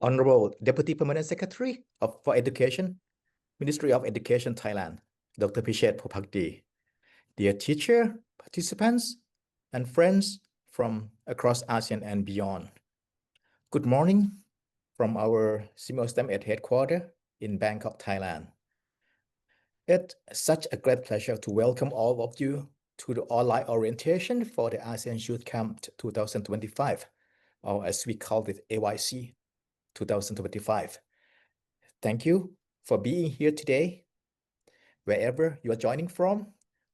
Honorable Deputy Permanent Secretary for Education, Ministry of Education, Thailand, Dr. Pishet Phopakdi, dear teacher, participants, and friends from across ASEAN and beyond. Good morning from our SEAN headquarters in Bangkok, Thailand. It's such a great pleasure to welcome all of you to the online orientation for the ASEAN Youth Camp 2025, or as we call it, AYC 2025. Thank you for being here today, wherever you are joining from,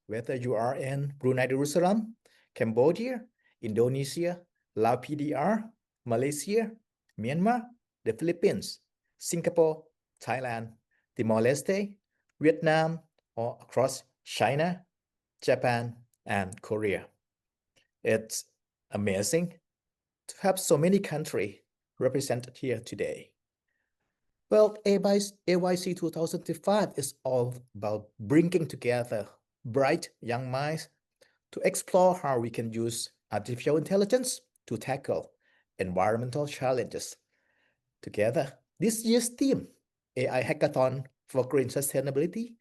whether you are in Brunei Darussalam, Cambodia, Indonesia, Laos PDR, Malaysia, Myanmar, the Philippines, Singapore, Thailand, Timor-Leste, Vietnam, or across China, Japan, and Korea. It's amazing to have so many countries represented here today. Well, AYC 2025 is all about bringing together bright young minds to explore how we can use artificial intelligence to tackle environmental challenges. Together, this year's theme, AI Hackathon for Green Sustainability,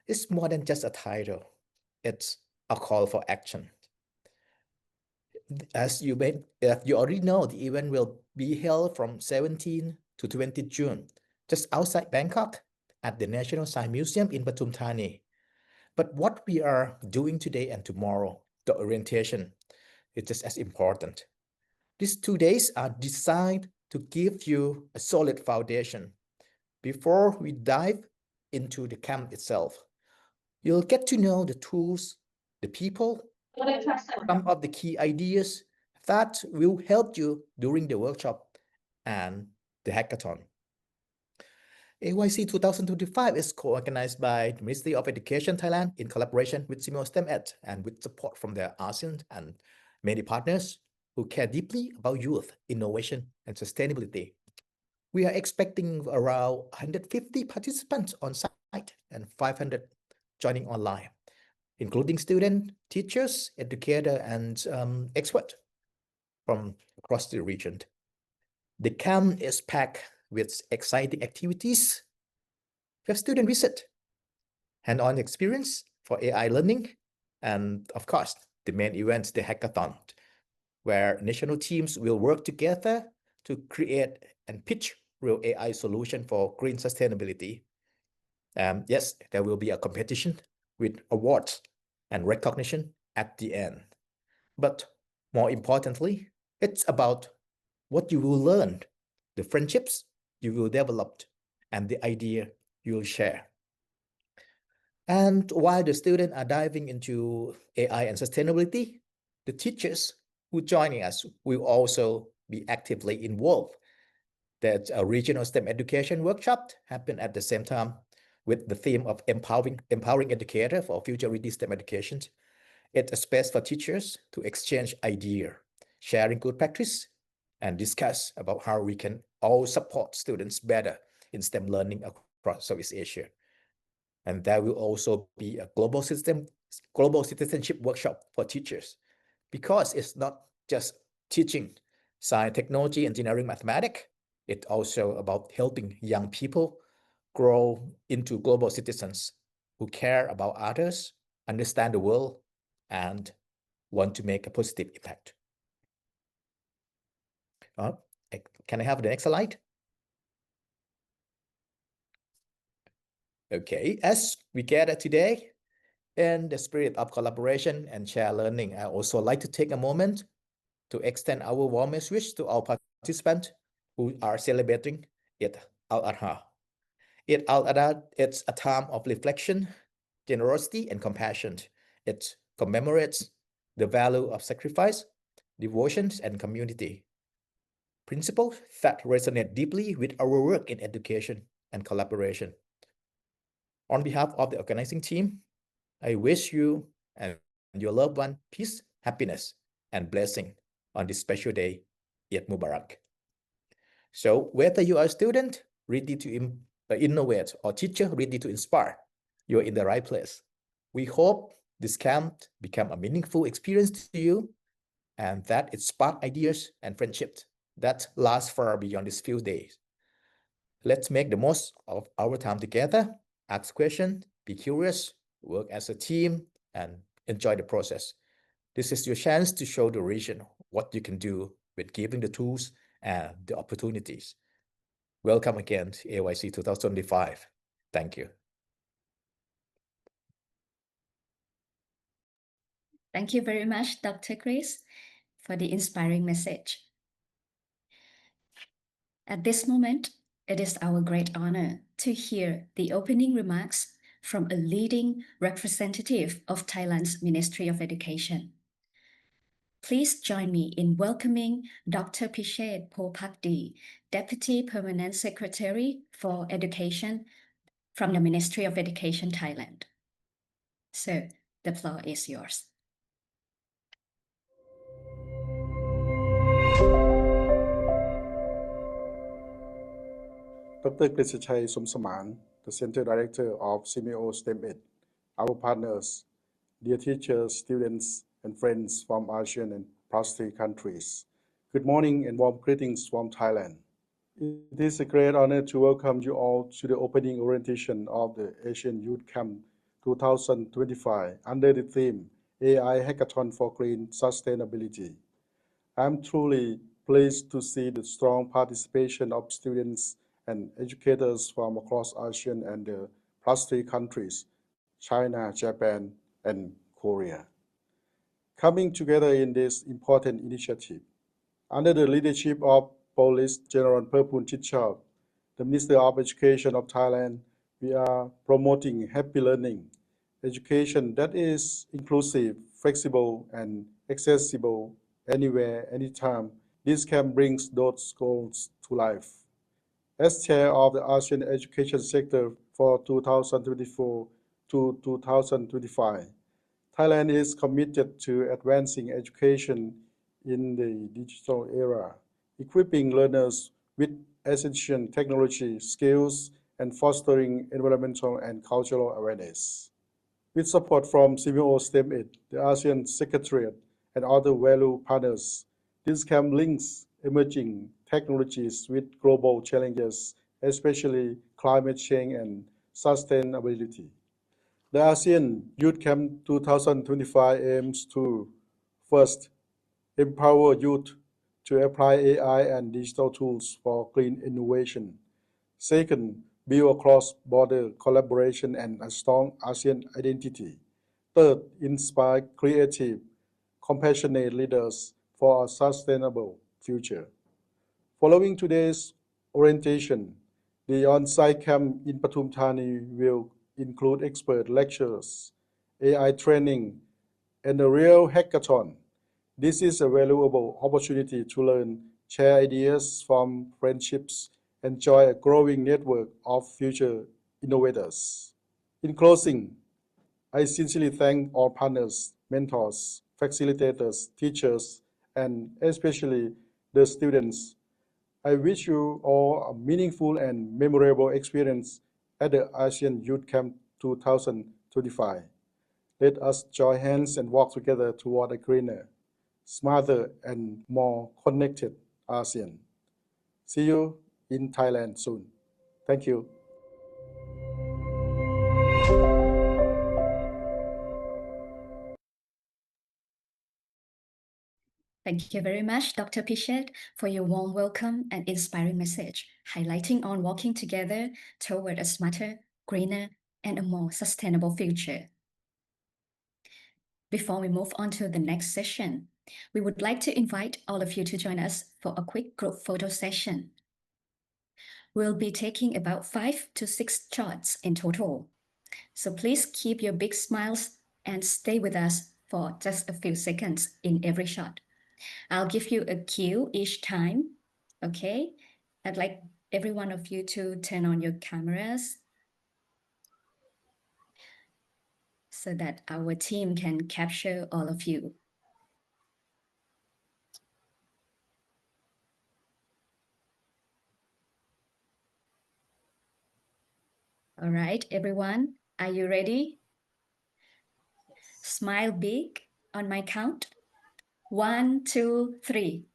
is more than just a title. It's a call for action. As you already know, the event will be held from 17 to 20 June, just outside Bangkok at the National Science Museum in Pathum Thani. But what we are doing today and tomorrow, the orientation, is just as important. These 2 days are designed to give you a solid foundation. Before we dive into the camp itself, you'll get to know the tools, the people, some of the key ideas that will help you during the workshop and the hackathon. AYC 2025 is co-organized by the Ministry of Education Thailand in collaboration with SEAN and with support from the ASEAN and many partners who care deeply about youth, innovation, and sustainability. We are expecting around 150 participants on site and 500 joining online, including students, teachers, educators, and experts from across the region. The camp is packed with exciting activities. We have student visit, hand-on experience for AI learning, and of course, the main event, the hackathon, where national teams will work together to create and pitch real AI solution for green sustainability. Yes, there will be a competition with awards and recognition at the end. But more importantly, it's about what you will learn, the friendships you will develop, and the idea you will share. And while the students are diving into AI and sustainability, the teachers who are joining us will also be actively involved. That a regional STEM education workshop happened at the same time with the theme of empowering educators for future-ready STEM education. It's a space for teachers to exchange ideas, sharing good practice, and discuss about how we can all support students better in STEM learning across Southeast Asia. And there will also be a global citizenship workshop for teachers, because it's not just teaching science, technology, engineering, mathematics. It's also about helping young people grow into global citizens who care about others, understand the world, and want to make a positive impact. Can I have the next slide? Okay, as we gather today, in the spirit of collaboration and shared learning, I also like to take a moment to extend our warmest wish to all participants who are celebrating Eid al-Adha. Eid al-Adha, it's a time of reflection, generosity, and compassion. It commemorates the value of sacrifice, devotions, and community. Principles that resonate deeply with our work in education and collaboration. On behalf of the organizing team, I wish you and your loved one peace, happiness, and blessing on this special day, Eid Mubarak. So whether you are a student ready to innovate or teacher ready to inspire, you're in the right place. We hope this camp become a meaningful experience to you, and that it spark ideas and friendships that last far beyond these few days Let's make the most of our time together, ask questions, be curious, work as a team, and enjoy the process. This is your chance to show the region what you can do with giving the tools and the opportunities. Welcome again to AYC 2025. Thank you. Thank you very much, Dr. Chris, for the inspiring message. At this moment, it is our great honor to hear the opening remarks from a leading representative of Thailand's Ministry of Education. Please join me in welcoming Dr. Pishet Popakdi, Deputy Permanent Secretary for Education from the Ministry of Education Thailand. Sir, the floor is yours. Dr. Krisachai Somsaman, the Center Director of CMO STEM Ed, our partners, dear teachers, students, and friends from ASEAN and Pacific countries. Good morning and warm greetings from Thailand. It is a great honor to welcome you all to the opening orientation of the Asian Youth Camp 2025 under the theme AI Hackathon for Green Sustainability. I'm truly pleased to see the strong participation of students and educators from across ASEAN and the Pacific countries, China, Japan, and Korea, coming together in this important initiative. Under the leadership of Police General Perpun Chitchap, the Minister of Education of Thailand, we are promoting happy learning, education that is inclusive, flexible, and accessible anywhere, anytime. This can bring those goals to life. As chair of the ASEAN education sector for 2024 to 2025, Thailand is committed to advancing education in the digital era, equipping learners with essential technology skills and fostering environmental and cultural awareness. With support from CMO STEM Ed, the ASEAN Secretariat, and other value partners, this camp links emerging technologies with global challenges, especially climate change and sustainability. The ASEAN Youth Camp 2025 aims to first, empower youth to apply AI and digital tools for clean innovation. Second, build a cross-border collaboration and a strong ASEAN identity. Third, inspire creative, compassionate leaders for a sustainable future. Following today's orientation, the on-site camp in Pathum Thani will include expert lectures, AI training, and a real hackathon. This is a valuable opportunity to learn, share ideas, form friendships, and join a growing network of future innovators. In closing, I sincerely thank all partners, mentors, facilitators, teachers, and especially the students. I wish you all a meaningful and memorable experience at the ASEAN Youth Camp 2025. Let us join hands and walk together toward a greener, smarter, and more connected ASEAN. See you in Thailand soon. Thank you. Thank you very much, Dr. Pishet, for your warm welcome and inspiring message, highlighting on walking together toward a smarter, greener, and a more sustainable future. Before we move on to the next session, we would like to invite all of you to join us for a quick group photo session. We'll be taking about 5 to 6 shots in total. So please keep your big smiles and stay with us for just a few seconds in every shot. I'll give you a cue each time, okay? I'd like every one of you to turn on your cameras so that our team can capture all of you. All right, everyone, are you ready? Smile big on my count. 1, 2, 3.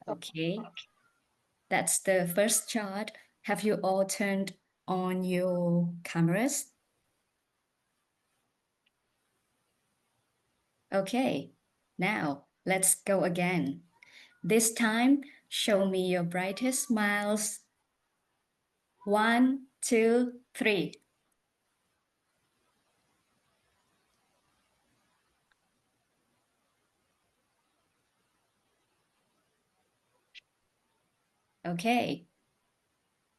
Okay, that's the first chart. Have you all turned on your cameras? Okay, now let's go again. This time, show me your brightest smiles. 1, 2, 3. Okay,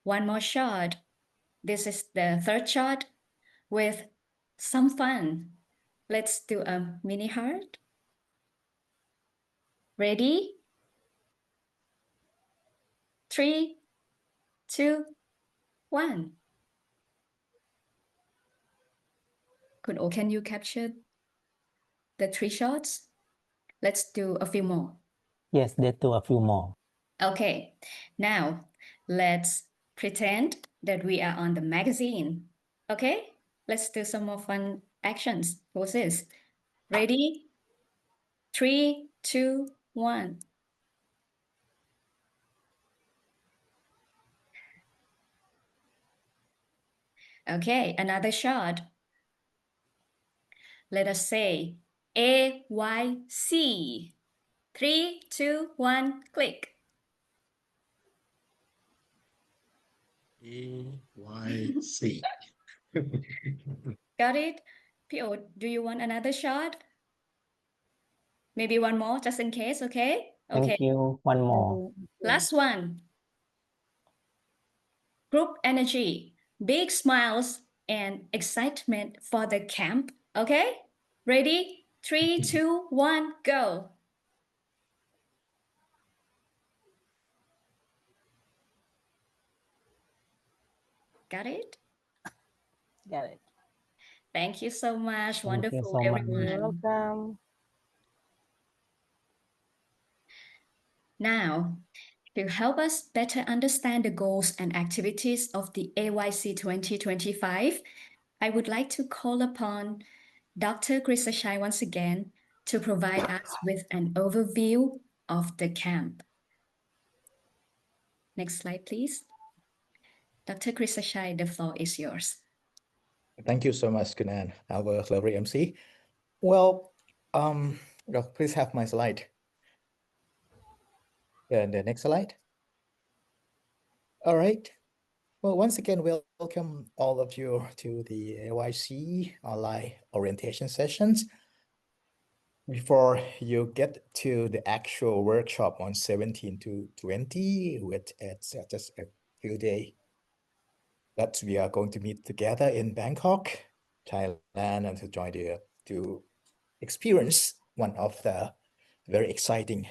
one more shot. This is the third shot with some fun. Let's do a mini heart. Ready? 3, 2, 1. Kun O, can you capture the 3 shots? Let's do a few more. Yes, let's do a few more. Okay, now let's pretend that we are on the magazine. Okay, let's do some more fun actions, poses. Ready? 3, 2, 1. Okay, another shot. Let us say AYC. 3, 2, 1, click. AYC. Got it? P.O., do you want another shot? Maybe one more, just in case, okay? Okay, Thank you. One more. last one. Group energy, big smiles, and excitement for the camp, okay? Ready? 3, 2, 1, go. Got it? Got it. Thank you so much. Thank you Wonderful, so much. You're everyone. welcome. Now, to help us better understand the goals and activities of the AYC 2025, I would like to call upon Dr. Krisashai once again to provide us with an overview of the camp. Next slide, please. Dr. Krisashai, the floor is yours. Thank you so much, Kunan, our lovely MC. Well, please have my slide. The next slide. All right. Well, once again, welcome all of you to the AYC online orientation sessions. Before you get to the actual workshop on 17 to 20, which it's just a few days that we are going to meet together in Bangkok, Thailand, and to join to experience one of the very exciting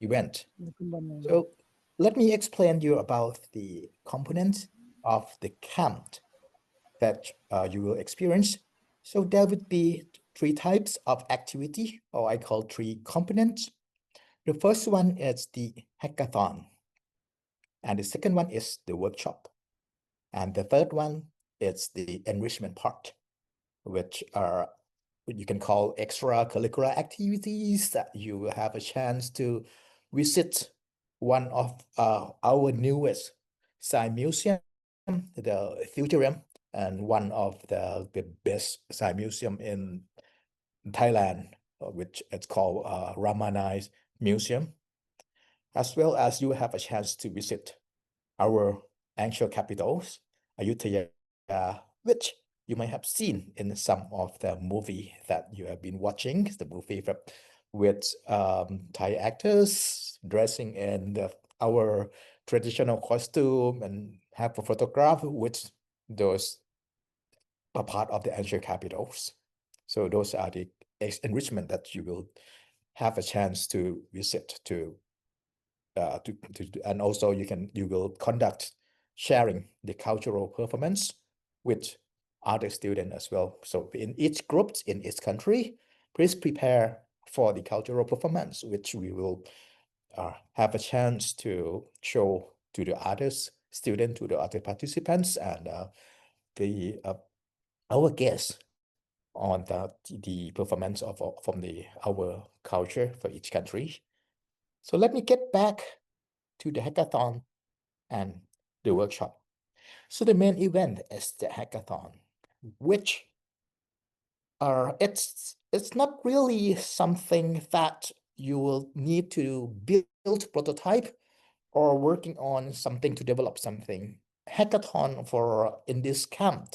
event. So let me explain you about the components of the camp that you will experience. So there would be 3 types of activity, or I call 3 components. The first one is the hackathon, and the second one is the workshop, and the third one is the enrichment part, which are what you can call extracurricular activities that you will have a chance to visit one of our newest science museum, the Futurem, and one of the best science museum in Thailand, which it's called Ramanai Museum, as well as you have a chance to visit our ancient capitals, Ayutthaya, which you might have seen in some of the movie that you have been watching, the movie with Thai actors dressing in our traditional costume and have a photograph with those are part of the ancient capitals. So those are the enrichment that you will have a chance to visit and also you will conduct sharing the cultural performance with other students as well. So in each group, in each country, please prepare for the cultural performance, which we will have a chance to show to the others students, to the other participants, and our guests on the performance of from our culture for each country. So let me get back to the hackathon and the workshop. So the main event is the hackathon, which it's not really something that you will need to build prototype or working on something to develop something. Hackathon for in this camp,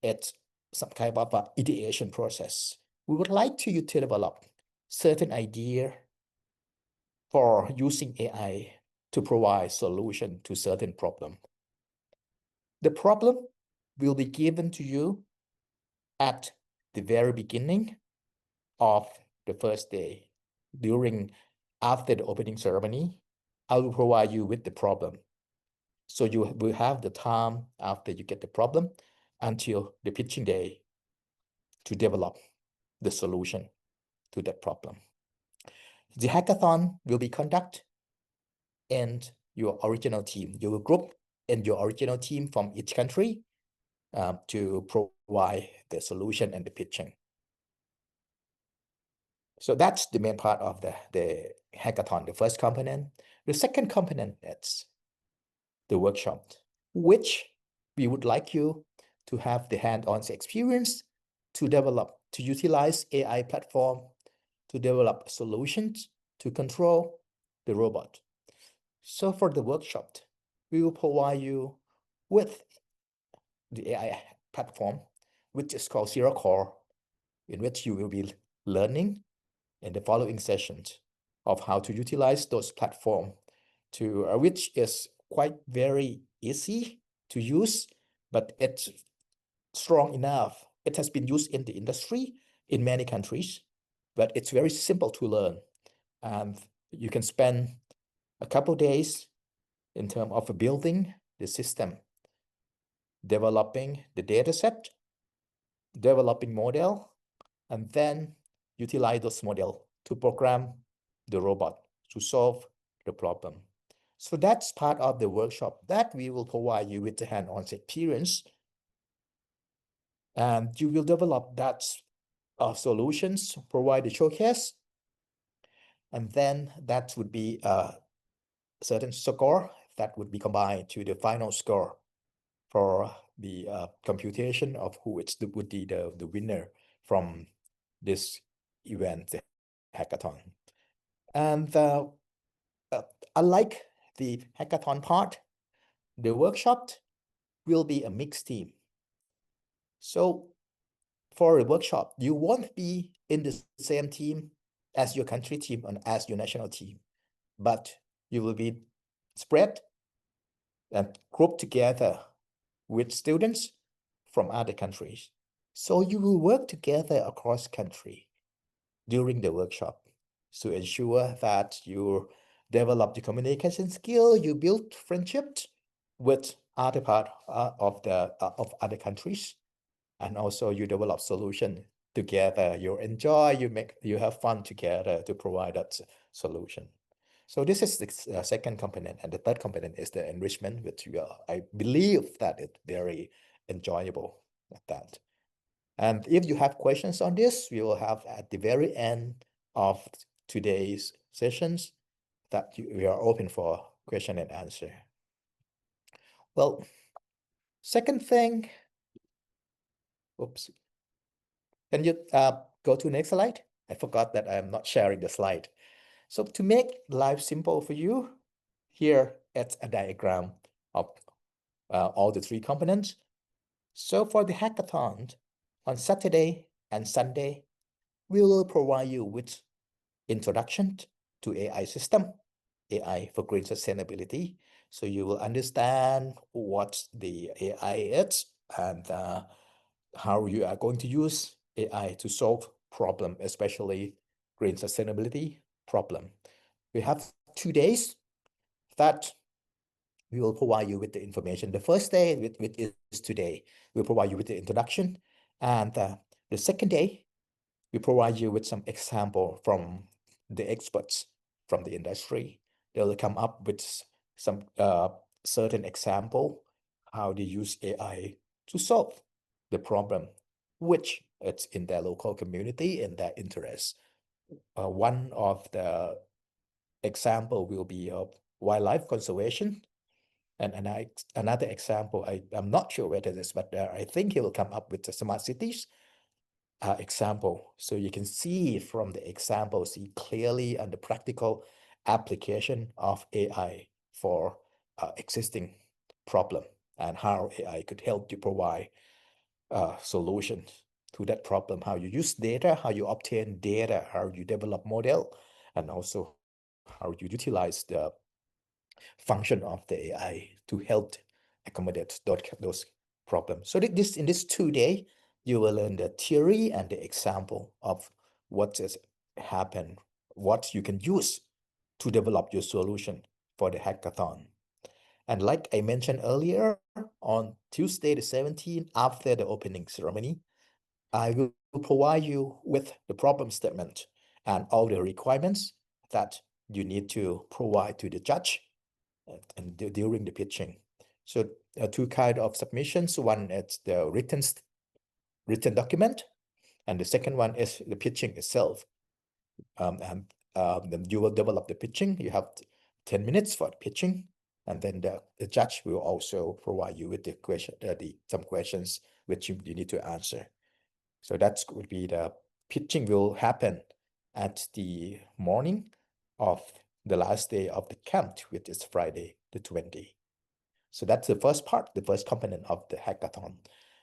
it's some kind of a ideation process. We would like you to develop certain idea for using AI to provide solution to certain problem. The problem will be given to you at the very beginning of the first day. After the opening ceremony, I will provide you with the problem. So you will have the time after you get the problem until the pitching day to develop the solution to that problem. The hackathon will be conducted in your original team. You will group in your original team from each country to provide the solution and the pitching. So that's the main part of the hackathon, the first component. The second component is the workshop, which we would like you to have the hands-on experience to develop, to utilize AI platform, to develop solutions to control the robot. So for the workshop, we will provide you with the AI platform, which is called Zero Core, in which you will be learning in the following sessions of how to utilize those platforms to which is quite very easy to use, but it's strong enough. It has been used in the industry in many countries, but it's very simple to learn. And you can spend a couple days in terms of building the system, developing the data set, developing model, and then utilize those model to program the robot to solve the problem. So that's part of the workshop that we will provide you with the hand-on experience. And you will develop that solutions, provide the showcase, and then that would be a certain score that would be combined to the final score for the computation of who would be the winner from this event, the hackathon. And unlike the hackathon part, the workshop will be a mixed team. So for a workshop, you won't be in the same team as your country team and as your national team, but you will be spread and grouped together with students from other countries. So you will work together across country during the workshop to ensure that you develop the communication skill, you build friendships with other part of other countries, and also you develop solution together. You enjoy, you have fun together to provide that solution. So this is the second component, and the third component is the enrichment, which I believe that it's very enjoyable at that. And if you have questions on this, we will have at the very end of today's sessions that we are open for question and answer. Well, second thing, oops. Can you go to next slide? I forgot that I am not sharing the slide. So to make life simple for you, here it's a diagram of all the three components. So for the hackathon, on Saturday and Sunday, we will provide you with introduction to AI system, AI for green sustainability. So you will understand what the AI is and how you are going to use AI to solve problem, especially green sustainability problem. We have 2 days that we will provide you with the information. The first day, which is today, we'll provide you with the introduction. And the second day, we provide you with some example from the experts from the industry. They'll come up with some certain example, how they use AI to solve the problem, which it's in their local community, in their interest. One of the example will be of wildlife conservation. And another example, I'm not sure whether this, but I think he will come up with the smart cities example. So you can see from the example, see clearly and the practical application of AI for existing problem and how AI could help to provide solution to that problem, how you use data, how you obtain data, how you develop model, and also how you utilize the function of the AI to help accommodate those problems. So this in this 2 day, you will learn the theory and the example of what has happened, what you can use to develop your solution for the hackathon. And like I mentioned earlier, on Tuesday the 17th, after the opening ceremony, I will provide you with the problem statement and all the requirements that you need to provide to the judge and during the pitching. So two kind of submissions. One is the written document, and the second one is the pitching itself. And then you will develop the pitching. You have 10 minutes for pitching, and then the judge will also provide you with the question, some questions which you need to answer. So that would be the pitching will happen at the morning of the last day of the camp, which is Friday the 20th. So that's the first part, the first component of the hackathon.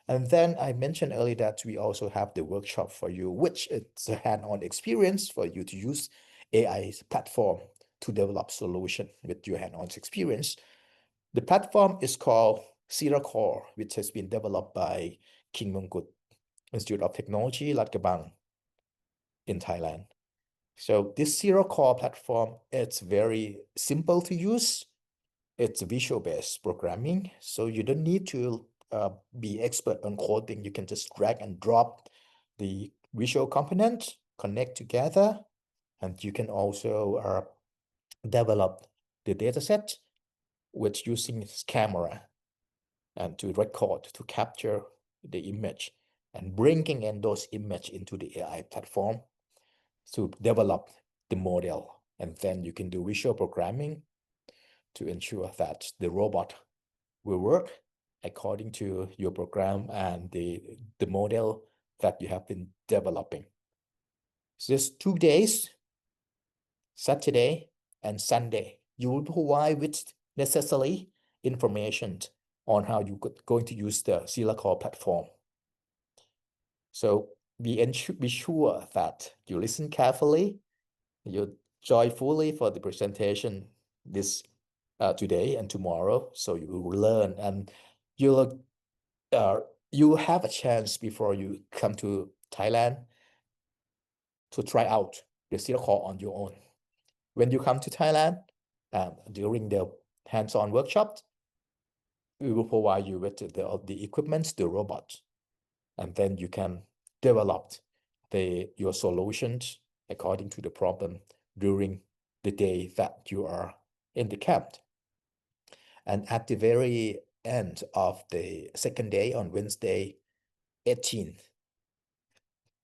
And then I mentioned earlier that we also have the workshop for you, which is a hands-on experience for you to use AI's platform to develop solution with your hands-on experience. The platform is called Zero Core, which has been developed by King Mongkut Institute of Technology, Lat Krabang in Thailand. So this Zero Core platform, it's very simple to use. It's visual-based programming, so you don't need to be expert on coding. You can just drag and drop the visual component, connect together, and you can also develop the dataset with using this camera and to record, to capture the image and bringing in those image into the AI platform to develop the model. And then you can do visual programming to ensure that the robot will work according to your program and the model that you have been developing. So this 2 days, Saturday and Sunday, you will provide with necessary information on how you're going to use the Zero Core platform. So be sure that you listen carefully, you joyfully for the presentation this today and tomorrow. So you will learn and you'll you have a chance before you come to Thailand to try out the Zero Core on your own. When you come to Thailand, during the hands-on workshop, we will provide you with the equipment, the robot, and then you can develop your solutions according to the problem during the day that you are in the camp. And at the very end of the second day on Wednesday, 18th,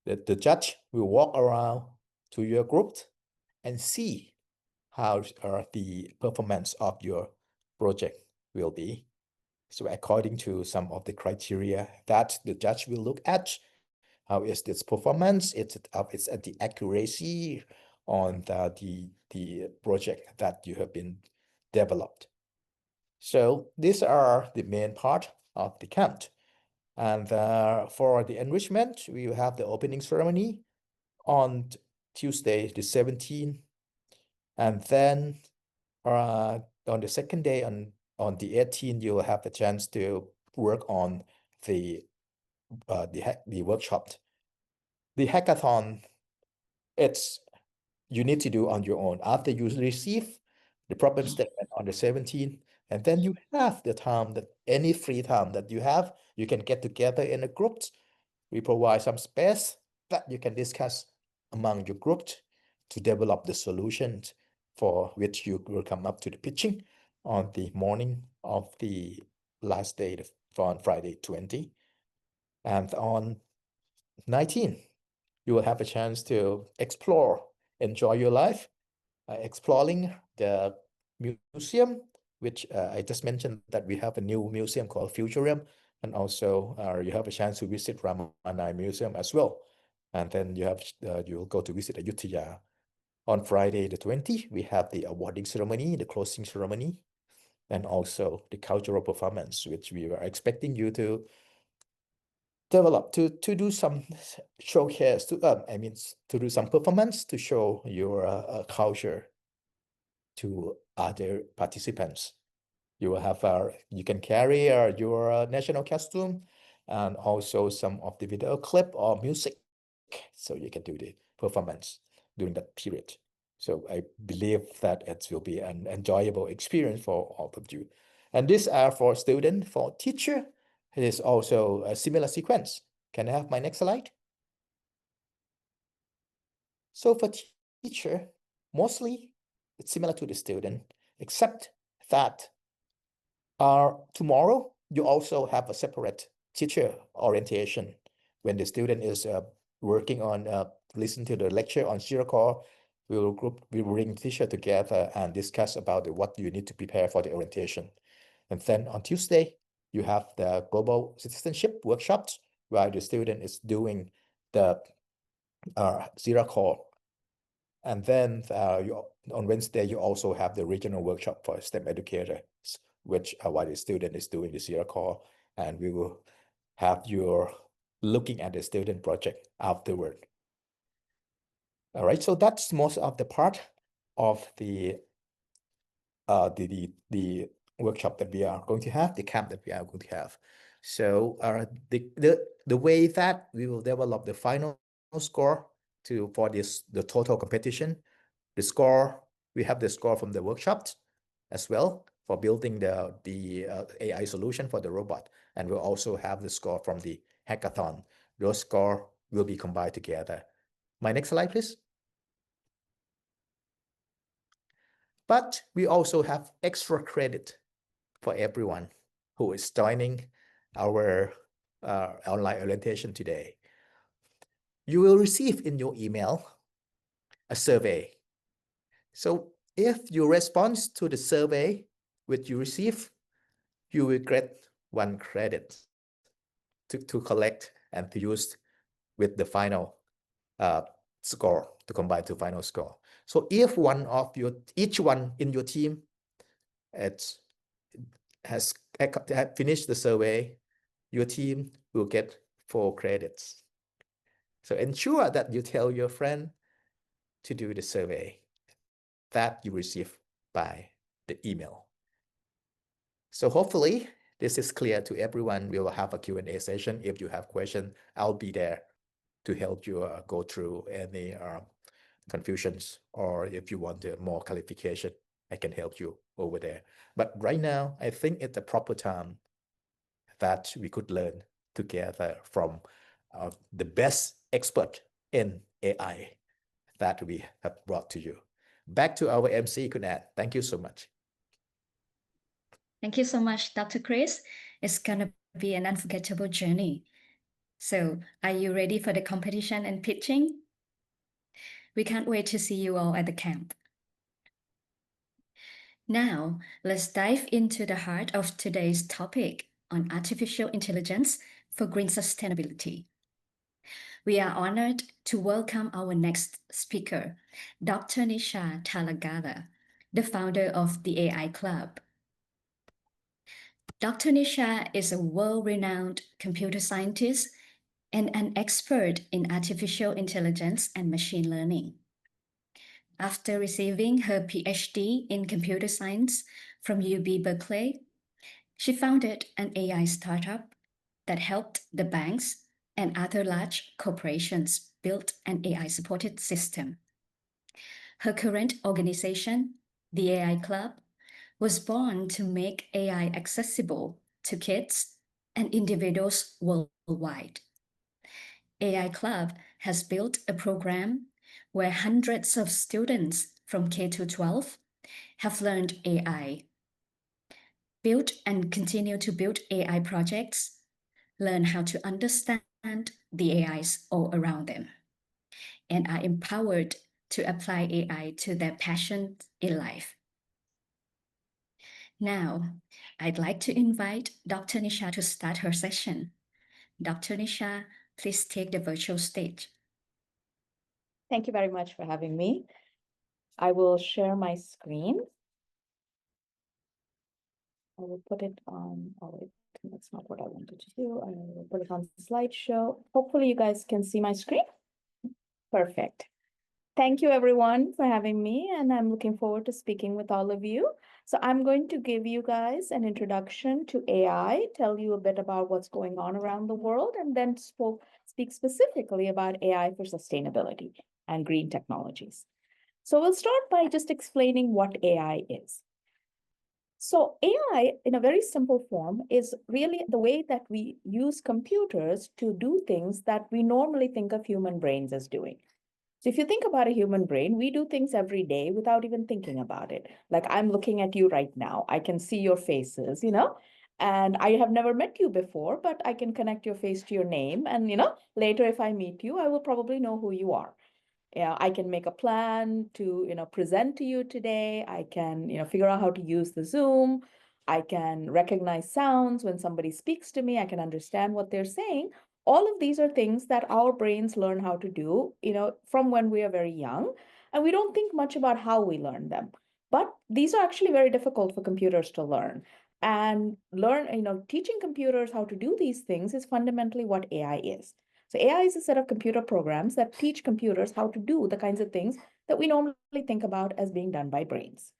the judge will walk around to your group and see how the performance of your project will be. So according to some of the criteria that the judge will look at, how is this performance? It's at the accuracy on the project that you have been developed. So these are the main part of the camp. And for the enrichment, we will have the opening ceremony on Tuesday the 17th. And then on the second day, on the 18th, you will have the chance to work on the workshop. The hackathon, you need to do on your own. After you receive the problem statement on the 17th, and then you have the time that any free time that you have, you can get together in a group. We provide some space that you can discuss among your group to develop the solutions for which you will come up to the pitching on the morning of the last day on Friday 20. And on 19, you will have a chance to explore, enjoy your life, exploring the museum, which I just mentioned that we have a new museum called Futurium, and also you have a chance to visit Ramanai Museum as well. And then you'll go to visit Ayutthaya. On Friday the 20th, we have the awarding ceremony, the closing ceremony, and also the cultural performance, which we were expecting you to develop to do some showcase to do some performance to show your culture to other participants. You will have you can carry your national costume and also some of the video clip or music, so you can do the performance during that period. So I believe that it will be an enjoyable experience for all of you. And these are for student. For teacher, it is also a similar sequence. Can I have my next slide? So for teacher, mostly it's similar to the student, except that tomorrow you also have a separate teacher orientation when the student is working on listen to the lecture on Zero Core. We will bring teacher together and discuss about what you need to prepare for the orientation. And then on Tuesday, you have the global citizenship workshops where the student is doing the Zero Core. And then on Wednesday, you also have the regional workshop for STEM educators, which while the student is doing the Zero Core, and we will have your looking at the student project afterward. All right, so that's most of the part of the workshop that we are going to have, the camp that we are going to have. So the way that we will develop the final score for the total competition, the score, we have the score from the workshops as well for building the AI solution for the robot, and we'll also have the score from the hackathon. Those score will be combined together. My next slide, please. But we also have extra credit for everyone who is joining our online orientation today. You will receive in your email a survey. So if you respond to the survey which you receive, you will get 1 credit to collect and to use with the final score to combine to final score. So if each one in your team has finished the survey, your team will get 4 credits. So ensure that you tell your friend to do the survey that you receive by the email. So hopefully this is clear to everyone. We will have a Q&A session. If you have questions, I'll be there to help you go through any confusions, or if you want more clarification, I can help you over there. But right now, I think it's the proper time that we could learn together from the best expert in AI that we have brought to you. Back to our MC, Kunal. Thank you so much. Thank you so much, Dr. Chris. It's going to be an unforgettable journey. So, are you ready for the competition and pitching? We can't wait to see you all at the camp. Now, let's dive into the heart of today's topic on artificial intelligence for green sustainability. We are honored to welcome our next speaker, Dr. Nisha Talagala, the founder of the AI Club. Dr. Nisha is a world-renowned computer scientist and an expert in artificial intelligence and machine learning. After receiving her PhD in computer science from UB Berkeley, she founded an AI startup that helped the banks and other large corporations build an AI-supported system. Her current organization, the AI Club, was born to make AI accessible to kids and individuals worldwide. AI Club has built a program where hundreds of students from K to 12 have learned AI, built and continue to build AI projects, learn how to understand the AIs all around them, and are empowered to apply AI to their passion in life. Now, I'd like to invite Dr. Nisha to start her session. Dr. Nisha, please take the virtual stage. Thank you very much for having me. I will share my screen. I will put it on, oh wait, that's not what I wanted to do. I will put it on slideshow. Hopefully you guys can see my screen. Perfect. Thank you everyone for having me, and I'm looking forward to speaking with all of you. So I'm going to give you guys an introduction to AI, tell you a bit about what's going on around the world, and then speak specifically about AI for sustainability and green technologies. So we'll start by just explaining what AI is. So AI, in a very simple form, is really the way that we use computers to do things that we normally think of human brains as doing. So if you think about a human brain, we do things every day without even thinking about it. Like I'm looking at you right now. I can see your faces, and I have never met you before, but I can connect your face to your name. And, later if I meet you, I will probably know who you are. Yeah, I can make a plan to, present to you today. I can, figure out how to use the Zoom. I can recognize sounds when somebody speaks to me. I can understand what they're saying. All of these are things that our brains learn how to do, from when we are very young, and we don't think much about how we learn them. But these are actually very difficult for computers to learn. And teaching computers how to do these things is fundamentally what AI is. So AI is a set of computer programs that teach computers how to do the kinds of things that we normally think about as being done by brains.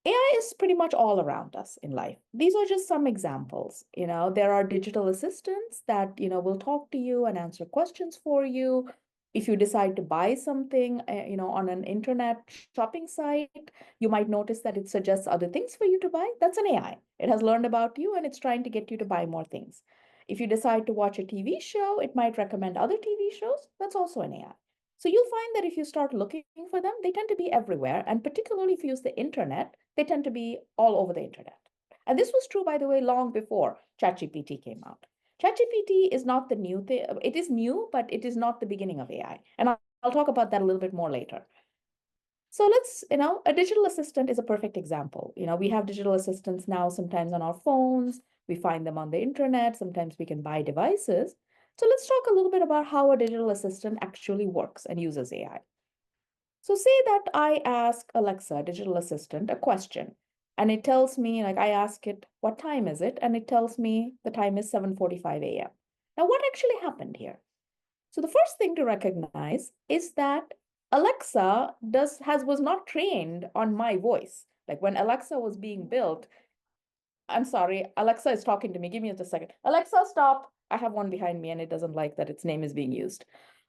AI is pretty much all around us in life. These are just some examples. There are digital assistants that, will talk to you and answer questions for you. If you decide to buy something, on an internet shopping site, you might notice that it suggests other things for you to buy. That's an AI. It has learned about you and it's trying to get you to buy more things. If you decide to watch a TV show, it might recommend other TV shows. That's also an AI. So you'll find that if you start looking for them, they tend to be everywhere. And particularly if you use the internet, they tend to be all over the internet. And this was true, by the way, long before ChatGPT came out. ChatGPT is not the new thing. It is new, but it is not the beginning of AI. And I'll talk about that a little bit more later. So let's, a digital assistant is a perfect example. We have digital assistants now sometimes on our phones. We find them on the internet. Sometimes we can buy devices. So let's talk a little bit about how a digital assistant actually works and uses AI. So say that I ask Alexa, digital assistant, a question, and it tells me, like I ask it, what time is it? And it tells me the time is 7:45 a.m. Now, what actually happened here? So the first thing to recognize is that Alexa was not trained on my voice. Like when Alexa was being built, I'm sorry, Alexa is talking to me. Give me just a second. Alexa, stop. I have one behind me and it doesn't like that its name is being used.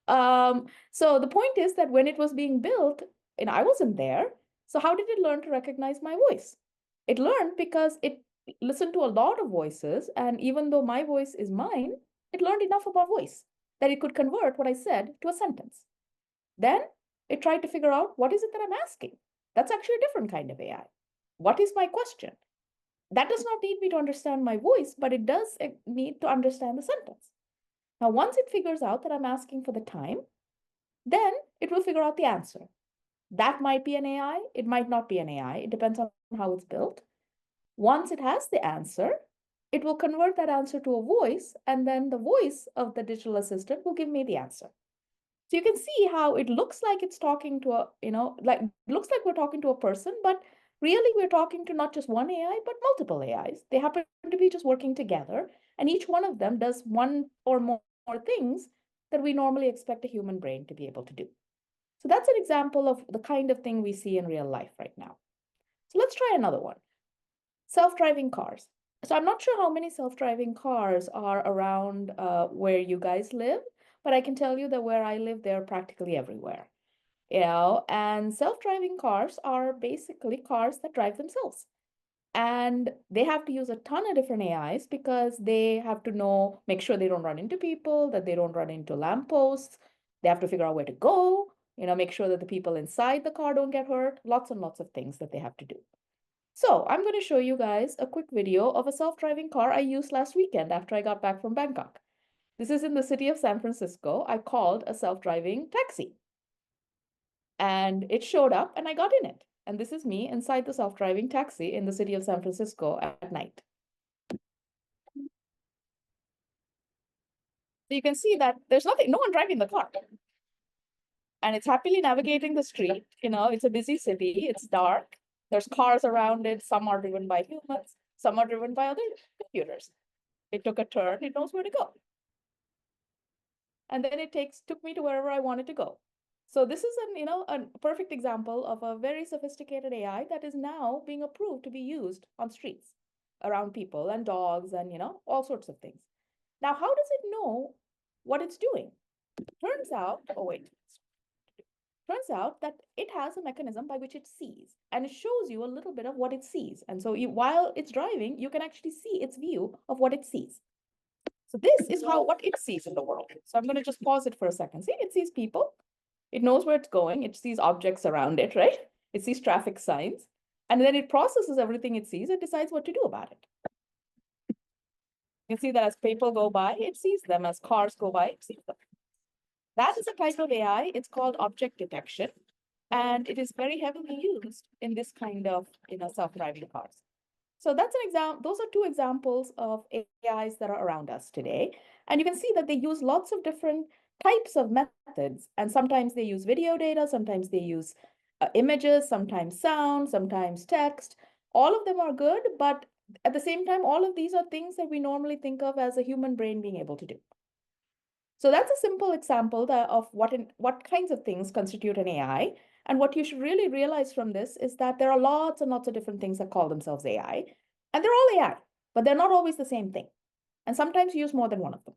So the point is that when it was being built, and I wasn't there, so how did it learn to recognize my voice? It learned because it listened to a lot of voices, and even though my voice is mine, it learned enough about voice that it could convert what I said to a sentence. Then it tried to figure out what is it that I'm asking. That's actually a different kind of AI. What is my question? That does not need me to understand my voice, but it does need to understand the sentence. Now, once it figures out that I'm asking for the time, then it will figure out the answer. That might be an AI. It might not be an AI. It depends on how it's built. Once it has the answer, it will convert that answer to a voice, and then the voice of the digital assistant will give me the answer. So you can see how it looks like it's talking to looks like we're talking to a person, but really we're talking to not just one AI, but multiple AIs. They happen to be just working together, and each one of them does one or more things that we normally expect a human brain to be able to do. So that's an example of the kind of thing we see in real life right now. So let's try another one. Self-driving cars. So I'm not sure how many self-driving cars are around where you guys live, but I can tell you that where I live, they're practically everywhere. And self-driving cars are basically cars that drive themselves. And they have to use a ton of different AIs because they have to make sure they don't run into people, that they don't run into lampposts. They have to figure out where to go, make sure that the people inside the car don't get hurt. Lots and lots of things that they have to do. So I'm going to show you guys a quick video of a self-driving car I used last weekend after I got back from Bangkok. This is in the city of San Francisco. I called a self-driving taxi. And it showed up and I got in it. And this is me inside the self-driving taxi in the city of San Francisco at night. So you can see that there's no one driving the car. And it's happily navigating the street. It's a busy city, it's dark, there's cars around it, some are driven by humans, some are driven by other computers. It took a turn, it knows where to go. And then it took me to wherever I wanted to go. So this is a perfect example of a very sophisticated AI that is now being approved to be used on streets around people and dogs and all sorts of things. Now, how does it know what it's doing? Turns out that it has a mechanism by which it sees, and it shows you a little bit of what it sees. And so while it's driving, you can actually see its view of what it sees. So this is what it sees in the world. So I'm going to just pause it for a second. See, it sees people. It knows where it's going. It sees objects around it, right? It sees traffic signs. And then it processes everything it sees. It decides what to do about it. You can see that as people go by, it sees them. As cars go by, it sees them. That is a type of AI. It's called object detection. And it is very heavily used in this kind of self-driving cars. So that's an example. Those are two examples of AIs that are around us today. And you can see that they use lots of different types of methods. And sometimes they use video data, sometimes they use images, sometimes sound, sometimes text. All of them are good, but at the same time, all of these are things that we normally think of as a human brain being able to do. So that's a simple example of what kinds of things constitute an AI. And what you should really realize from this is that there are lots and lots of different things that call themselves AI, and they're all AI, but they're not always the same thing. And sometimes you use more than one of them.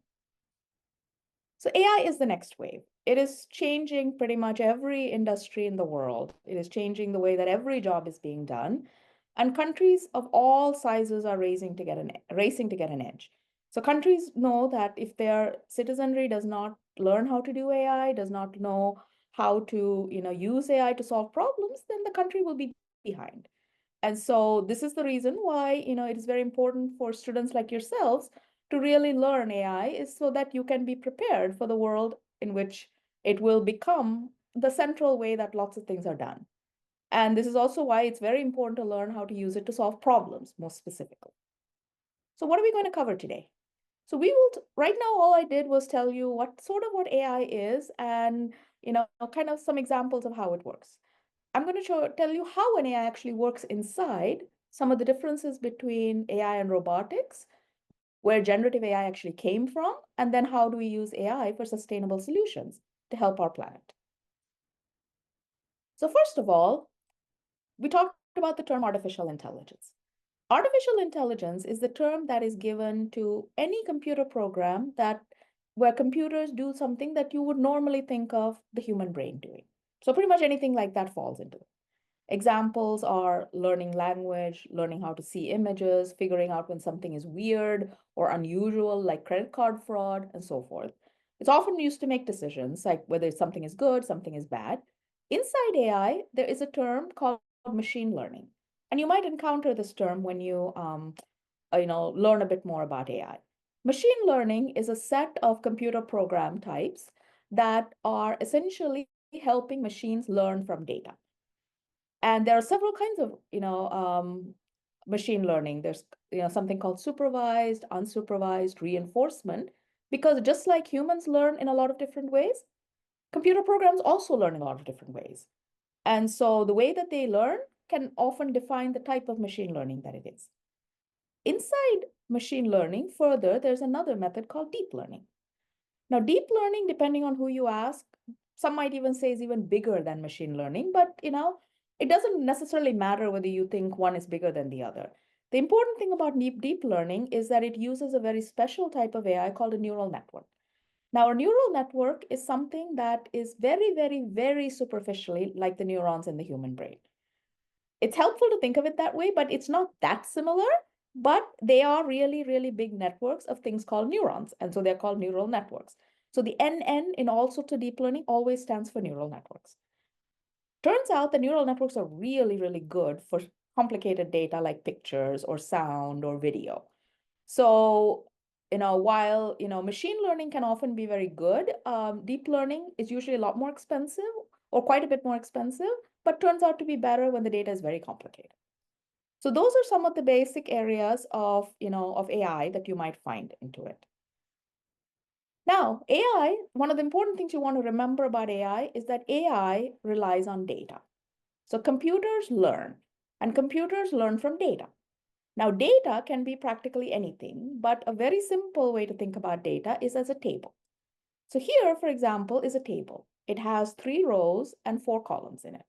So AI is the next wave. It is changing pretty much every industry in the world. It is changing the way that every job is being done. And countries of all sizes are racing to get an edge. So countries know that if their citizenry does not learn how to do AI, does not know how to use AI to solve problems, then the country will be behind. And so this is the reason why it is very important for students like yourselves to really learn AI, is so that you can be prepared for the world in which it will become the central way that lots of things are done. And this is also why it's very important to learn how to use it to solve problems, most specifically. So what are we going to cover today? So right now, all I did was tell you what AI is and, kind of some examples of how it works. I'm going to tell you how an AI actually works inside, some of the differences between AI and robotics, where generative AI actually came from, and then how do we use AI for sustainable solutions to help our planet. So first of all, we talked about the term artificial intelligence. Artificial intelligence is the term that is given to any computer program where computers do something that you would normally think of the human brain doing. So pretty much anything like that falls into it. Examples are learning language, learning how to see images, figuring out when something is weird or unusual, like credit card fraud, and so forth. It's often used to make decisions, like whether something is good, something is bad. Inside AI, there is a term called machine learning. And you might encounter this term when you learn a bit more about AI. Machine learning is a set of computer program types that are essentially helping machines learn from data. And there are several kinds of, machine learning. There's, something called supervised, unsupervised, reinforcement, because just like humans learn in a lot of different ways, computer programs also learn in a lot of different ways. And so the way that they learn can often define the type of machine learning that it is. Inside machine learning, further, there's another method called deep learning. Now, deep learning, depending on who you ask, some might even say is even bigger than machine learning, but it doesn't necessarily matter whether you think one is bigger than the other. The important thing about deep learning is that it uses a very special type of AI called a neural network. Now, a neural network is something that is very, very, very superficially like the neurons in the human brain. It's helpful to think of it that way, but it's not that similar, but they are really, really big networks of things called neurons. And so they're called neural networks. So the NN in all sorts of deep learning always stands for neural networks. Turns out the neural networks are really, really good for complicated data like pictures or sound or video. So, while, machine learning can often be very good, deep learning is usually a lot more expensive, or quite a bit more expensive, but turns out to be better when the data is very complicated. So those are some of the basic areas of, of AI that you might find into it. Now, AI, one of the important things you want to remember about AI is that AI relies on data. So computers learn, and computers learn from data. Now, data can be practically anything, but a very simple way to think about data is as a table. So here, for example, is a table. It has 3 rows and 4 columns in it.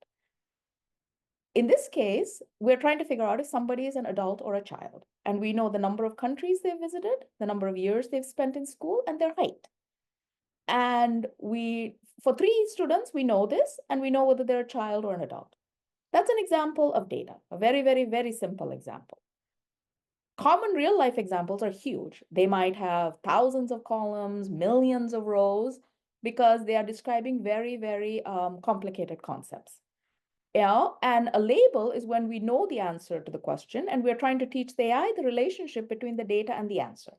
In this case, we're trying to figure out if somebody is an adult or a child. And we know the number of countries they've visited, the number of years they've spent in school, and their height. And for 3 students, we know this, and we know whether they're a child or an adult. That's an example of data, a very, very, very simple example. Common real life examples are huge. They might have thousands of columns, millions of rows, because they are describing very, very complicated concepts. And a label is when we know the answer to the question and we're trying to teach the AI the relationship between the data and the answer.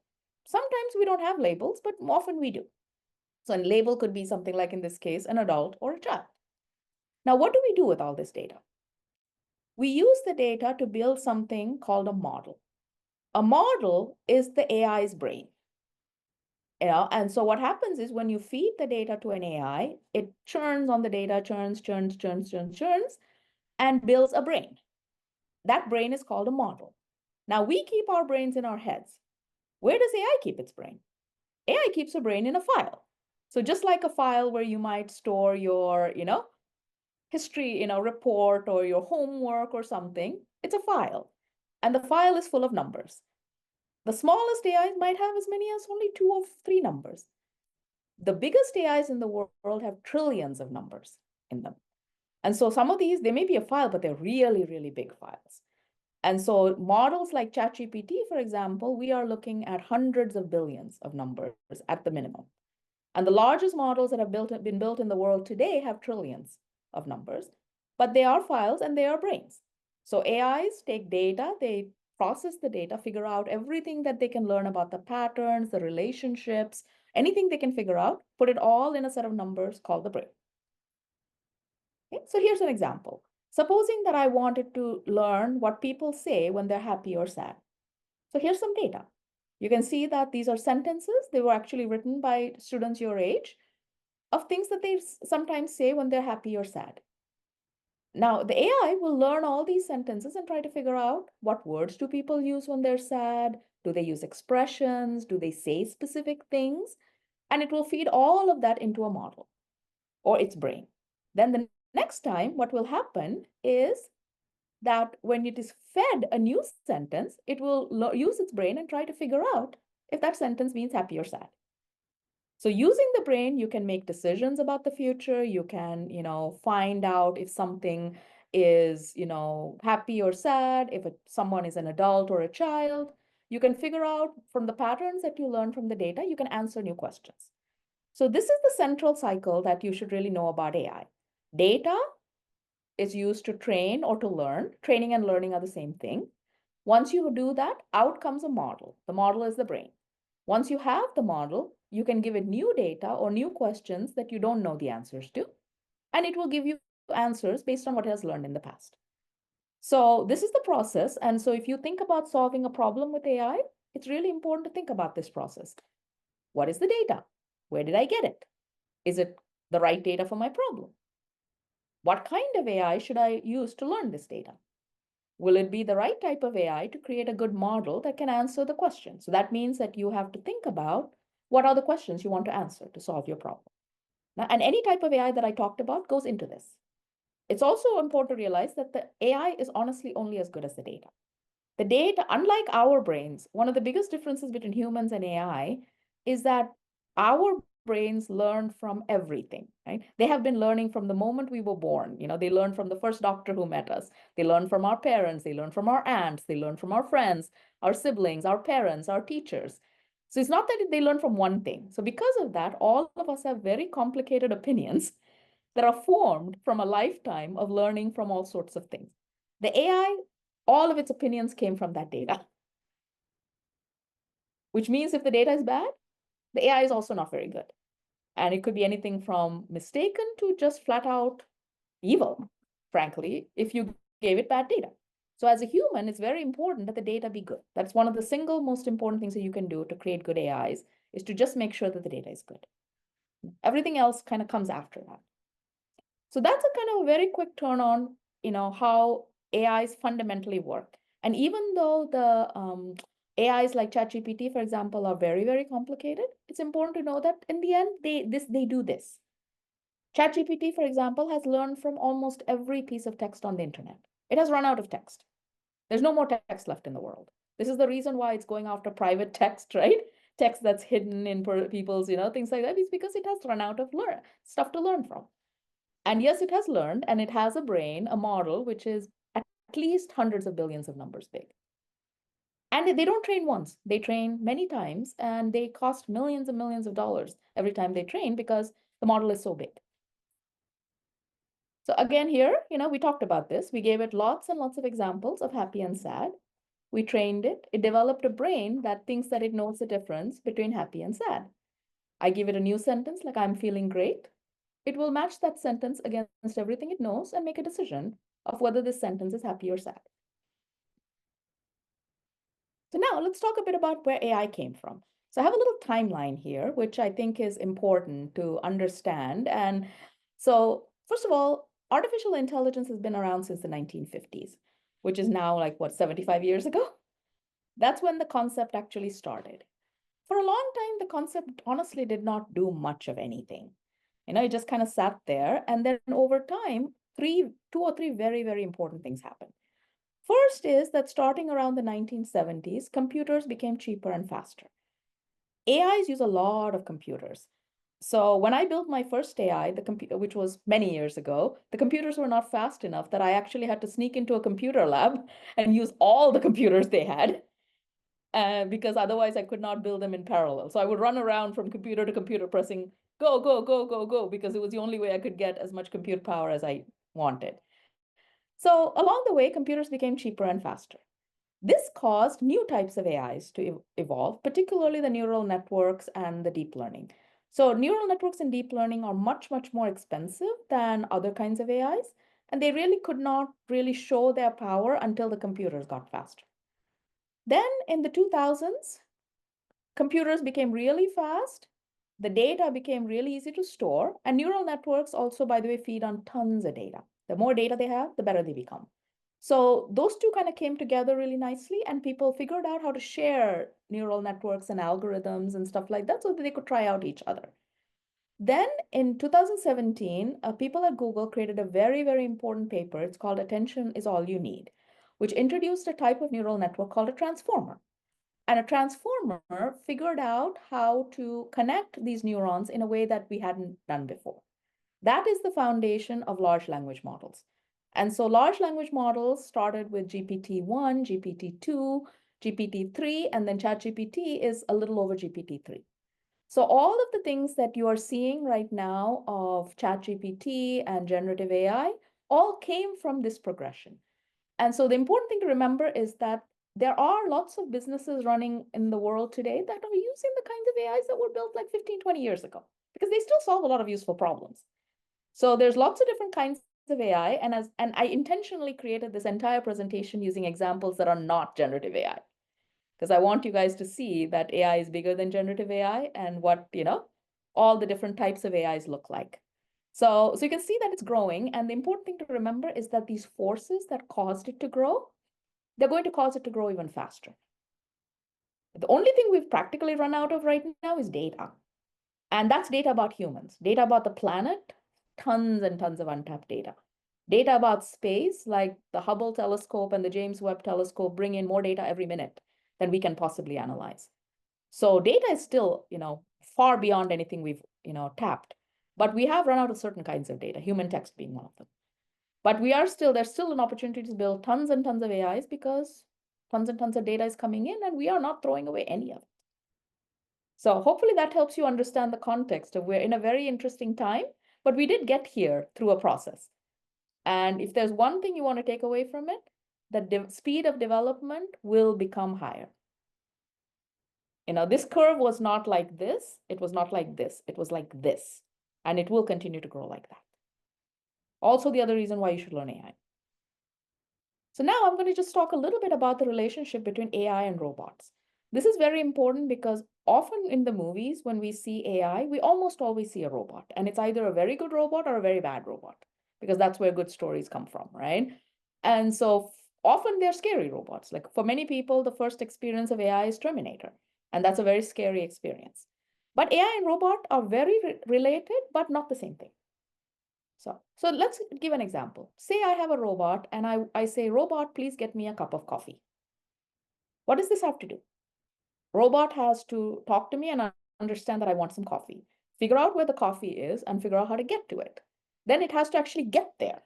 Sometimes we don't have labels, but often we do. So a label could be something like, in this case, an adult or a child. Now, what do we do with all this data? We use the data to build something called a model. A model is the AI's brain. And so what happens is when you feed the data to an AI, it churns on the data, churns, and builds a brain. That brain is called a model. Now, we keep our brains in our heads. Where does AI keep its brain? AI keeps a brain in a file. So just like a file where you might store your, history, report or your homework or something, it's a file. And the file is full of numbers. The smallest AIs might have as many as only 2 or 3 numbers. The biggest AIs in the world have trillions of numbers in them. And so some of these, they may be a file, but they're really, really big files. And so models like ChatGPT, for example, we are looking at hundreds of billions of numbers at the minimum. And the largest models that have been built in the world today have trillions of numbers, but they are files and they are brains. So AIs take data, they process the data, figure out everything that they can learn about the patterns, the relationships, anything they can figure out, put it all in a set of numbers called the brain. Okay, so here's an example. Supposing that I wanted to learn what people say when they're happy or sad. So here's some data. You can see that these are sentences. They were actually written by students your age of things that they sometimes say when they're happy or sad. Now, the AI will learn all these sentences and try to figure out what words do people use when they're sad? Do they use expressions? Do they say specific things? And it will feed all of that into a model or its brain. Then the next time, what will happen is that when it is fed a new sentence, it will use its brain and try to figure out if that sentence means happy or sad. So using the brain, you can make decisions about the future. You can, find out if something is, happy or sad, if someone is an adult or a child. You can figure out from the patterns that you learn from the data, you can answer new questions. So this is the central cycle that you should really know about AI. Data is used to train or to learn. Training and learning are the same thing. Once you do that, out comes a model. The model is the brain. Once you have the model, you can give it new data or new questions that you don't know the answers to, and it will give you answers based on what it has learned in the past. So this is the process. And so if you think about solving a problem with AI, it's really important to think about this process. What is the data? Where did I get it? Is it the right data for my problem? What kind of AI should I use to learn this data? Will it be the right type of AI to create a good model that can answer the question? So that means that you have to think about what are the questions you want to answer to solve your problem. Now, and any type of AI that I talked about goes into this. It's also important to realize that the AI is honestly only as good as the data. The data, unlike our brains, one of the biggest differences between humans and AI is that our brains learn from everything, right? They have been learning from the moment we were born. They learn from the first doctor who met us. They learn from our parents. They learn from our aunts. They learn from our friends, our siblings, our parents, our teachers. So it's not that they learn from one thing. So because of that, all of us have very complicated opinions that are formed from a lifetime of learning from all sorts of things. The AI, all of its opinions came from that data, which means if the data is bad, the AI is also not very good. And it could be anything from mistaken to just flat out evil, frankly, if you gave it bad data. So as a human, it's very important that the data be good. That's one of the single most important things that you can do to create good AIs, is to just make sure that the data is good. Everything else kind of comes after that. So that's a kind of a very quick turn on, how AIs fundamentally work. And even though the AIs like ChatGPT, for example, are very, very complicated, it's important to know that in the end, they do this. ChatGPT, for example, has learned from almost every piece of text on the internet. It has run out of text. There's no more text left in the world. This is the reason why it's going after private text, right? Text that's hidden in people's, things like that. It's because it has run out of stuff to learn from. And yes, it has learned, and it has a brain, a model, which is at least hundreds of billions of numbers big. And they don't train once, they train many times, and they cost millions and millions of dollars every time they train because the model is so big. So again, here, we talked about this. We gave it lots and lots of examples of happy and sad. We trained it. It developed a brain that thinks that it knows the difference between happy and sad. I give it a new sentence like I'm feeling great. It will match that sentence against everything it knows and make a decision of whether this sentence is happy or sad. So now let's talk a bit about where AI came from. So I have a little timeline here, which I think is important to understand. And so first of all, artificial intelligence has been around since the 1950s, which is now like, what, 75 years ago? That's when the concept actually started. For a long time, the concept honestly did not do much of anything. It just kind of sat there. And then over time, two or three very, very important things happened. First is that starting around the 1970s, computers became cheaper and faster. AIs use a lot of computers. So when I built my first AI, which was many years ago, the computers were not fast enough that I actually had to sneak into a computer lab and use all the computers they had. Because otherwise I could not build them in parallel. So I would run around from computer to computer pressing go, go, go, go, go, because it was the only way I could get as much compute power as I wanted. So along the way, computers became cheaper and faster. This caused new types of AIs to evolve, particularly the neural networks and the deep learning. So neural networks and deep learning are much, much more expensive than other kinds of AIs, and they really could not really show their power until the computers got faster. Then in the 2000s, computers became really fast. The data became really easy to store. And neural networks also, by the way, feed on tons of data. The more data they have, the better they become. So those two kind of came together really nicely, and people figured out how to share neural networks and algorithms and stuff like that so that they could try out each other. Then in 2017, people at Google created a very, very important paper. It's called Attention is All You Need, which introduced a type of neural network called a transformer. And a transformer figured out how to connect these neurons in a way that we hadn't done before. That is the foundation of large language models. And so large language models started with GPT-1, GPT-2, GPT-3, and then ChatGPT is a little over GPT-3. So all of the things that you are seeing right now of ChatGPT and generative AI all came from this progression. And so the important thing to remember is that there are lots of businesses running in the world today that are using the kinds of AIs that were built like 15, 20 years ago, because they still solve a lot of useful problems. So there's lots of different kinds of AI, and I intentionally created this entire presentation using examples that are not generative AI, because I want you guys to see that AI is bigger than generative AI and what, all the different types of AIs look like. So you can see that it's growing. And the important thing to remember is that these forces that caused it to grow, they're going to cause it to grow even faster. The only thing we've practically run out of right now is data. And that's data about humans, data about the planet, tons and tons of untapped data. Data about space, like the Hubble telescope and the James Webb telescope bring in more data every minute than we can possibly analyze. So data is still, far beyond anything we've, tapped. But we have run out of certain kinds of data, human text being one of them. But there's still an opportunity to build tons and tons of AIs because tons and tons of data is coming in and we are not throwing away any of it. So hopefully that helps you understand the context of we're in a very interesting time, but we did get here through a process. And if there's one thing you want to take away from it, the speed of development will become higher. This curve was not like this. It was not like this. It was like this. And it will continue to grow like that. Also, the other reason why you should learn AI. So now I'm going to just talk a little bit about the relationship between AI and robots. This is very important because often in the movies, when we see AI, we almost always see a robot, and it's either a very good robot or a very bad robot, because that's where good stories come from, right? And so often they're scary robots. Like for many people, the first experience of AI is Terminator, and that's a very scary experience. But AI and robot are very related, but not the same thing. So let's give an example. Say I have a robot and I say, robot, please get me a cup of coffee. What does this have to do? Robot has to talk to me and understand that I want some coffee, figure out where the coffee is and figure out how to get to it. Then it has to actually get there,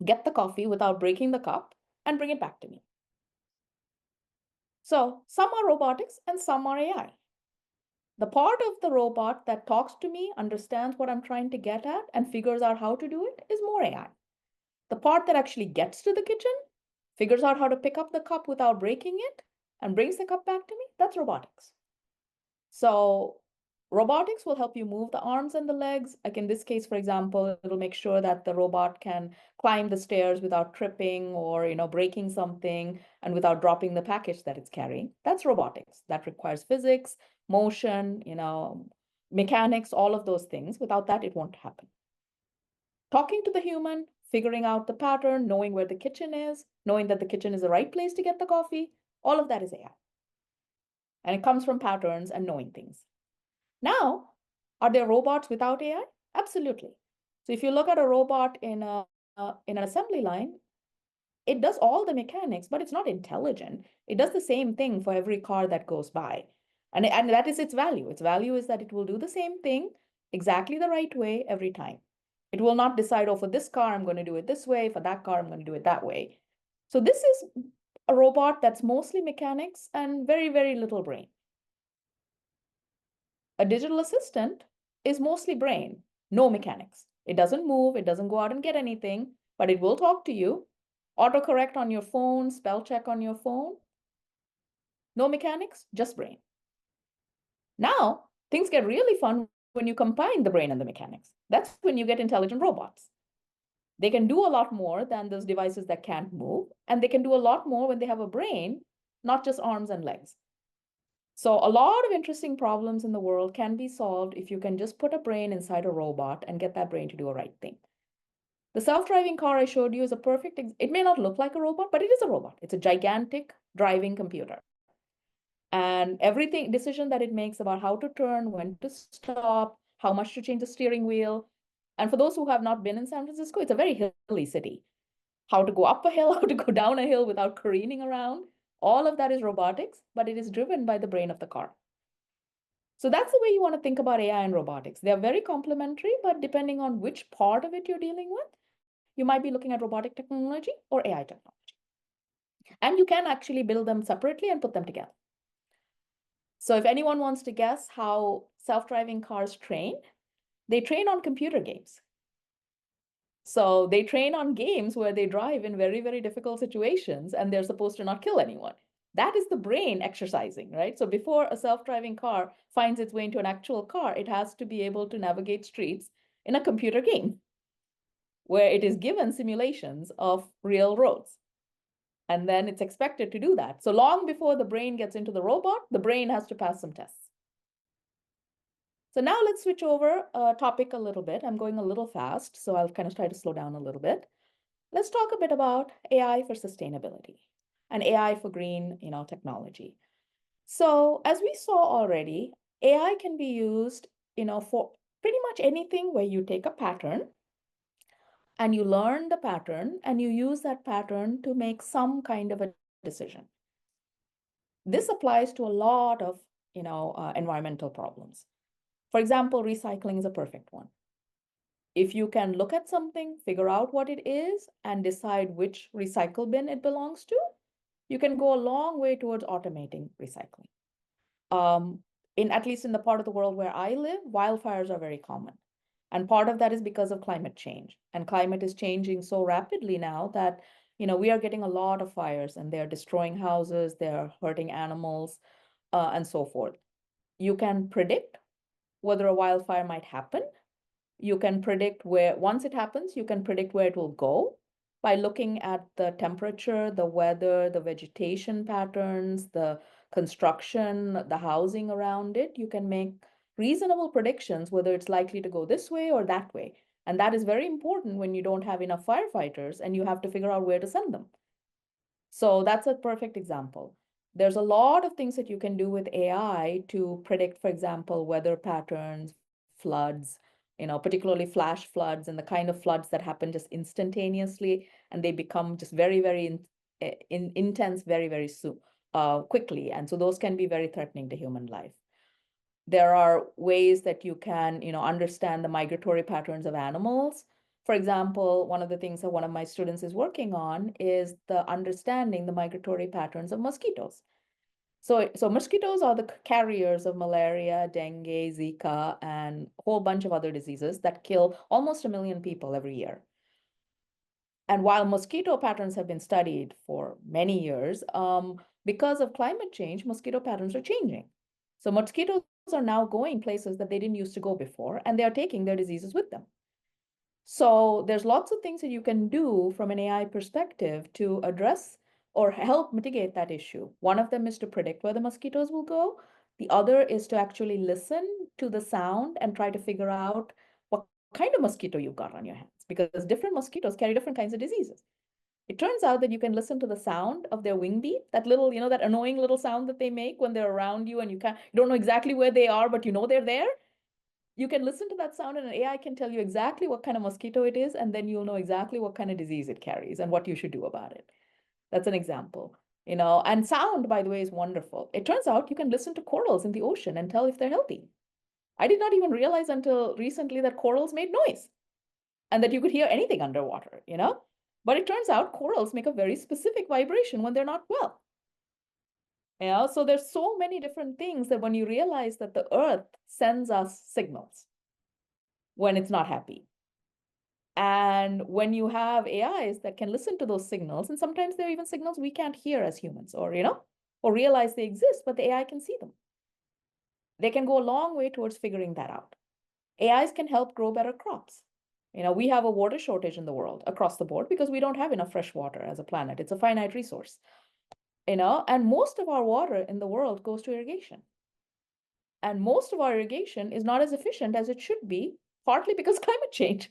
get the coffee without breaking the cup and bring it back to me. So some are robotics and some are AI. The part of the robot that talks to me, understands what I'm trying to get at, and figures out how to do it is more AI. The part that actually gets to the kitchen, figures out how to pick up the cup without breaking it, and brings the cup back to me, that's robotics. So robotics will help you move the arms and the legs. Like in this case, for example, it'll make sure that the robot can climb the stairs without tripping or breaking something and without dropping the package that it's carrying. That's robotics. That requires physics, motion, mechanics, all of those things. Without that, it won't happen. Talking to the human, figuring out the pattern, knowing where the kitchen is, knowing that the kitchen is the right place to get the coffee, all of that is AI. And it comes from patterns and knowing things. Now, are there robots without AI? Absolutely. So if you look at a robot in an assembly line, it does all the mechanics, but it's not intelligent. It does the same thing for every car that goes by. And that is its value. Its value is that it will do the same thing exactly the right way every time. It will not decide, oh, for this car, I'm going to do it this way. For that car, I'm going to do it that way. So this is a robot that's mostly mechanics and very, very little brain. A digital assistant is mostly brain, no mechanics. It doesn't move, it doesn't go out and get anything, but it will talk to you, autocorrect on your phone, spell check on your phone. No mechanics, just brain. Now, things get really fun when you combine the brain and the mechanics. That's when you get intelligent robots. They can do a lot more than those devices that can't move, and they can do a lot more when they have a brain, not just arms and legs. So a lot of interesting problems in the world can be solved if you can just put a brain inside a robot and get that brain to do a right thing. The self-driving car I showed you is a perfect, it may not look like a robot, but it is a robot. It's a gigantic driving computer. And everything, decision that it makes about how to turn, when to stop, how much to change the steering wheel. And for those who have not been in San Francisco, it's a very hilly city. How to go up a hill, how to go down a hill without careening around. All of that is robotics, but it is driven by the brain of the car. So that's the way you want to think about AI and robotics. They are very complementary, but depending on which part of it you're dealing with, you might be looking at robotic technology or AI technology. And you can actually build them separately and put them together. So if anyone wants to guess how self-driving cars train, they train on computer games. So they train on games where they drive in very, very difficult situations and they're supposed to not kill anyone. That is the brain exercising, right? So before a self-driving car finds its way into an actual car, it has to be able to navigate streets in a computer game where it is given simulations of real roads. And then it's expected to do that. So long before the brain gets into the robot, the brain has to pass some tests. So now let's switch over topic a little bit. I'm going a little fast, so I'll kind of try to slow down a little bit. Let's talk a bit about AI for sustainability and AI for green, technology. So as we saw already, AI can be used, for pretty much anything where you take a pattern and you learn the pattern and you use that pattern to make some kind of a decision. This applies to a lot of, environmental problems. For example, recycling is a perfect one. If you can look at something, figure out what it is, and decide which recycle bin it belongs to, you can go a long way towards automating recycling. At least in the part of the world where I live, wildfires are very common. And part of that is because of climate change. And climate is changing so rapidly now that, we are getting a lot of fires and they're destroying houses, they're hurting animals, and so forth. You can predict whether a wildfire might happen, You can predict where, once it happens, you can predict where it will go by looking at the temperature, the weather, the vegetation patterns, the construction, the housing around it. You can make reasonable predictions whether it's likely to go this way or that way. And that is very important when you don't have enough firefighters and you have to figure out where to send them. So that's a perfect example. There's a lot of things that you can do with AI to predict, for example, weather patterns, floods, particularly flash floods and the kind of floods that happen just instantaneously, and they become just very, very intense, very, very soon, quickly. And so those can be very threatening to human life. There are ways that you can, understand the migratory patterns of animals. For example, one of the things that one of my students is working on is the understanding the migratory patterns of mosquitoes. So mosquitoes are the carriers of malaria, dengue, Zika, and a whole bunch of other diseases that kill almost 1 million people every year. And while mosquito patterns have been studied for many years, because of climate change, mosquito patterns are changing. So mosquitoes are now going places that they didn't used to go before, and they are taking their diseases with them. So there's lots of things that you can do from an AI perspective to address or help mitigate that issue. One of them is to predict where the mosquitoes will go. The other is to actually listen to the sound and try to figure out what kind of mosquito you've got on your hands, because different mosquitoes carry different kinds of diseases. It turns out that you can listen to the sound of their wing beat, that little, that annoying little sound that they make when they're around you and you don't know exactly where they are, but you know they're there. You can listen to that sound and an AI can tell you exactly what kind of mosquito it is, and then you'll know exactly what kind of disease it carries and what you should do about it. That's an example, and sound, by the way, is wonderful. It turns out you can listen to corals in the ocean and tell if they're healthy. I did not even realize until recently that corals made noise and that you could hear anything underwater, But it turns out corals make a very specific vibration when they're not well. So there's so many different things that when you realize that the earth sends us signals when it's not happy. And when you have AIs that can listen to those signals, and sometimes there are even signals we can't hear as humans or realize they exist, but the AI can see them. They can go a long way towards figuring that out. AIs can help grow better crops. We have a water shortage in the world across the board because we don't have enough fresh water as a planet. It's a finite resource. And most of our water in the world goes to irrigation. And most of our irrigation is not as efficient as it should be, partly because climate change.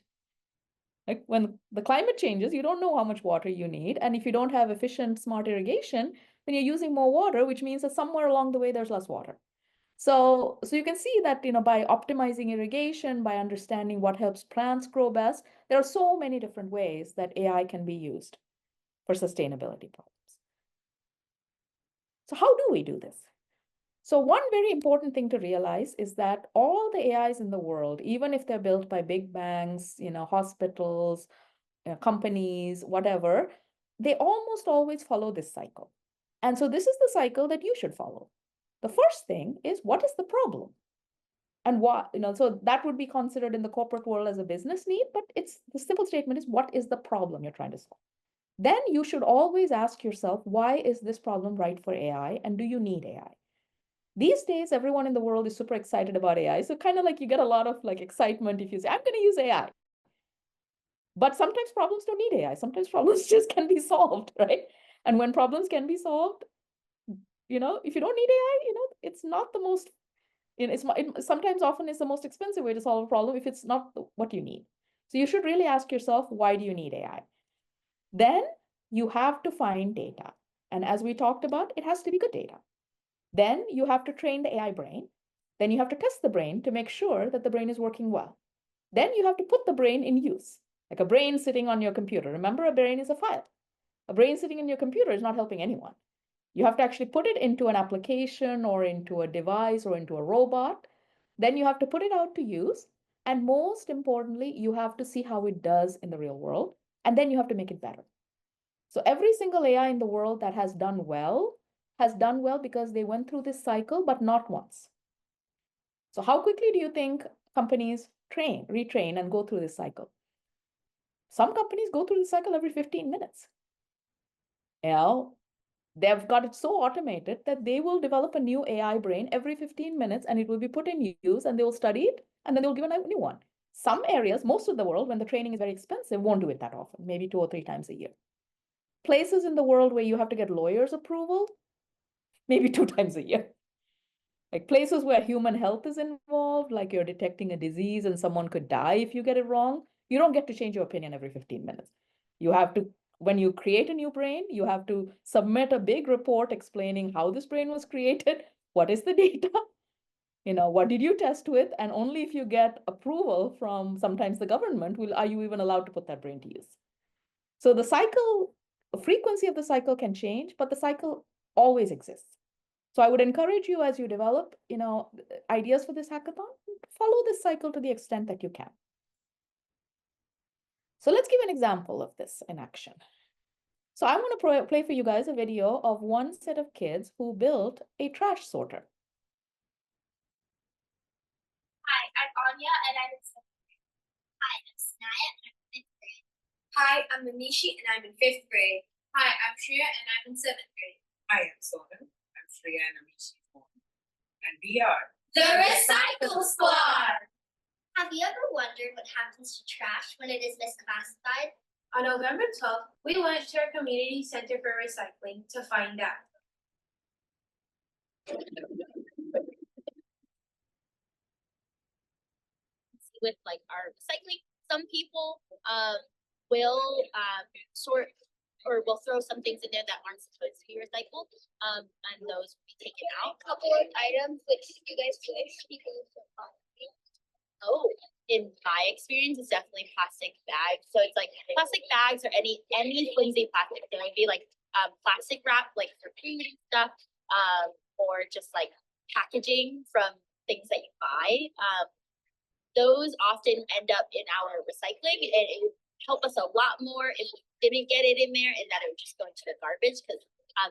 Like when the climate changes, you don't know how much water you need. And if you don't have efficient, smart irrigation, then you're using more water, which means that somewhere along the way, there's less water. So you can see that, by optimizing irrigation, by understanding what helps plants grow best, there are so many different ways that AI can be used for sustainability problems. So how do we do this? So one very important thing to realize is that all the AIs in the world, even if they're built by big banks, hospitals, companies, whatever, they almost always follow this cycle. And so this is the cycle that you should follow. The first thing is, what is the problem? And what, so that would be considered in the corporate world as a business need, but the simple statement is, what is the problem you're trying to solve? Then you should always ask yourself, why is this problem right for AI? And do you need AI? These days, everyone in the world is super excited about AI. So kind of like you get a lot of excitement if you say, I'm going to use AI. But sometimes problems don't need AI. Sometimes problems just can be solved, right? And when problems can be solved, if you don't need AI, it's not the most, sometimes often it's the most expensive way to solve a problem if it's not what you need. So you should really ask yourself, why do you need AI? Then you have to find data. And as we talked about, it has to be good data. Then you have to train the AI brain. Then you have to test the brain to make sure that the brain is working well. Then you have to put the brain in use, like a brain sitting on your computer. Remember, a brain is a file. A brain sitting in your computer is not helping anyone. You have to actually put it into an application or into a device or into a robot. Then you have to put it out to use. And most importantly, you have to see how it does in the real world. And then you have to make it better. So every single AI in the world that has done well because they went through this cycle, but not once. So how quickly do you think companies retrain, and go through this cycle? Some companies go through the cycle every 15 minutes. They've got it so automated that they will develop a new AI brain every 15 minutes, and it will be put in use, and they will study it, and then they'll give a new one. Some areas, most of the world, when the training is very expensive, won't do it that often, maybe 2 or 3 times a year. Places in the world where you have to get lawyers' approval, maybe 2 times a year. Like places where human health is involved, like you're detecting a disease and someone could die if you get it wrong, you don't get to change your opinion every 15 minutes. You have to, when you create a new brain, you have to submit a big report explaining how this brain was created, what is the data, what did you test with, and only if you get approval from sometimes the government are you even allowed to put that brain to use. So the frequency of the cycle can change, but the cycle always exists. So I would encourage you as you develop, ideas for this hackathon, follow this cycle to the extent that you can. So let's give an example of this in action. So I want to play for you guys a video of one set of kids who built a trash sorter. Hi, I'm Anya and I'm in 7th grade. Hi, I'm Sanaya and I'm in 5th grade. Hi, I'm Manishi and I'm in 5th grade. Hi, I'm Shreya and I'm in 7th grade. Hi, I'm Sonal. I'm Shreya and Amishi's mom. And we are The Recycle Squad! Have you ever wondered what happens to trash when it is misclassified? On November 12th, we went to our community center for recycling to find out. With like our recycling, some people will sort or will throw some things in there that aren't supposed to be recycled, and those will be taken out. A couple of items which you guys wish people would put on. Oh, in my experience, it's definitely plastic bags. So it's like plastic bags or any flimsy plastic. There would be like plastic wrap, like for food and stuff, or just like packaging from things that you buy. Those often end up in our recycling, and it would help us a lot more if we didn't get it in there and that it would just go into the garbage, because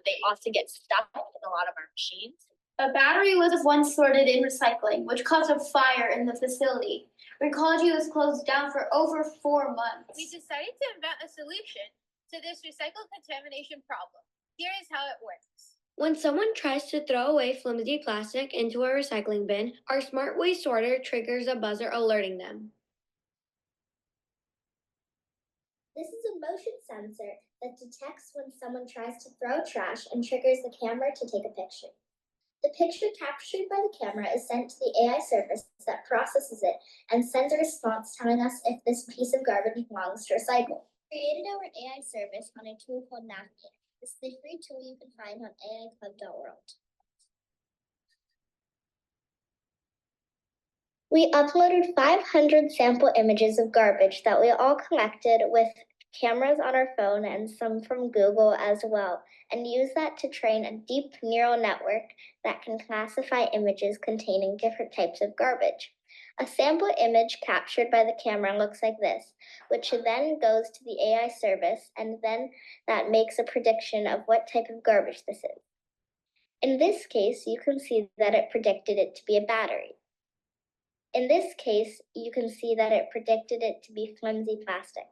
they often get stuck in a lot of our machines. A battery was once sorted in recycling, which caused a fire in the facility. Recology was closed down for over 4 months. We decided to invent a solution to this recycle contamination problem. Here is how it works. When someone tries to throw away flimsy plastic into a recycling bin, our smart waste sorter triggers a buzzer alerting them. This is a motion sensor that detects when someone tries to throw trash and triggers the camera to take a picture. The picture captured by the camera is sent to the AI service that processes it and sends a response telling us if this piece of garbage belongs to recycle. We created our AI service on a tool called Napkin. This is a free tool you can find on AIClub.world. We uploaded 500 sample images of garbage that we all collected with cameras on our phone and some from Google as well, and use that to train a deep neural network that can classify images containing different types of garbage. A sample image captured by the camera looks like this, which then goes to the AI service, and then that makes a prediction of what type of garbage this is. In this case, you can see that it predicted it to be a battery. In this case, you can see that it predicted it to be flimsy plastic.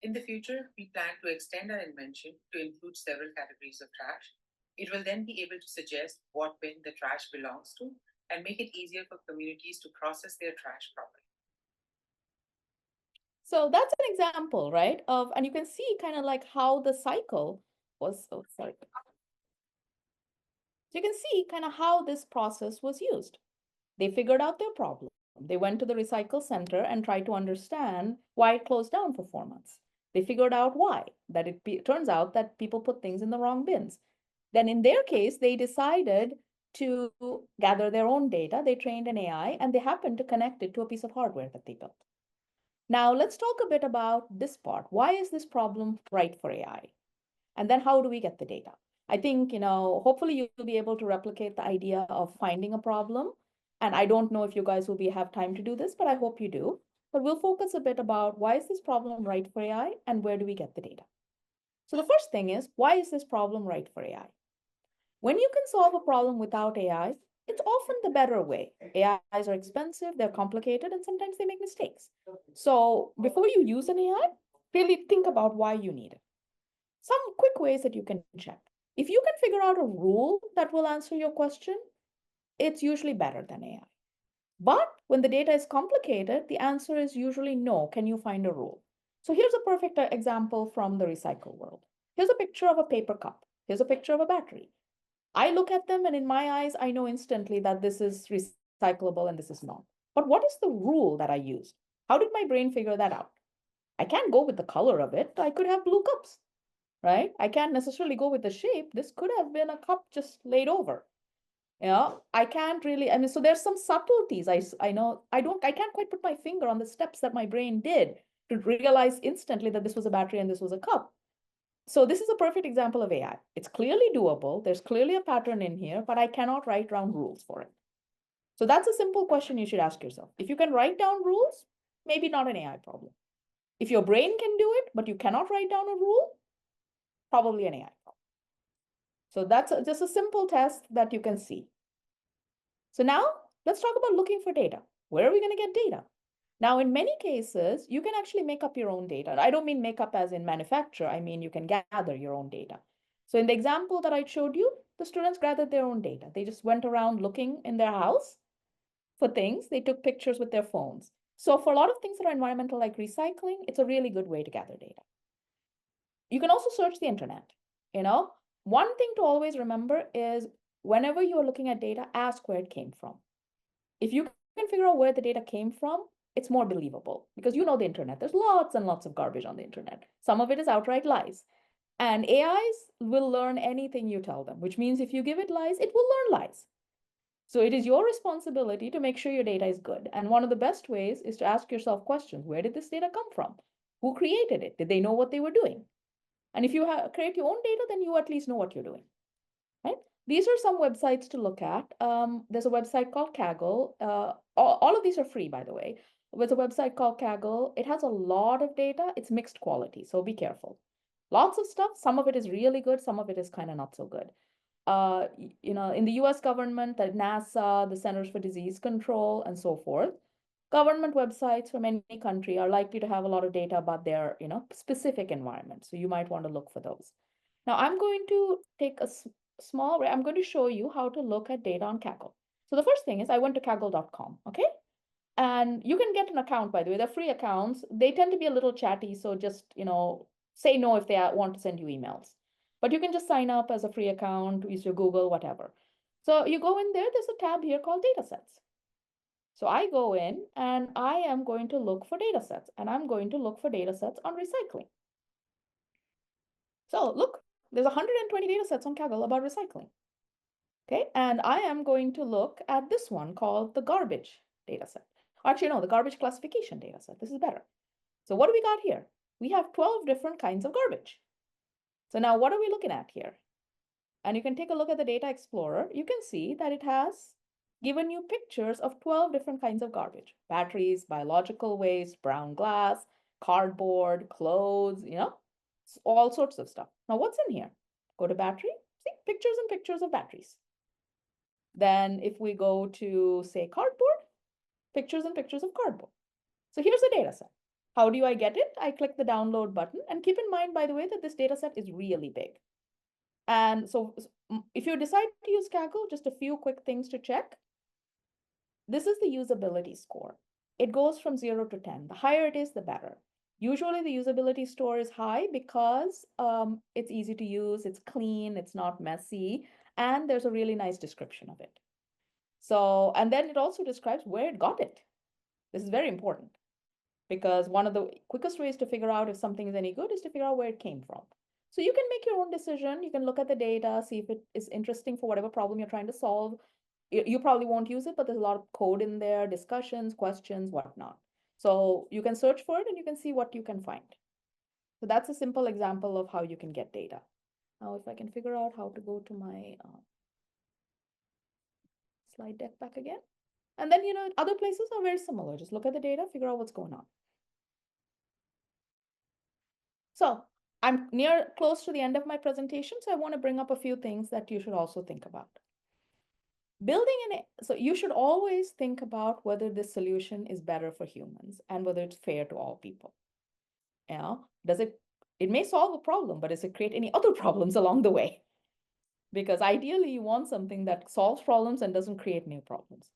In the future, we plan to extend our invention to include several categories of trash. It will then be able to suggest what bin the trash belongs to and make it easier for communities to process their trash properly. So that's an example, right? And you can see kind of like how the cycle was, so you can see kind of how this process was used. They figured out their problem. They went to the recycle center and tried to understand why it closed down for 4 months. They figured out why, that it turns out that people put things in the wrong bins. Then in their case, they decided to gather their own data. They trained an AI and they happened to connect it to a piece of hardware that they built. Now let's talk a bit about this part. Why is this problem right for AI? And then how do we get the data? I think, hopefully you'll be able to replicate the idea of finding a problem. And I don't know if you guys will have time to do this, but I hope you do. But we'll focus a bit about why is this problem right for AI and where do we get the data? So the first thing is, why is this problem right for AI? When you can solve a problem without AI, it's often the better way. AIs are expensive, they're complicated, and sometimes they make mistakes. So before you use an AI, really think about why you need it. Some quick ways that you can check. If you can figure out a rule that will answer your question, it's usually better than AI. But when the data is complicated, the answer is usually no. Can you find a rule? So here's a perfect example from the recycle world. Here's a picture of a paper cup. Here's a picture of a battery. I look at them and in my eyes, I know instantly that this is recyclable and this is not. But what is the rule that I used? How did my brain figure that out? I can't go with the color of it. I could have blue cups, right? I can't necessarily go with the shape. This could have been a cup just laid over. I can't really, I mean, so there's some subtleties. I know, I can't quite put my finger on the steps that my brain did to realize instantly that this was a battery and this was a cup. So this is a perfect example of AI. It's clearly doable. There's clearly a pattern in here, but I cannot write down rules for it. So that's a simple question you should ask yourself. If you can write down rules, maybe not an AI problem. If your brain can do it, but you cannot write down a rule, probably an AI problem. So that's just a simple test that you can see. So now let's talk about looking for data. Where are we going to get data? Now, in many cases, you can actually make up your own data. I don't mean make up as in manufacture. I mean, you can gather your own data. So in the example that I showed you, the students gathered their own data. They just went around looking in their house for things. They took pictures with their phones. So for a lot of things that are environmental, like recycling, it's a really good way to gather data. You can also search the internet. One thing to always remember is whenever you are looking at data, ask where it came from. If you can figure out where the data came from, it's more believable because you know the internet. There's lots and lots of garbage on the internet. Some of it is outright lies. And AIs will learn anything you tell them, which means if you give it lies, it will learn lies. So it is your responsibility to make sure your data is good. And one of the best ways is to ask yourself questions. Where did this data come from? Who created it? Did they know what they were doing? And if you create your own data, then you at least know what you're doing, right? These are some websites to look at. There's a website called Kaggle. All of these are free, by the way. There's a website called Kaggle. It has a lot of data. It's mixed quality, so be careful. Lots of stuff. Some of it is really good. Some of it is kind of not so good. In the US government, the NASA, the Centers for Disease Control, and so forth, government websites from any country are likely to have a lot of data about their, specific environment. So you might want to look for those. Now I'm going to take a I'm going to show you how to look at data on Kaggle. So the first thing is I went to kaggle.com, okay? And you can get an account, by the way. They're free accounts. They tend to be a little chatty, so just, say no if they want to send you emails. But you can just sign up as a free account, use your Google, whatever. So you go in there, there's a tab here called datasets. So I go in and I am going to look for datasets, and I'm going to look for datasets on recycling. So look, there's 120 datasets on Kaggle about recycling. Okay, and I am going to look at this one called the garbage dataset. Actually, no, the garbage classification dataset. This is better. So what do we got here? We have 12 different kinds of garbage. So now what are we looking at here? And you can take a look at the Data Explorer. You can see that it has given you pictures of 12 different kinds of garbage: batteries, biological waste, brown glass, cardboard, clothes, all sorts of stuff. Now what's in here? Go to battery, see pictures and pictures of batteries. Then if we go to, say, cardboard, pictures and pictures of cardboard. So here's the data set. How do I get it? I click the download button, and keep in mind, by the way, that this data set is really big. And so if you decide to use Kaggle, just a few quick things to check. This is the usability score. It goes from 0 to 10. The higher it is, the better. Usually the usability score is high because it's easy to use, it's clean, it's not messy, and there's a really nice description of it. So, and then it also describes where it got it. This is very important because one of the quickest ways to figure out if something is any good is to figure out where it came from. So you can make your own decision. You can look at the data, see if it is interesting for whatever problem you're trying to solve. You probably won't use it, but there's a lot of code in there, discussions, questions, whatnot. So you can search for it and you can see what you can find. So that's a simple example of how you can get data. Now, if I can figure out how to go to my slide deck back again. And then, other places are very similar. Just look at the data, figure out what's going on. So I'm close to the end of my presentation, so I want to bring up a few things that you should also think about. So you should always think about whether this solution is better for humans and whether it's fair to all people. It may solve a problem, but does it create any other problems along the way? Because ideally you want something that solves problems and doesn't create new problems.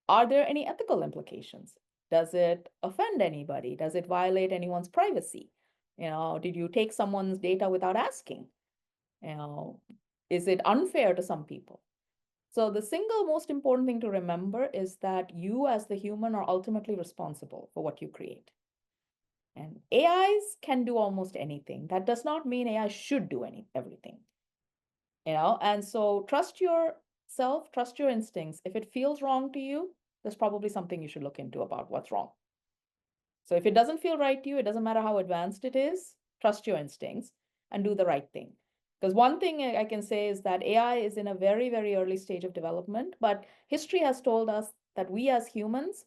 Are there any ethical implications? Does it offend anybody? Does it violate anyone's privacy? Did you take someone's data without asking? Is it unfair to some people? So the single most important thing to remember is that you as the human are ultimately responsible for what you create. And AIs can do almost anything. That does not mean AI should do everything. And so trust yourself, trust your instincts. If it feels wrong to you, there's probably something you should look into about what's wrong. So if it doesn't feel right to you, it doesn't matter how advanced it is, trust your instincts and do the right thing. Because one thing I can say is that AI is in a very, very early stage of development, but history has told us that we as humans,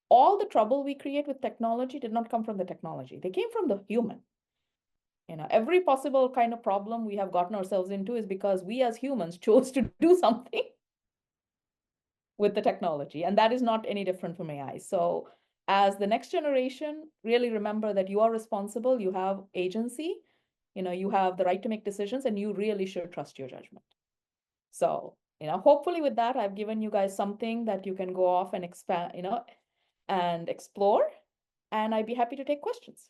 all the trouble we create with technology did not come from the technology. They came from the human. Every possible kind of problem we have gotten ourselves into is because we as humans chose to do something with the technology, and that is not any different from AI. So as the next generation, really remember that you are responsible, you have agency, you have the right to make decisions, and you really should trust your judgment. So, hopefully with that, I've given you guys something that you can go off and expand, and explore, and I'd be happy to take questions.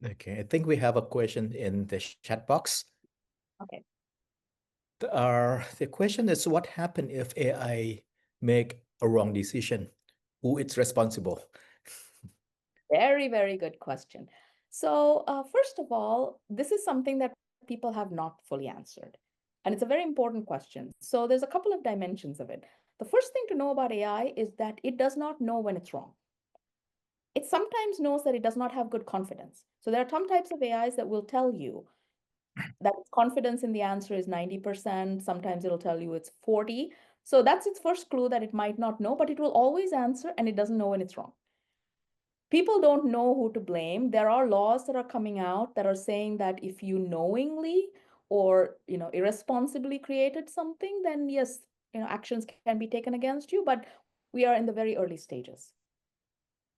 Okay, I think we have a question in the chat box. Okay. The question is, what happens if AI make a wrong decision? Who is responsible? Very, very good question. So first of all, this is something that people have not fully answered. And it's a very important question. So there's a couple of dimensions of it. The first thing to know about AI is that it does not know when it's wrong. It sometimes knows that it does not have good confidence. So there are some types of AIs that will tell you that its confidence in the answer is 90%. Sometimes it'll tell you it's 40. So that's its first clue that it might not know, but it will always answer and it doesn't know when it's wrong. People don't know who to blame. There are laws that are coming out that are saying that if you knowingly or irresponsibly created something, then yes, actions can be taken against you. But we are in the very early stages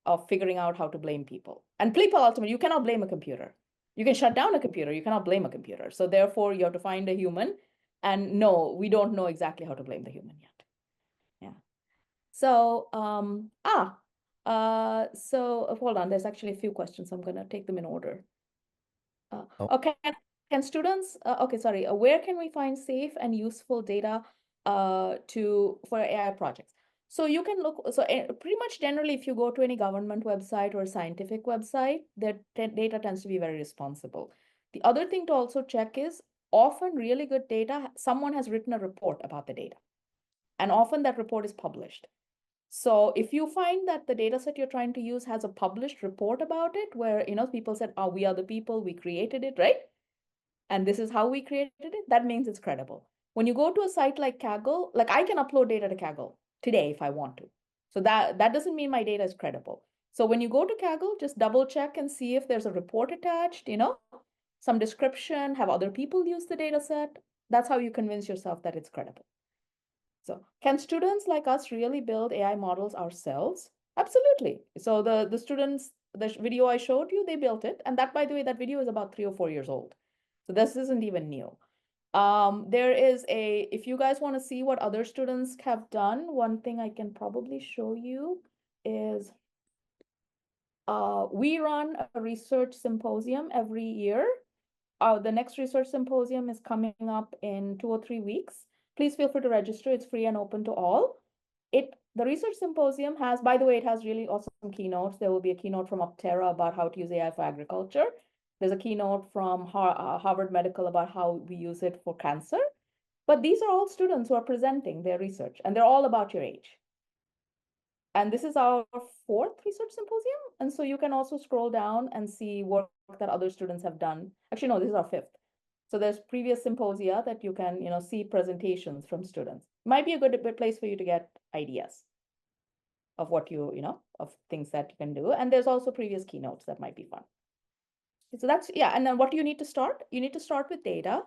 of figuring out how to blame people. And people ultimately, you cannot blame a computer. You can shut down a computer. You cannot blame a computer. So therefore, you have to find a human. And no, we don't know exactly how to blame the human yet. Yeah. So hold on, there's actually a few questions. I'm gonna take them in order. Okay, can students, where can we find safe and useful data for AI projects? So you can look, pretty much generally, if you go to any government website or scientific website, their data tends to be very responsible. The other thing to also check is often really good data, someone has written a report about the data, and often that report is published. So if you find that the data set you're trying to use has a published report about it, where people said, "Oh, we are the people, we created it," right? And this is how we created it, that means it's credible. When you go to a site like Kaggle, like I can upload data to Kaggle today if I want to. So that doesn't mean my data is credible. So when you go to Kaggle, just double check and see if there's a report attached, some description, have other people use the data set. That's how you convince yourself that it's credible. So can students like us really build AI models ourselves? Absolutely. So the students, the video I showed you, they built it. And that, by the way, that video is about 3 or 4 years old. So this isn't even new. There is if you guys want to see what other students have done, one thing I can probably show you is we run a research symposium every year. The next research symposium is coming up in 2 or 3 weeks. Please feel free to register. It's free and open to all. The research symposium has, by the way, it has really awesome keynotes. There will be a keynote from Optera about how to use AI for agriculture. There's a keynote from Harvard Medical about how we use it for cancer. But these are all students who are presenting their research, and they're all about your age. And this is our 4th research symposium. And so you can also scroll down and see work that other students have done. Actually, no, this is our 5th. So there's previous symposia that you can, see presentations from students. Might be a good place for you to get ideas of what of things that you can do. And there's also previous keynotes that might be fun. So that's, yeah. And then what do you need to start? You need to start with data.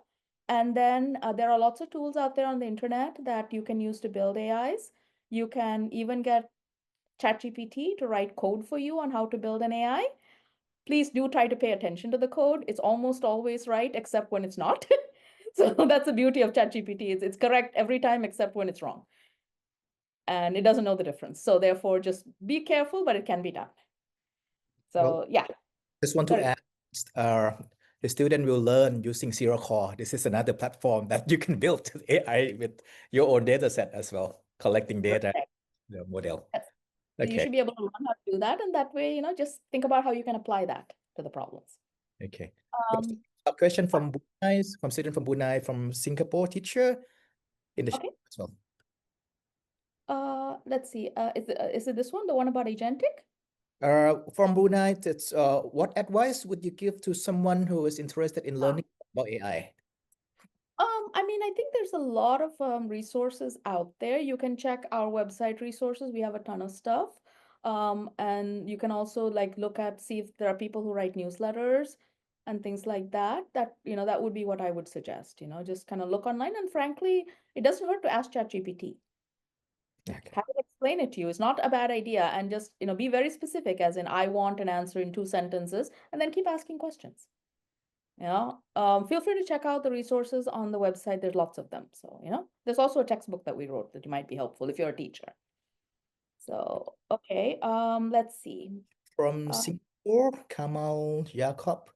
And then there are lots of tools out there on the internet that you can use to build AIs. You can even get ChatGPT to write code for you on how to build an AI. Please do try to pay attention to the code. It's almost always right, except when it's not. So that's the beauty of ChatGPT. It's correct every time except when it's wrong. And it doesn't know the difference. So therefore, just be careful, but it can be done. So Well, yeah. just want to Sorry. add, the student will learn using Zero Core. This is another platform that you can build AI with your own data set as well, collecting data, Perfect. the model. Yes. So you Okay, should be able to learn how to do that. And that way, just think about how you can apply that to the problems. okay. Um, A question from Brunei, from student from Brunei, from Singapore teacher in the chat okay. as well. Let's see. Is it this one, the one about agentic? From Brunei, it's what advice would you give to someone who is interested in learning about AI? I mean, I think there's a lot of resources out there. You can check our website resources. We have a ton of stuff. And you can also see if there are people who write newsletters and things like that. That would be what I would suggest. Just kind of look online. And frankly, it doesn't hurt to ask ChatGPT. Okay. Have it explain it to you. It's not a bad idea. And just, be very specific, as in, I want an answer in 2 sentences, and then keep asking questions. Feel free to check out the resources on the website. There's lots of them. So, there's also a textbook that we wrote that might be helpful if you're a teacher. So, okay, let's see. From Singapore, Kamal Jacob.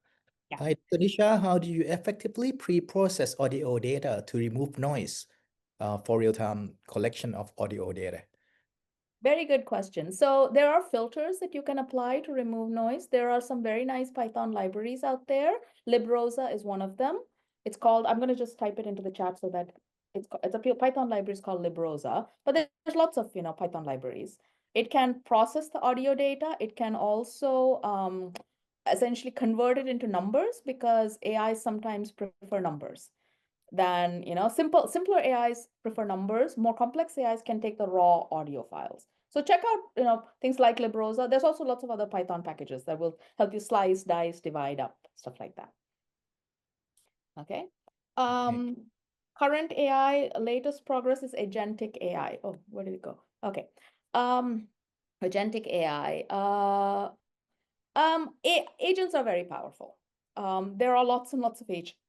Yeah. Hi, Tanisha, how do you effectively pre-process audio data to remove noise for real-time collection of audio data? Very good question. So there are filters that you can apply to remove noise. There are some very nice Python libraries out there. librosa is one of them. It's called, I'm going to just type it into the chat so that it's a Python library is called librosa, but there's lots of, Python libraries. It can process the audio data. It can also essentially convert it into numbers, because AI sometimes prefer numbers than, simpler AIs prefer numbers. More complex AIs can take the raw audio files. So check out, things like librosa. There's also lots of other Python packages that will help you slice, dice, divide up, stuff like that. Okay. Current AI, latest progress is agentic AI. Oh, where did it go? Okay. Agentic AI. Agents are very powerful. There are lots and lots of agents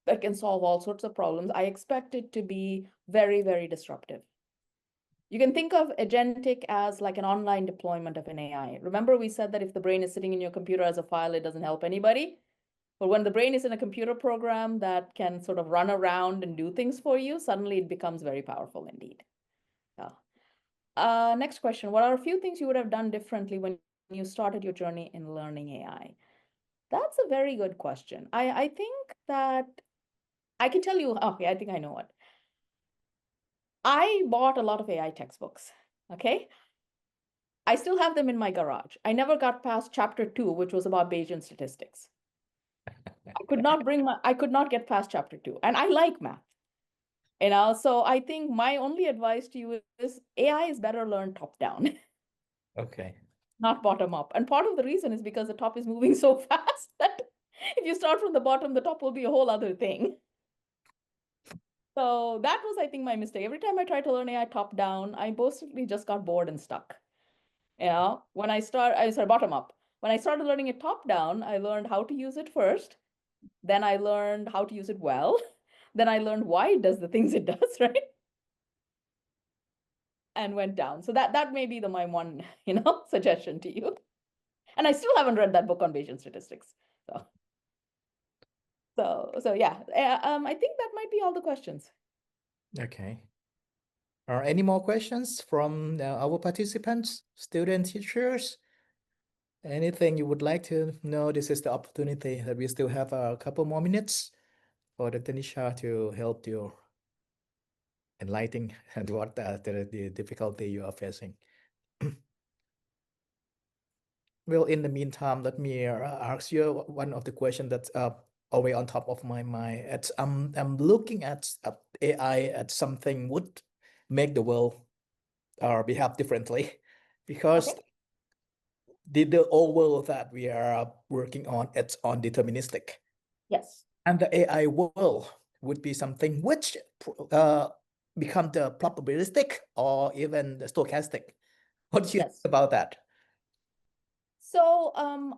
that can solve all sorts of problems. I expect it to be very, very disruptive. You can think of agentic as like an online deployment of an AI. Remember, we said that if the brain is sitting in your computer as a file, it doesn't help anybody. But when the brain is in a computer program that can sort of run around and do things for you, suddenly it becomes very powerful indeed. Next question. What are a few things you would have done differently when you started your journey in learning AI? That's a very good question. I think that I can tell you, okay, I think I know what. I bought a lot of AI textbooks, okay? I still have them in my garage. I never got past chapter 2, which was about Bayesian statistics. I could not get past chapter 2, and I like math. So I think my only advice to you is AI is better learned top down, Okay. not bottom up. And part of the reason is because the top is moving so fast that if you start from the bottom, the top will be a whole other thing. So that was, I think, my mistake. Every time I tried to learn AI top down, I basically just got bored and stuck. When I started bottom up. When I started learning it top down, I learned how to use it first. Then I learned how to use it well. Then I learned why it does the things it does, right? And went down. So that may be my one, suggestion to you. And I still haven't read that book on Bayesian statistics. So yeah, I think that might be all the questions. Okay. Are any more questions from our participants, students, teachers? Anything you would like to know? This is the opportunity that we still have a couple more minutes for the Tanisha to help you enlightening and what the difficulty you are facing. Well, in the meantime, let me ask you one of the questions that's always on top of my mind. I'm looking at AI as something would make the world behave differently, because the old world that we are working on, it's on deterministic. Yes. And the AI world would be something which become the probabilistic or even the stochastic? What do you Yes. think about that? So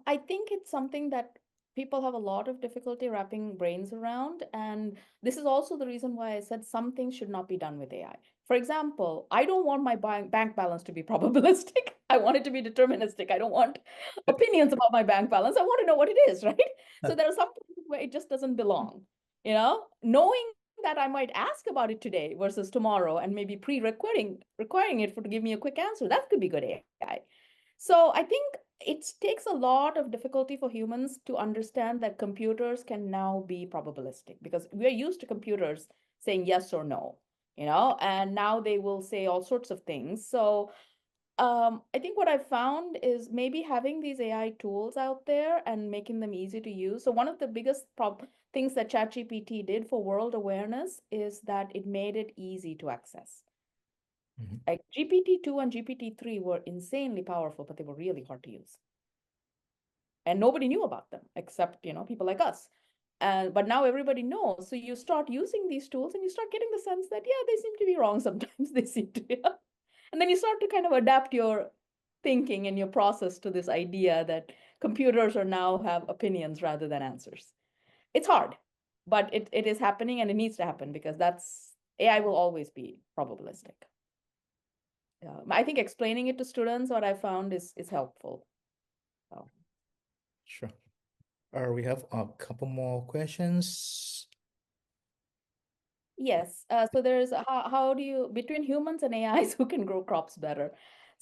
I think it's something that people have a lot of difficulty wrapping brains around. And this is also the reason why I said some things should not be done with AI. For example, I don't want my bank balance to be probabilistic. I want it to be deterministic. I don't want opinions about my bank balance. I want to know what it is, right? So there are some places where it just doesn't belong. Knowing that I might ask about it today versus tomorrow and maybe requiring it to give me a quick answer, that could be good AI. So I think it takes a lot of difficulty for humans to understand that computers can now be probabilistic because we're used to computers saying yes or no, and now they will say all sorts of things. So I think what I've found is maybe having these AI tools out there and making them easy to use. So one of the biggest things that ChatGPT did for world awareness is that it made it easy to access. Like GPT-2 and GPT-3 were insanely powerful, but they were really hard to use. And nobody knew about them except, people like us. But now everybody knows. So you start using these tools and you start getting the sense that, yeah, they seem to be wrong sometimes. They seem to, yeah. And then you start to kind of adapt your thinking and your process to this idea that computers are now have opinions rather than answers. It's hard, but it is happening and it needs to happen because AI will always be probabilistic. I think explaining it to students, what I found is helpful. So. Sure. We have a couple more questions. Yes. So there's how do you, between humans and AIs, who can grow crops better?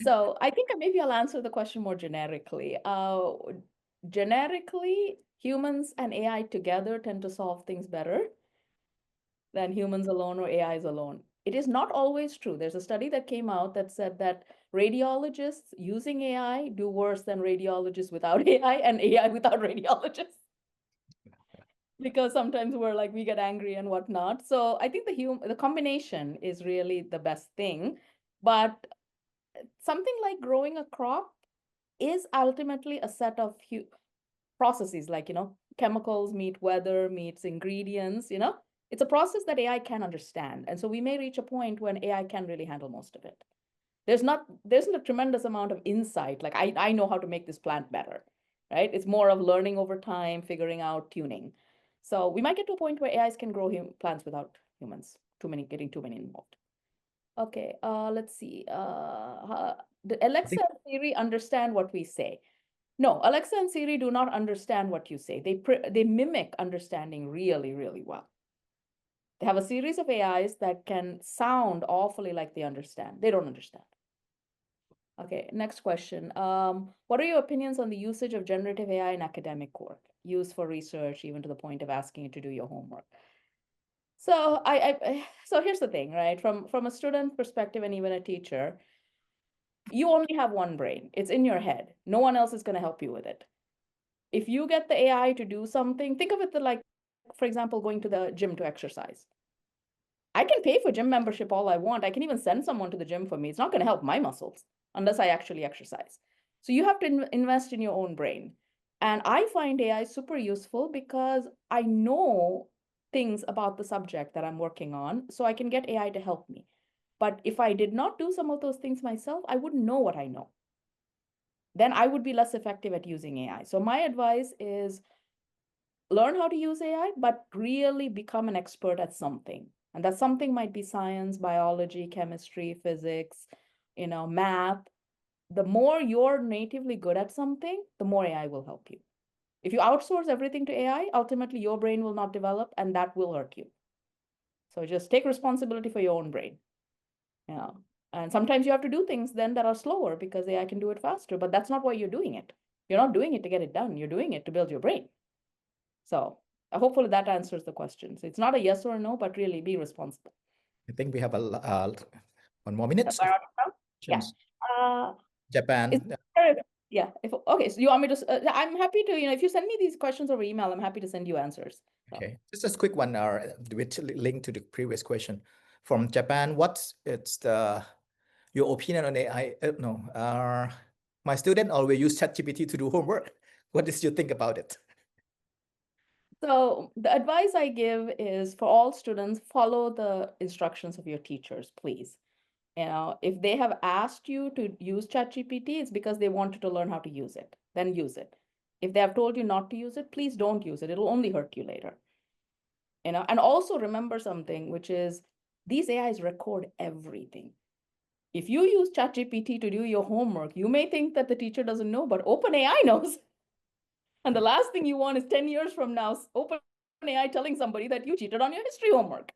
So I think maybe I'll answer the question more generically. Generically, humans and AI together tend to solve things better than humans alone or AIs alone. It is not always true. There's a study that came out that said that radiologists using AI do worse than radiologists without AI and AI without radiologists. Because sometimes we get angry and whatnot. So I think the combination is really the best thing. But something like growing a crop is ultimately a set of processes, like, chemicals meet weather, meets ingredients, it's a process that AI can understand. And so we may reach a point when AI can really handle most of it. There's not a tremendous amount of insight. Like I know how to make this plant better, right? It's more of learning over time, figuring out tuning. So we might get to a point where AIs can grow plants without humans, getting too many involved. Okay, let's see. The Alexa and Siri understand what we say. No, Alexa and Siri do not understand what you say. They mimic understanding really, really well. They have a series of AIs that can sound awfully like they understand. They don't understand. Okay, next question. What are your opinions on the usage of generative AI in academic work, used for research, even to the point of asking you to do your homework? So so here's the thing, right? From a student perspective and even a teacher, you only have one brain. It's in your head. No one else is going to help you with it. If you get the AI to do something, think of it like, for example, going to the gym to exercise. I can pay for gym membership all I want. I can even send someone to the gym for me. It's not going to help my muscles unless I actually exercise. So you have to invest in your own brain. And I find AI super useful because I know things about the subject that I'm working on, so I can get AI to help me. But if I did not do some of those things myself, I wouldn't know what I know. Then I would be less effective at using AI. So my advice is learn how to use AI, but really become an expert at something. And that something might be science, biology, chemistry, physics, math. The more you're natively good at something, the more AI will help you. If you outsource everything to AI, ultimately your brain will not develop and that will hurt you. So just take responsibility for your own brain. Yeah. And sometimes you have to do things then that are slower because AI can do it faster, but that's not why you're doing it. You're not doing it to get it done. You're doing it to build your brain. So hopefully that answers the question. So it's not a yes or a no, but really be responsible. I think we have one more minute. Yeah. Japan. Yeah. Okay. So you want me to? I'm happy to. If you send me these questions over email, I'm happy to send you answers. Okay. Just a quick one, with link to the previous question from Japan. What's your opinion on AI? No. My student always use ChatGPT to do homework. What does you think about it? So the advice I give is for all students, follow the instructions of your teachers, please. You know, if they have asked you to use ChatGPT, it's because they wanted to learn how to use it, then use it. If they have told you not to use it, please don't use it. It'll only hurt you later. You know, and also remember something, which is these AIs record everything. If you use ChatGPT to do your homework, you may think that the teacher doesn't know, but OpenAI knows. And the last thing you want is 10 years from now, OpenAI telling somebody that you cheated on your history homework.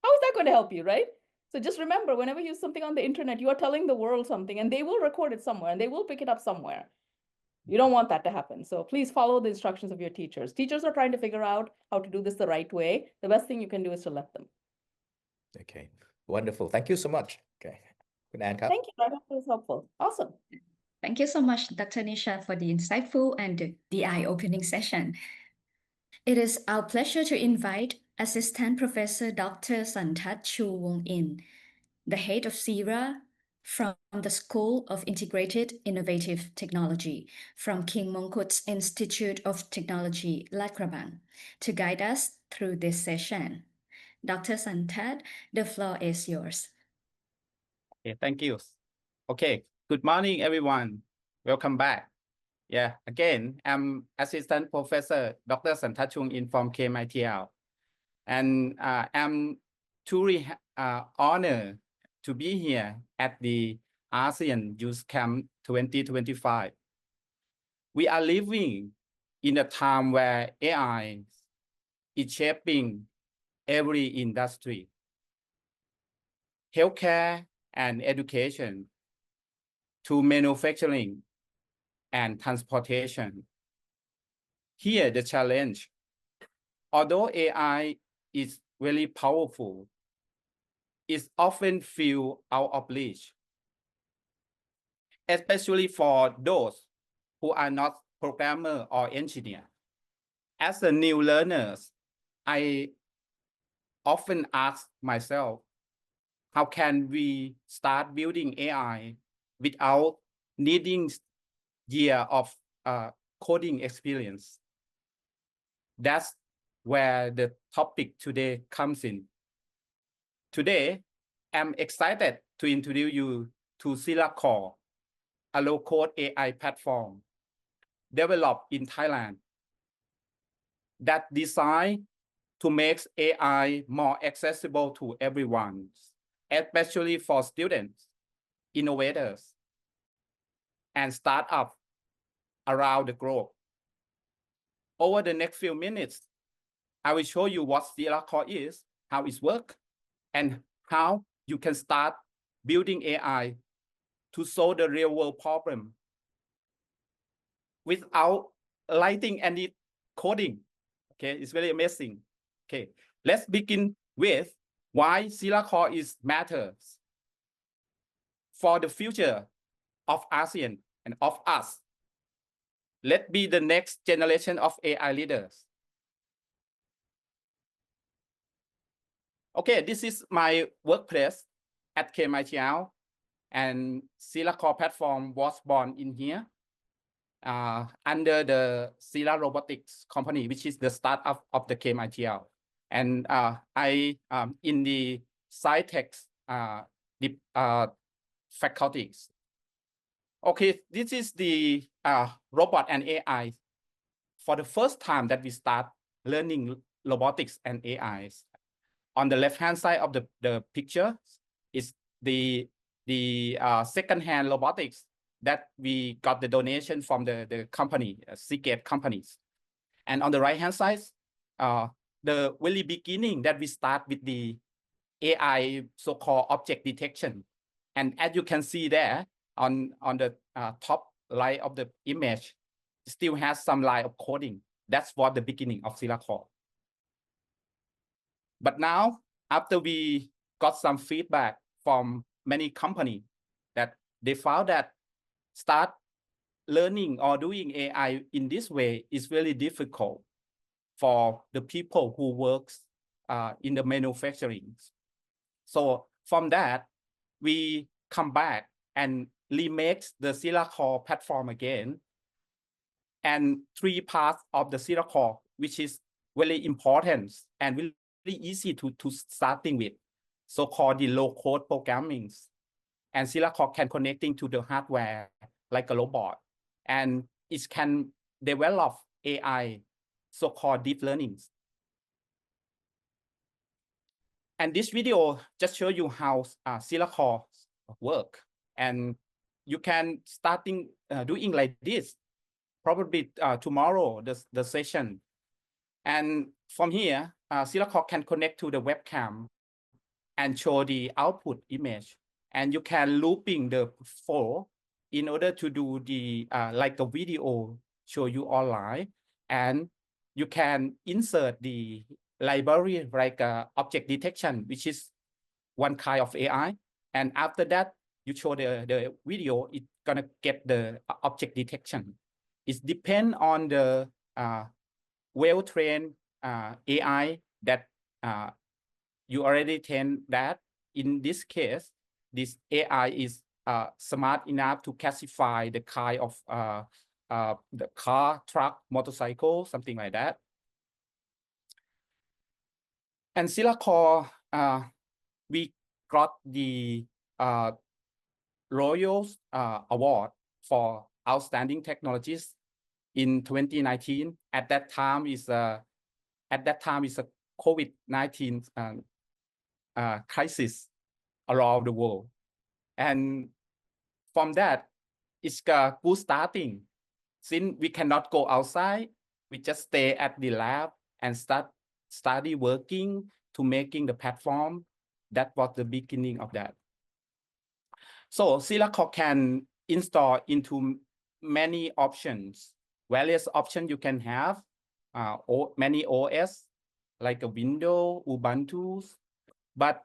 How is that going to help you, right? So just remember, whenever you use something on the internet, you are telling the world something, and they will record it somewhere, and they will pick it up somewhere. You don't want that to happen. So please follow the instructions of your teachers. Teachers are trying to figure out how to do this the right way. The best thing you can do is to let them. Okay, wonderful. Thank you so much. Okay,คุณแอนครับ Thank you. I hope it was helpful. Awesome. Thank you so much, Dr. Nisha, for the insightful and the eye-opening session. It is our pleasure to invite Assistant Professor Dr. Santat Chu Wong In, the head of SIRA from the School of Integrated Innovative Technology from King Mongkut's Institute of Technology, Lakrabang, to guide us through this session. Dr. Santat, the floor is yours. Okay, thank you. Okay, good morning, everyone. Welcome back. Yeah, again, I'm Assistant Professor Dr. Santachung In from KMITL. And I'm truly honored to be here at the ASEAN Youth Camp 2025. We are living in a time where AI is shaping every industry. Healthcare and education, to manufacturing and transportation. Here, the challenge, although AI is very powerful, it often feels out of reach, especially for those who are not programmer or engineer. As a new learners, I often ask myself, how can we start building AI without needing year of coding experience? That's where the topic today comes in. Today, I'm excited to introduce you to Sila Core, a low-code AI platform developed in Thailand that designed to make AI more accessible to everyone, especially for students, innovators, and startups around the globe. Over the next few minutes, I will show you what Sila Core is, how it works, and how you can start building AI to solve the real-world problem without writing any coding. Okay, it's very amazing. Okay, let's begin with why Sila Core matters for the future of ASEAN and of us. Let's be the next generation of AI leaders. Okay, this is my workplace at KMITL, and Sila Core platform was born in here under the Sila Robotics company, which is the startup of the KMITL. And I in the SciTech faculties. Okay, this is the robot and AI. For the first time that we start learning robotics and AIs. On the left-hand side of the picture is the second-hand robotics that we got the donation from the company, Seagate companies. And on the right-hand side, the very beginning that we start with the AI so-called object detection. And as you can see there on the top right of the image, it still has some line of coding. That's what the beginning of Sila Core. But now, after we got some feedback from many companies that they found that start learning or doing AI in this way is really difficult for the people who works in the manufacturing. So from that, we come back and remake the Sila Core platform again. And 3 parts of the Sila Core, which is very important and really easy to starting with, so-called the low-code programming. And Silacor can connecting to the hardware like a robot, and it can develop AI, so-called deep learning. And this video just show you how Silacor work, and you can starting doing like this, probably tomorrow the session. And from here, Silacor can connect to the webcam and show the output image, and you can looping the flow in order to do the like a video show you online, and you can insert the library like object detection, which is one kind of AI, and after that you show the video, it's gonna get the object detection. It depends on the well-trained AI that you already trained that. In this case, this AI is smart enough to classify the kind of the car, truck, motorcycle, something like that. And Silacor, we got the Royal Award for Outstanding Technologies in 2019. At that time is a COVID-19 crisis around the world, and from that, it's a good starting. Since we cannot go outside, we just stay at the lab and study working to making the platform. That was the beginning of that. So Silacor can install into many options, various options you can have, many OS like a Windows, Ubuntu, but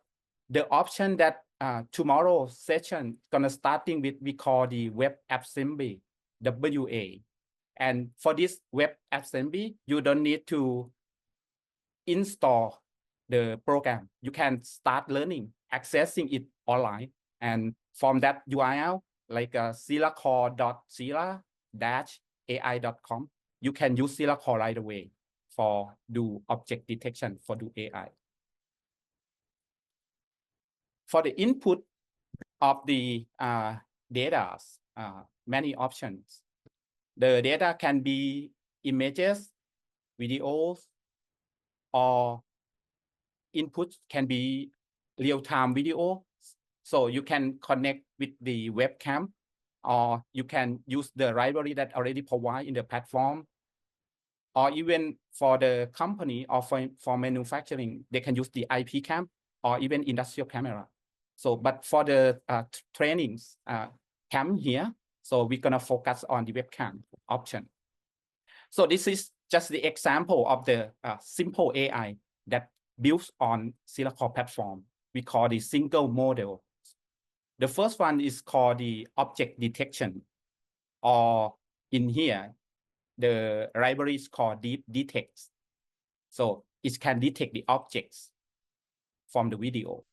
the option that tomorrow's session gonna starting with, we call the web assembly, WA. And for this web assembly, you don't need to install the program. You can start learning, accessing it online. And from that URL, like silacor.sila-ai.com, you can use Silacor right away for do object detection, for do AI. For the input of the data, many options. The data can be images, videos, or input can be real-time video. So you can connect with the webcam, or you can use the library that already provide in the platform, or even for the company or for manufacturing, they can use the IP cam or even industrial camera. So, but for the trainings cam here, so we're gonna focus on the webcam option. So this is just the example of the simple AI that builds on Silacor platform. We call the single model. The first one is called the object detection, or in here, the library is called deep detect. So it can detect the objects from the videos.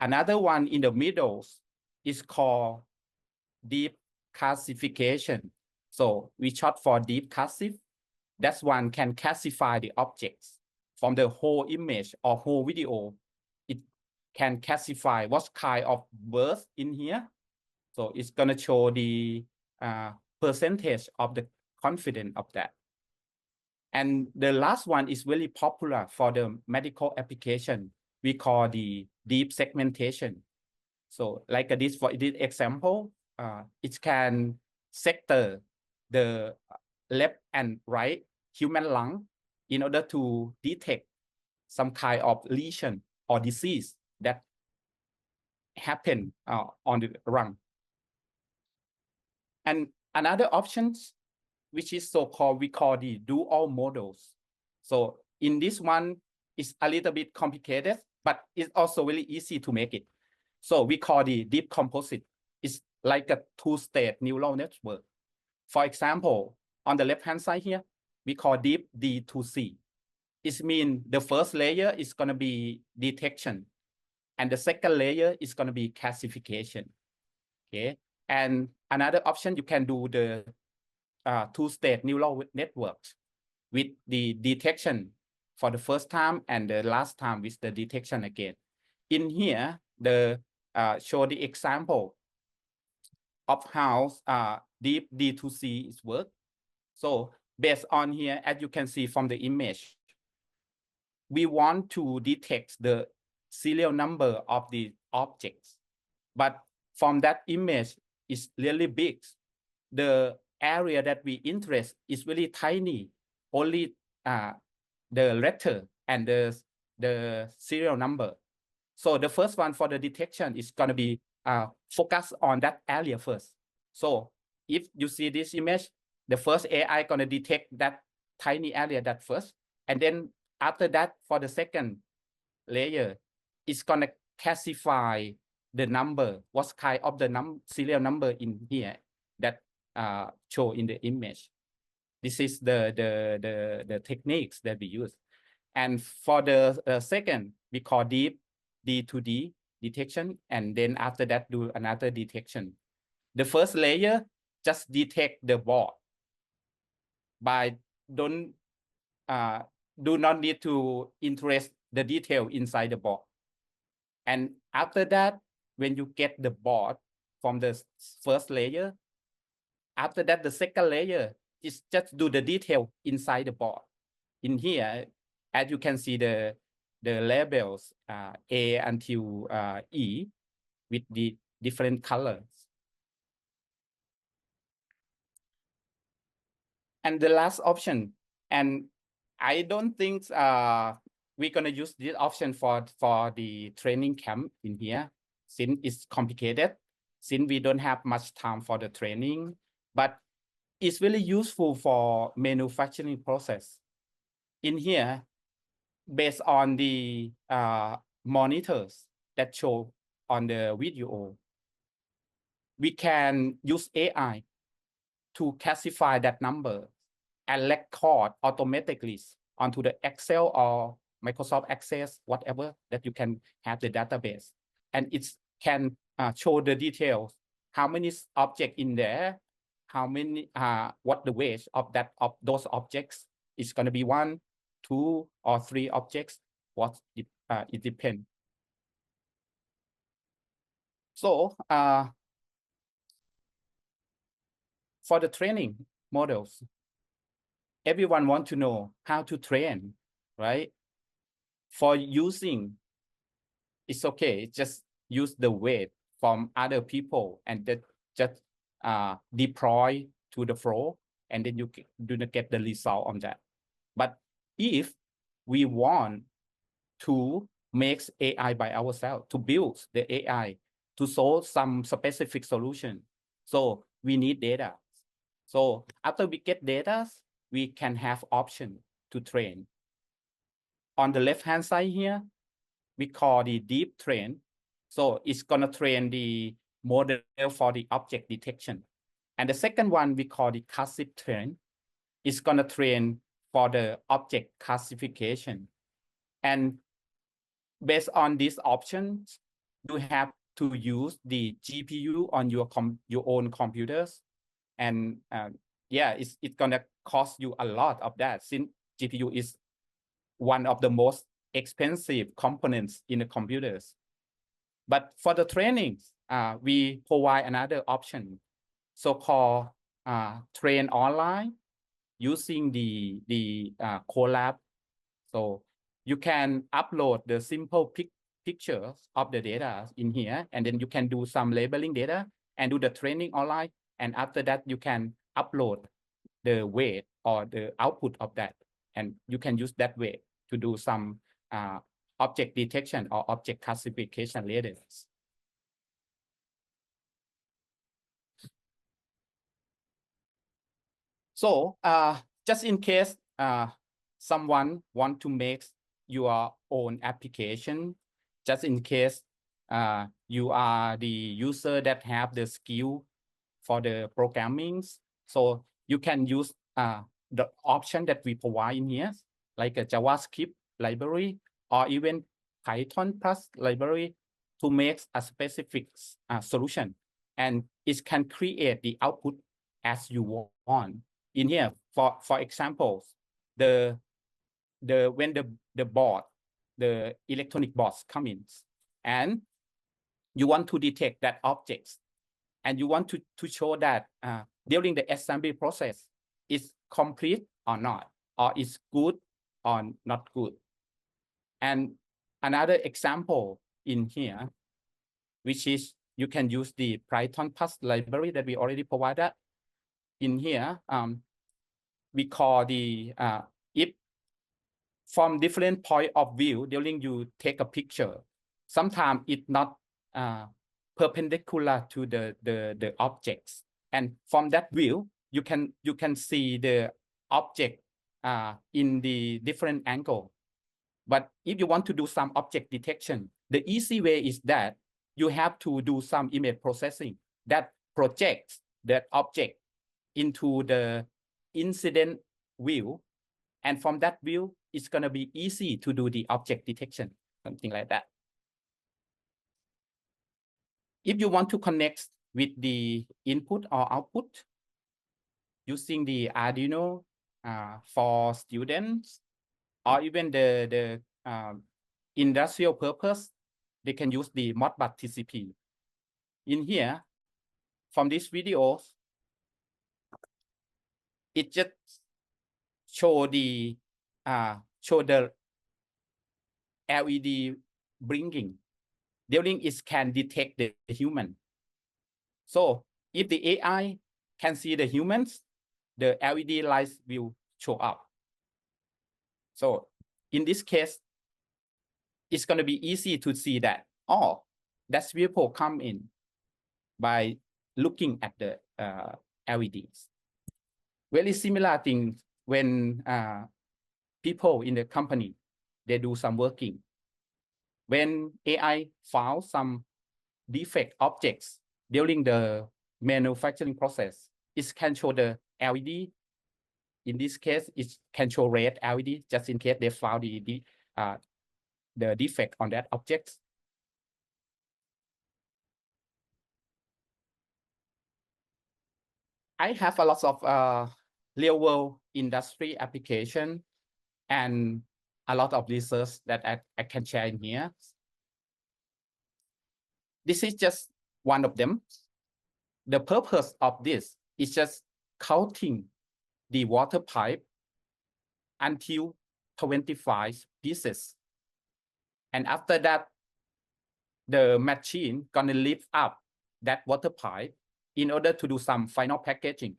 Another one in the middle is called deep classification. So we short for deep classif. That one can classify the objects from the whole image or whole video. It can classify what kind of words in here. So it's gonna show the percentage of the confidence of that. And the last one is really popular for the medical application. We call the deep segmentation. So like this, for this example, it can sector the left and right human lung in order to detect some kind of lesion or disease that happen on the lung. And another options, which is so-called, we call the dual models. So in this one, it's a little bit complicated, but it's also really easy to make it. So we call the deep composite. It's like a two-state neural network. For example, on the left-hand side here, we call deep D2C. It means the first layer is going to be detection, and the second layer is going to be classification. Okay, and another option, you can do the two-state neural networks. with the detection for the first time and the last time with the detection again. In here, the show the example of how deep D2C is work. So based on here, as you can see from the image, we want to detect the serial number of the objects. But from that image is really big. The area that we interest is really tiny, only the letter and the serial number. So the first one for the detection is going to be focus on that area first. So if you see this image, the first AI going to detect that tiny area that first. And then after that, for the second layer, it's going to classify the number, what kind of the serial number in here that show in the image. This is the techniques that we use. And for the second, we call deep D2D detection. And then after that, do another detection. The first layer just detect the board by do not need to interest the detail inside the board. And after that, when you get the board from the first layer, after that, the second layer is just do the detail inside the board. In here, as you can see the labels A until E with the different colors. And the last option, and I don't think we're gonna use this option for the training camp in here, since it's complicated, since we don't have much time for the training, but it's really useful for manufacturing process. In here, based on the monitors that show on the video, we can use AI to classify that number and record automatically onto the Excel or Microsoft Access, whatever that you can have the database. And it can show the details, how many objects in there, how many, what the weight of those objects is going to be 1, 2, or 3 objects, what it depends. So for the training models, everyone wants to know how to train, right? For using, it's okay, just use the weight from other people and then just deploy to the flow, and then you do not get the result on that. But if we want to make AI by ourselves, to build the AI, to solve some specific solution, so we need data. So after we get data, we can have option to train. On the left-hand side here, we call the deep train. So it's gonna train the model for the object detection. And the second one we call the classic train. It's gonna train for the object classification. And based on these options, you have to use the GPU on your own computers. And yeah, it's gonna cost you a lot of that, since GPU is one of the most expensive components in the computers. But for the trainings, we provide another option, so-called train online using the Colab. So you can upload the simple pictures of the data in here, and then you can do some labeling data and do the training online. And after that, you can upload the weight or the output of that. And you can use that way to do some object detection or object classification later. So just in case someone want to make your own application, just in case you are the user that have the skill for the programming, so you can use the option that we provide in here, like a JavaScript library or even Python plus library to make a specific solution, and it can create the output as you want. In here, for examples, when the board, the electronic boards come in, and you want to detect that objects, and you want to show that during the assembly process is complete or not, or is good or not good. And another example in here, which is you can use the Python Plus library that we already provided. In here, we call the if from different point of view during you take a picture, sometimes it's not perpendicular to the objects, and from that view you can see the object in the different angle. But if you want to do some object detection, the easy way is that you have to do some image processing that projects that object into the incident view, and from that view it's going to be easy to do the object detection, something like that. If you want to connect with the input or output using the Arduino for students, or even the industrial purpose, they can use the Modbus TCP. In here, from these videos, it just show the LED blinking during it can detect the human. So if the AI can see the humans, the LED lights will show up. So in this case, it's going to be easy to see that, oh, that vehicle come in by looking at the LEDs. Very similar thing when people in the company, they do some working. When AI found some defect objects during the manufacturing process, it can show the LED. In this case, it can show red LED just in case they found the defect on that object. I have a lot of real-world industry application and a lot of research that I can share in here. This is just one of them. The purpose of this is just counting the water pipe until 25 pieces. And after that, the machine gonna lift up that water pipe in order to do some final packaging.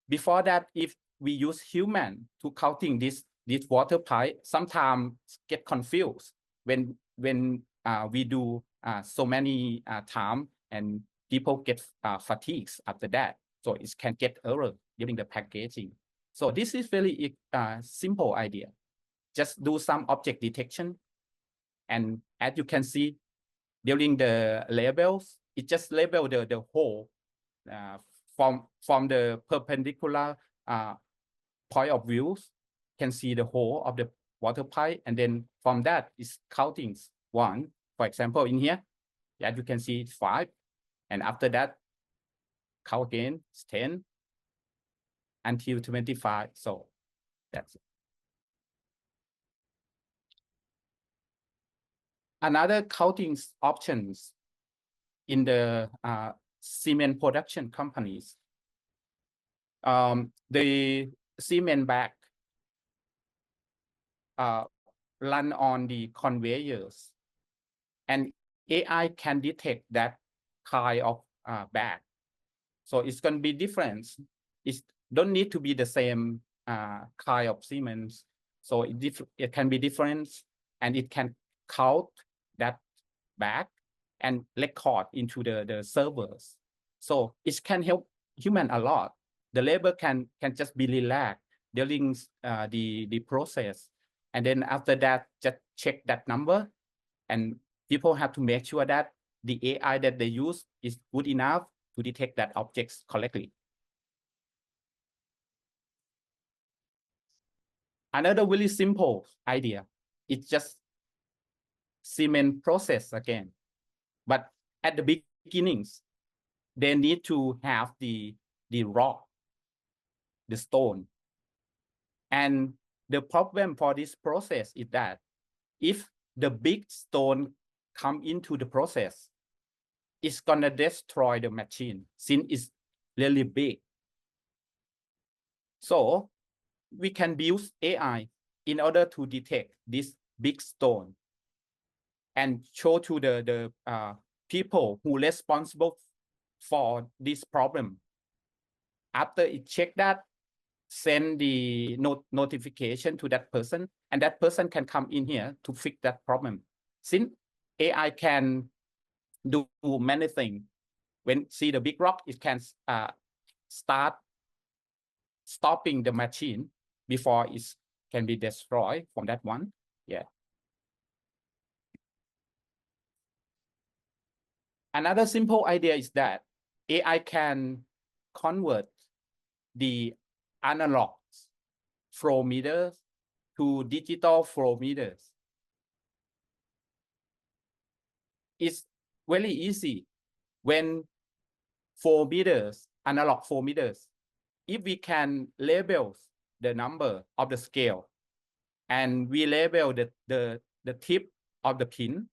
Before that, if we use human to counting this water pipe, sometimes get confused when we do so many times, and people get fatigued after that. So it can get error during the packaging. So this is really simple idea. Just do some object detection, and as you can see during the labels, it just label the hole from the perpendicular point of views, can see the hole of the water pipe, and then from that is counting one. For example, in here, as you can see, it's 5, and after that, count again, it's 10 until 25. So that's it. Another counting options in the cement production companies. The cement bag run on the conveyors, and AI can detect that kind of bag. So it's going to be different. It don't need to be the same kind of cement. So it can be different, and it can count that bag and record into the servers. So it can help human a lot. The labor can just be relaxed during the process, and then after that, just check that number, and people have to make sure that the AI that they use is good enough to detect that objects correctly. Another really simple idea, it's just cement process again. But at the beginnings, they need to have the rock, the stone. And the problem for this process is that if the big stone come into the process, it's gonna destroy the machine since it's really big. So we can build AI in order to detect this big stone and show to the people who responsible for this problem. After it check that, send the notification to that person, and that person can come in here to fix that problem. Since AI can do many things, when see the big rock, it can start stopping the machine before it can be destroyed from that one. Yeah. Another simple idea is that AI can convert the analog flow meters to digital flow meters. It's very easy when flow meters, analog flow meters, if we can label the number of the scale and we label the tip of the pin,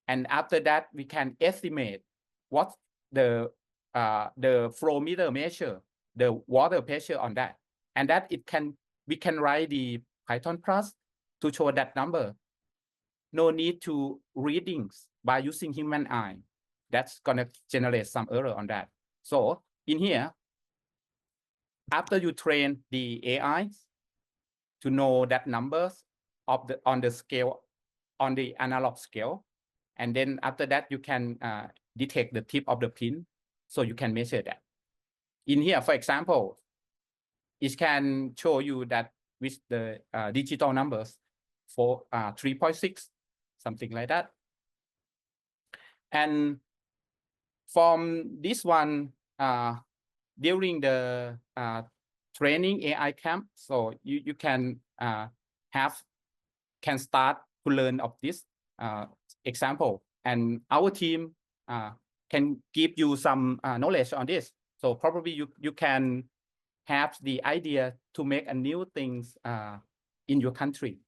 and after that we can estimate what the flow meter measure the water pressure on that, and that we can write the Python plus to show that number. No need to readings by using human eye. That's gonna generate some error on that. So in here, after you train the AI to know that numbers of on the scale, on the analog scale, and then after that you can detect the tip of the pin, so you can measure that. In here, for example, it can show you that with the digital numbers for 3.6, something like that. And from this one, during the training AI camp, so you can start to learn of this example, and our team can give you some knowledge on this. So probably you can have the idea to make a new things in your country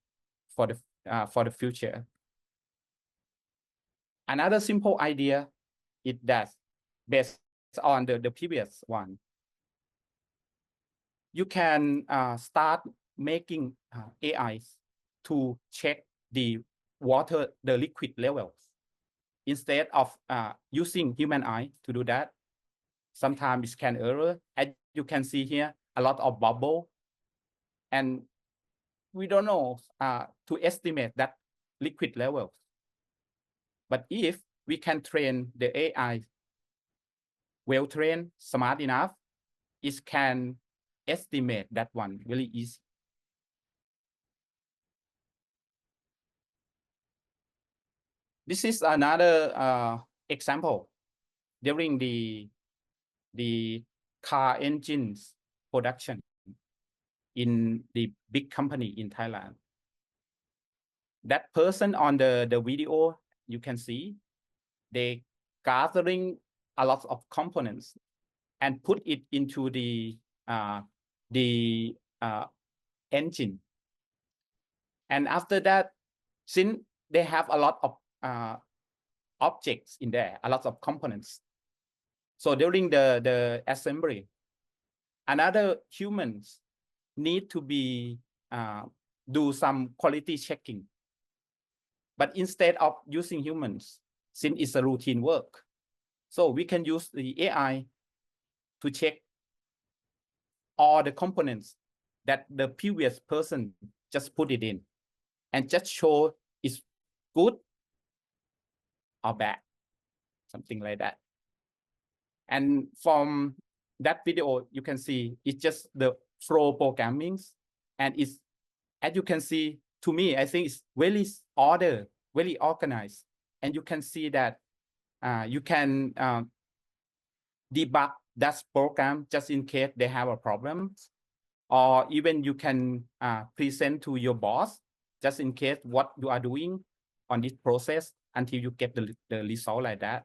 for the future. Another simple idea is that based on the previous one, you can start making AIs to check the water, the liquid levels, instead of using human eye to do that. Sometimes it can error. As you can see here, a lot of bubble, and we don't know to estimate that liquid levels. But if we can train the AI well trained, smart enough, it can estimate that one really easy. This is another example during the car engines production in the big company in Thailand. That person on the video, you can see they gathering a lot of components and put it into the engine. And after that, since they have a lot of objects in there, a lot of components, so during the assembly, another humans need to be do some quality checking. But instead of using humans, since it's a routine work, so we can use the AI to check all the components that the previous person just put it in, and just show it's good or bad, something like that. And from that video, you can see it's just the flow programming, and it's, as you can see, to me, I think it's really ordered, really organized, and you can see that you can debug that program just in case they have a problem, or even you can present to your boss just in case what you are doing on this process until you get the result like that.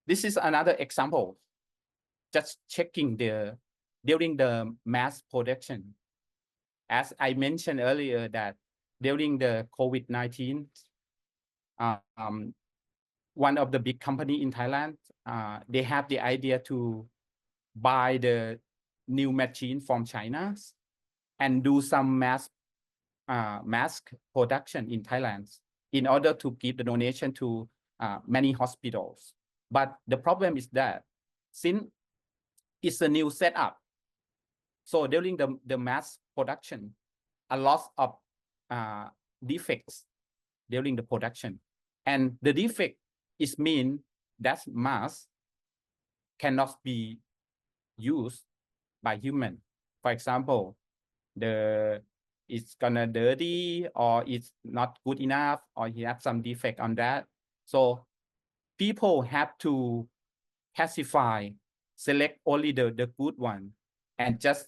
This is another example just checking during the mass production. As I mentioned earlier that during the COVID-19, one of the big company in Thailand, they have the idea to buy the new machine from China and do some mask production in Thailand in order to give the donation to many hospitals. But the problem is that since it's a new setup, so during the mass production, a lot of defects during the production. And the defect is mean that mask cannot be used by human. For example, it's gonna dirty or it's not good enough or he have some defect on that. So people have to classify, select only the good one and just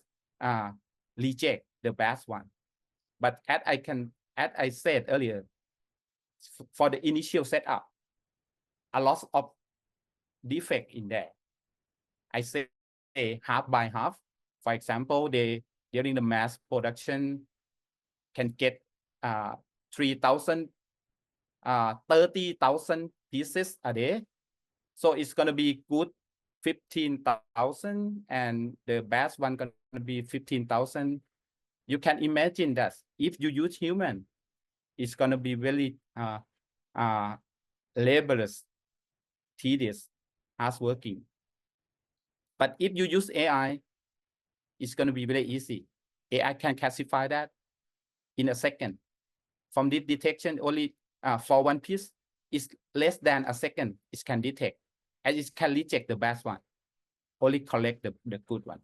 reject the bad one. But as I said earlier, for the initial setup, a lot of defect in there. I say half by half. For example, during the mass production can get 3,000, 30,000 pieces a day. So it's gonna be good 15,000 and the best one gonna be 15,000. You can imagine that if you use human, it's gonna be very laborious, tedious, hard working. But if you use AI, it's going to be very easy. AI can classify that in a second. From this detection, only for one piece, is less than a second, it can detect. And it can reject the bad one, only collect the good one.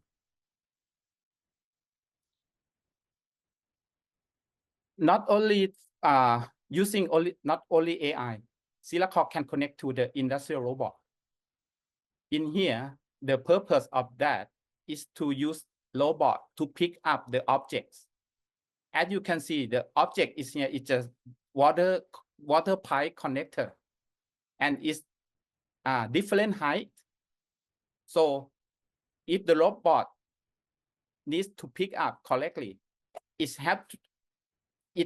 Not only not only AI, Silacor can connect to the industrial robot. In here, the purpose of that is to use robot to pick up the objects. As you can see, the object is here. It's a water pipe connector, and it's different height. So if the robot needs to pick up correctly, it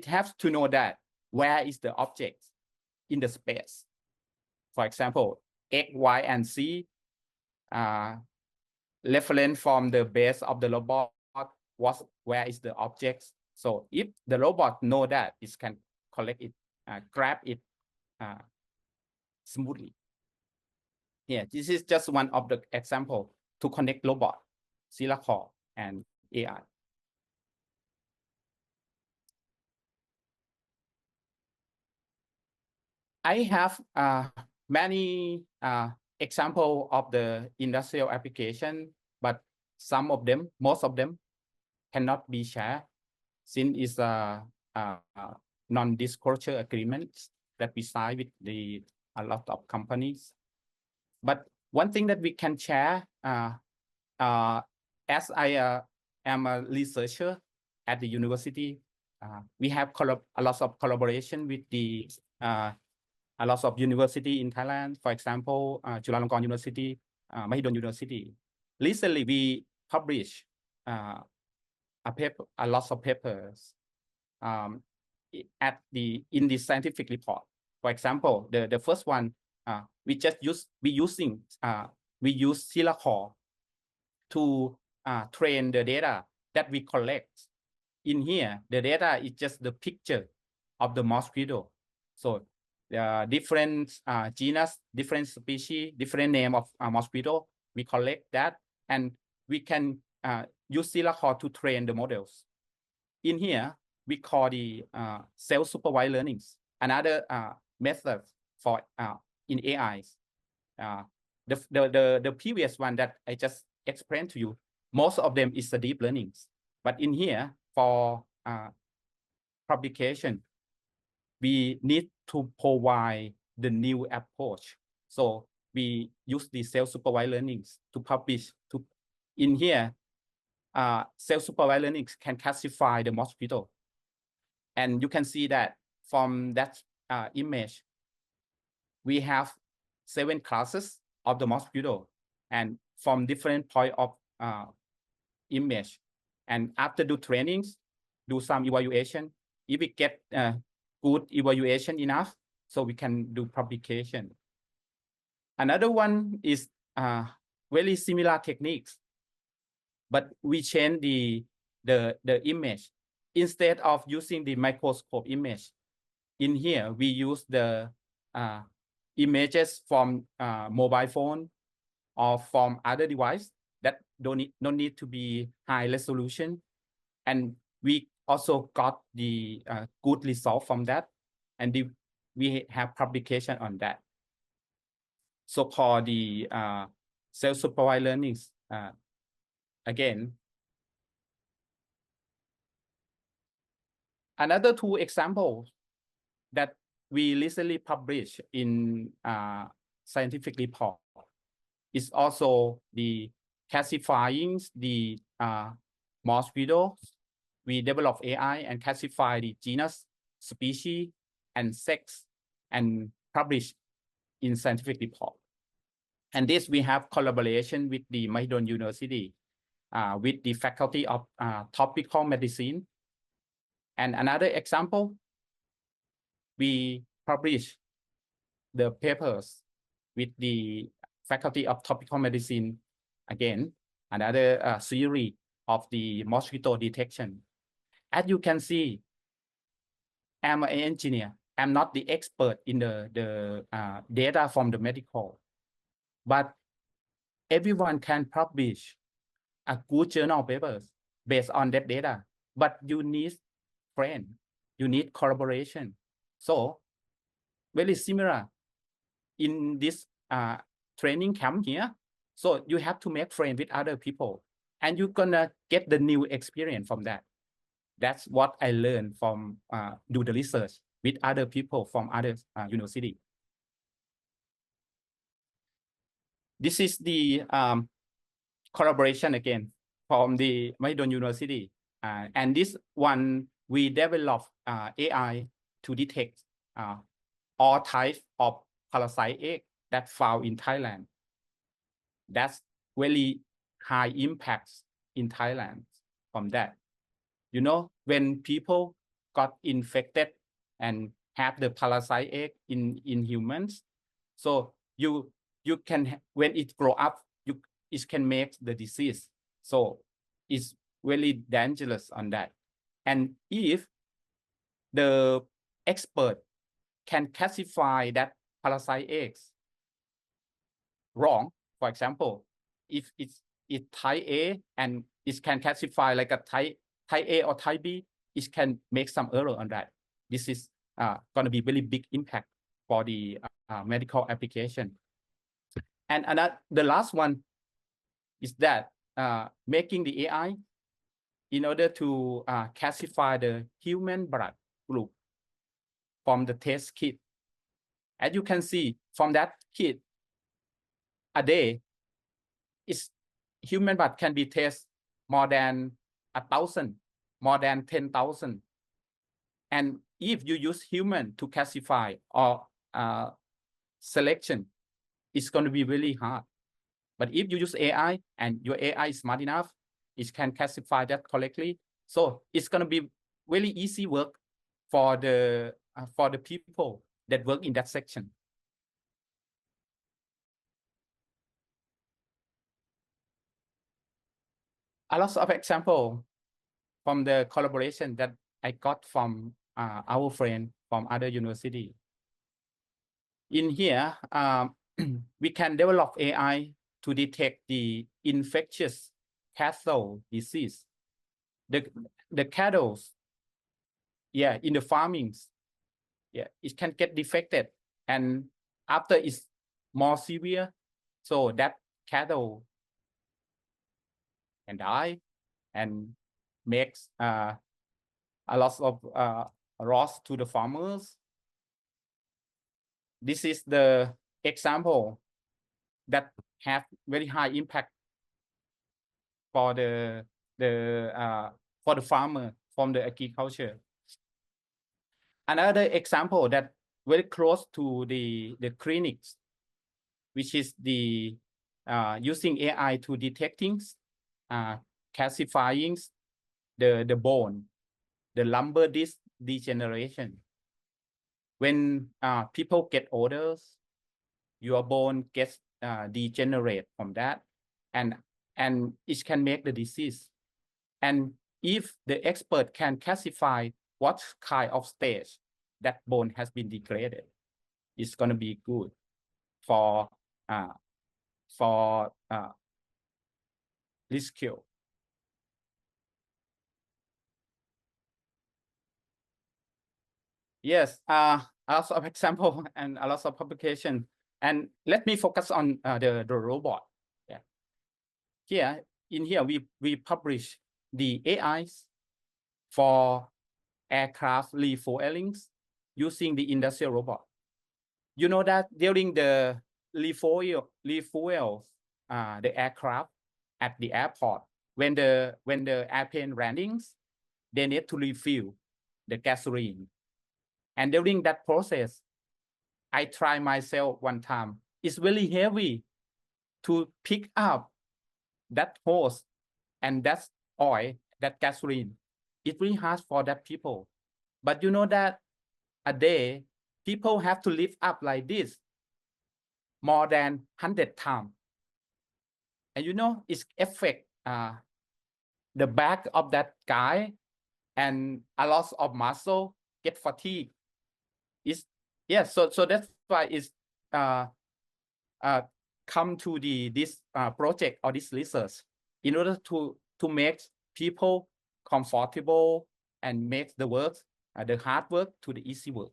has to know that where is the object in the space. For example, X, Y, and Z. Reference from the base of the robot where is the object. So if the robot know that, it can collect it, grab it smoothly. Yeah, this is just one of the example to connect robot, Silacor, and AI. I have many example of the industrial application, but most of them cannot be shared since it's a non-disclosure agreement that we sign with a lot of companies. But one thing that we can share, as I am a researcher at the university, we have a lot of collaboration with a lot of university in Thailand. For example, Chulalongkorn University, Mahidol University. Recently, we published a lot of papers in the scientific report. For example, the first one, we use Silacor to train the data that we collect. In here, the data is just the picture of the mosquito. So different genus, different species, different name of mosquito, we collect that, and we can use Silacor to train the models. In here, we call the self-supervised learnings, another method for in AIs. The previous one that I just explained to you, most of them is the deep learnings. But in here, for publication, we need to provide the new approach. So we use the self-supervised learnings to publish. In here, self-supervised learnings can classify the mosquito. And you can see that from that image, we have 7 classes of the mosquito. And from different point of image, and after do trainings, do some evaluation. If we get good evaluation enough, so we can do publication. Another one is very similar techniques, but we change the image. Instead of using the microscope image, in here we use the images from mobile phone or from other device that don't need to be high resolution, and we also got the good result from that, and we have publication on that. So called the self-supervised learnings. Again, another two examples that we recently published in scientific report is also the classifying the mosquitoes. We develop AI and classify the genus, species, and sex, and publish in scientific report. And this we have collaboration with the Mahidol University, with the faculty of tropical medicine. And another example, we publish the papers with the faculty of tropical medicine. Again, another series of the mosquito detection. As you can see, I'm an engineer. I'm not the expert in the data from the medical, but everyone can publish a good journal papers based on that data. But you need friend, you need collaboration. So very similar in this training camp here. So you have to make friends with other people, and you're gonna get the new experience from that. That's what I learned from do the research with other people from other university. This is the collaboration again from the Mahidol University, and this one we developed AI to detect all types of parasite egg that found in Thailand. That's really high impacts in Thailand from that. You know, when people got infected and have the parasite egg in humans, so you can, when it grow up, it can make the disease. So it's really dangerous on that. And if the expert can classify that parasite eggs wrong, for example, if it's type A and it can classify like a type A or type B, it can make some error on that. This is going to be really big impact for the medical application. And the last one is that making the AI in order to classify the human blood group from the test kit. As you can see from that kit, a day, human blood can be tested more than 1,000, more than 10,000. And if you use human to classify or selection, it's going to be really hard. But if you use AI and your AI is smart enough, it can classify that correctly. So it's going to be really easy work for the people that work in that section. A lot of example from the collaboration that I got from our friend from other university. In here, we can develop AI to detect the infectious cattle disease. The cattle, yeah, in the farmings, yeah, it can get defected, and after it's more severe, so that cattle can die and makes a lot of loss to the farmers. This is the example that have very high impact for the farmer from the agriculture. Another example that very close to the clinics, which is the using AI to detecting, classifying the bone, the lumbar disc degeneration. When people get older, your bone gets degenerate from that, and it can make the disease. And if the expert can classify what kind of stage that bone has been degraded, it's going to be good for rescue. Yes, a lot of example and a lot of publication. And let me focus on the robot. Yeah. Here we publish the AIs for aircraft refuelings using the industrial robot. You know that during the refuel the aircraft at the airport, when the airplane landings, they need to refill the gasoline. And during that process, I try myself one time. It's really heavy to pick up that hose and that oil, that gasoline. It's really hard for that people. But you know that a day, people have to lift up like this more than 100 times. And you know, it's affect the back of that guy, and a lot of muscle get fatigued. So that's why it's come to this project or this research in order to make people comfortable and make the work, the hard work to the easy work.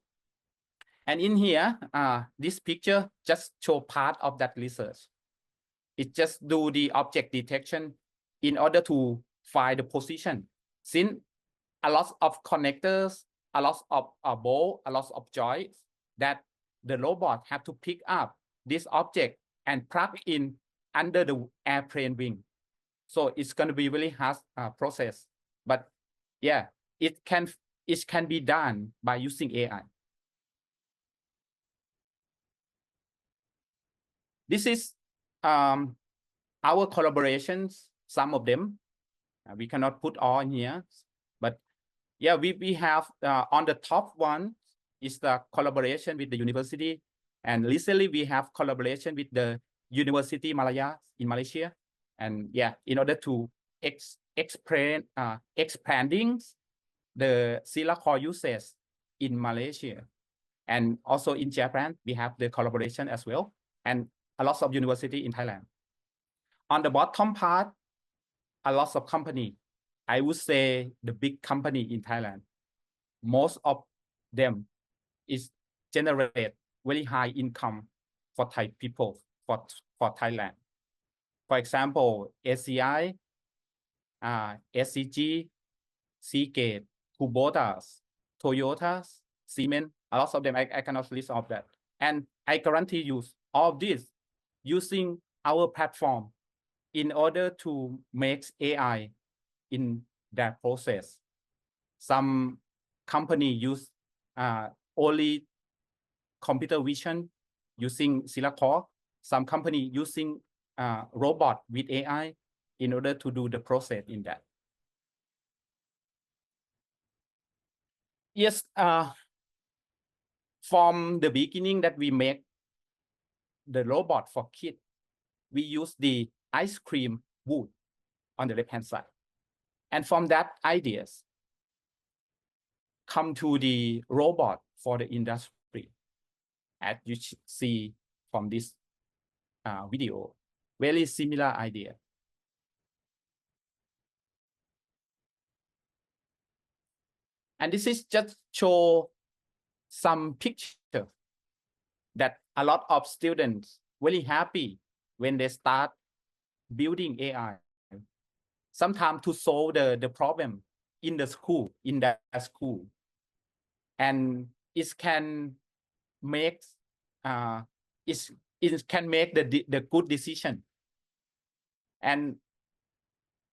And in here, this picture just show part of that research. It just do the object detection in order to find the position. Since a lot of connectors, a lot of bolt, a lot of joints that the robot have to pick up this object and plug in under the airplane wing. So it's going to be really hard process. But yeah, it can be done by using AI. This is our collaborations, some of them. We cannot put all in here, but yeah, we have on the top one is the collaboration with the university. And recently we have collaboration with the University Malaya in Malaysia. And yeah, in order to expanding the Sila core uses in Malaysia. And also in Japan, we have the collaboration as well. And a lot of university in Thailand. On the bottom part, a lot of company. I would say the big company in Thailand, most of them is generate very high income for Thai people, for Thailand. For example, ACI, SCG, Seagate, Kubota, Toyota, Siemens, a lot of them, I cannot list all of that. And I guarantee you all of this using our platform in order to make AI in that process. Some company use only computer vision using Sila core. Some company using robot with AI in order to do the process in that. Yes, from the beginning that we make the robot for kids, we use the ice cream wood on the left-hand side. And from that ideas come to the robot for the industry, as you see from this video, very similar idea. And this is just show some picture that a lot of students really happy when they start building AI. Sometimes to solve the problem in the school, in that school. And it can make it can make the good decision. And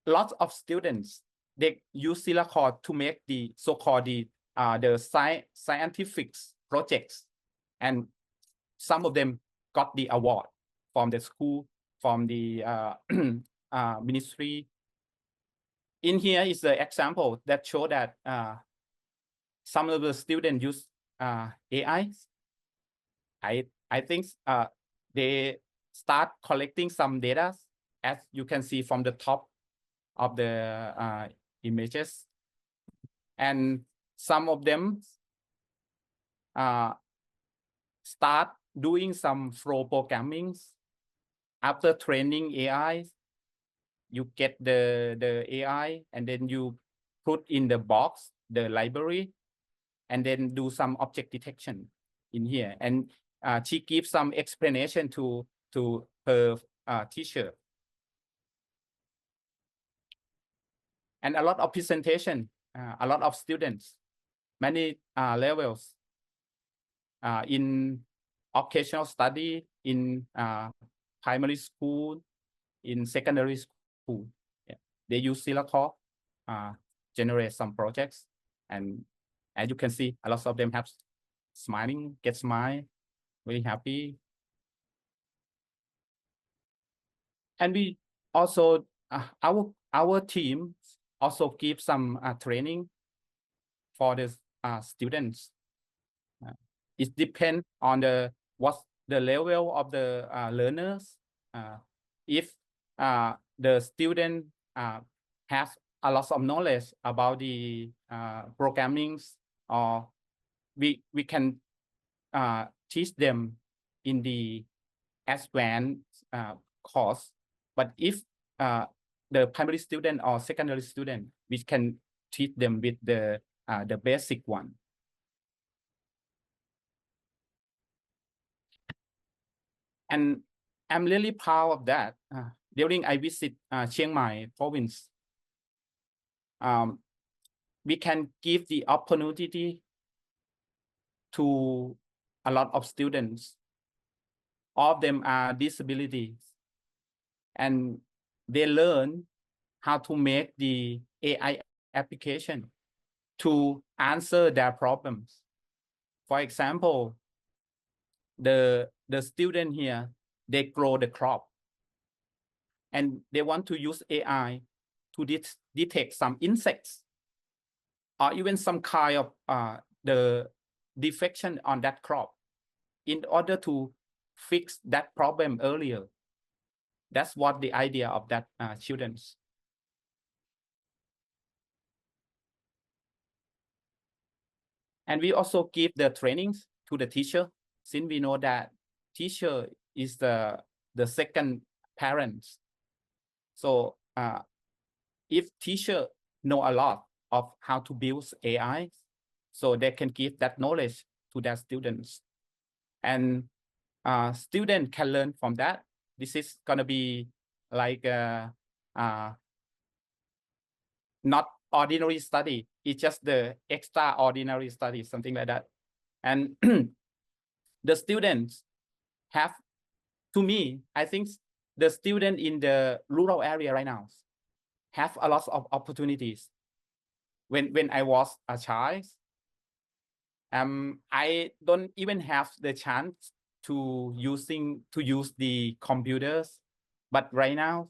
lots of students, they use Sila core to make the so-called the scientific projects, and some of them got the award from the school from the ministry. In here is the example that show that some of the students use AI. I think they start collecting some data, as you can see from the top of the images, and some of them start doing some flow programming. After training AI, you get the AI and then you put in the box, the library, and then do some object detection in here. And she gives some explanation to her teacher. And a lot of presentation, a lot of students, many levels in occasional study, in primary school, in secondary school. Yeah. They use Silico, generate some projects. And as you can see, a lot of them have smiling, get smile, very happy. And we also, our team also give some training for the students. It depends on what's the level of the learners. If the student has a lot of knowledge about the programming, or we can teach them in the advanced course. But if the primary student or secondary student, we can teach them with the basic one. And I'm really proud of that. During I visit Chiang Mai province, we can give the opportunity to a lot of students. All of them are disabilities, and they learn how to make the AI application to answer their problems. For example, the student here, they grow the crop, and they want to use AI to detect some insects, or even some kind of the defection on that crop, in order to fix that problem earlier. That's what the idea of that students. And we also give the trainings to the teacher, since we know that teacher is the second parents. So if teacher know a lot of how to build AI, so they can give that knowledge to their students, and student can learn from that. This is gonna be like not ordinary study. It's just the extraordinary study, something like that. And the students have, to me, I think the student in the rural area right now have a lot of opportunities. When I was a child, I don't even have the chance to use the computers. But right now,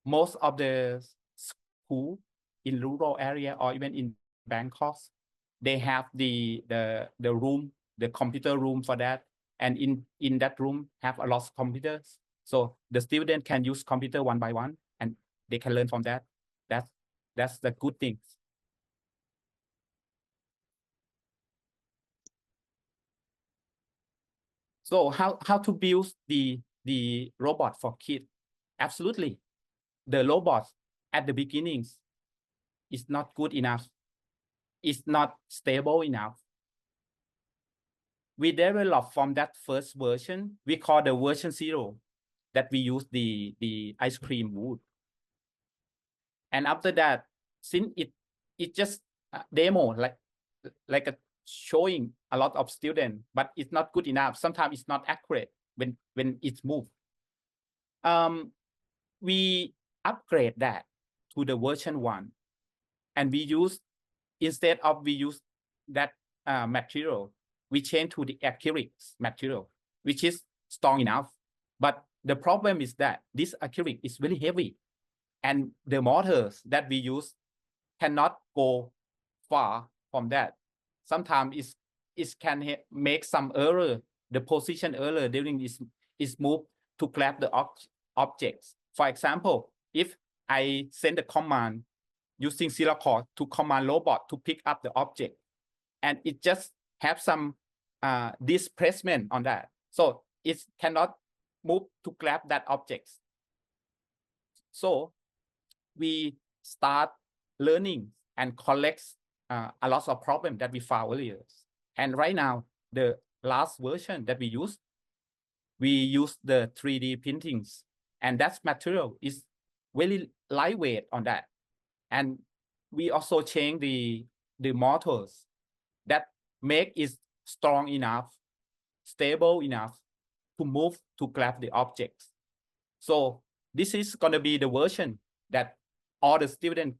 most of the school in rural area or even in Bangkok, they have the room, the computer room for that. And in that room have a lot of computers. So the student can use computer one by one, and they can learn from that. That's the good thing. So how to build the robot for kids? Absolutely. The robot at the beginnings is not good enough. It's not stable enough. We developed from that first version, we call the version 0, that we use the ice cream wood. And after that, since it just demo, like a showing a lot of students, but it's not good enough. Sometimes it's not accurate when it's moved. We upgrade that to the version 1, and we use, instead of we use that material, we change to the acrylic material, which is strong enough, but the problem is that this acrylic is very heavy, and the mortars that we use cannot go far from that. Sometimes it can make some error, the position error during is move to grab the objects. For example, if I send a command using serial core to command robot to pick up the object, and it just have some displacement on that, so it cannot move to grab that object. So we start learning and collect a lot of problems that we found earlier. And right now, the last version that we use the 3D printings, and that material is very lightweight on that. And we also change the mortars that make it strong enough, stable enough to move to grab the objects. So this is going to be the version that all the students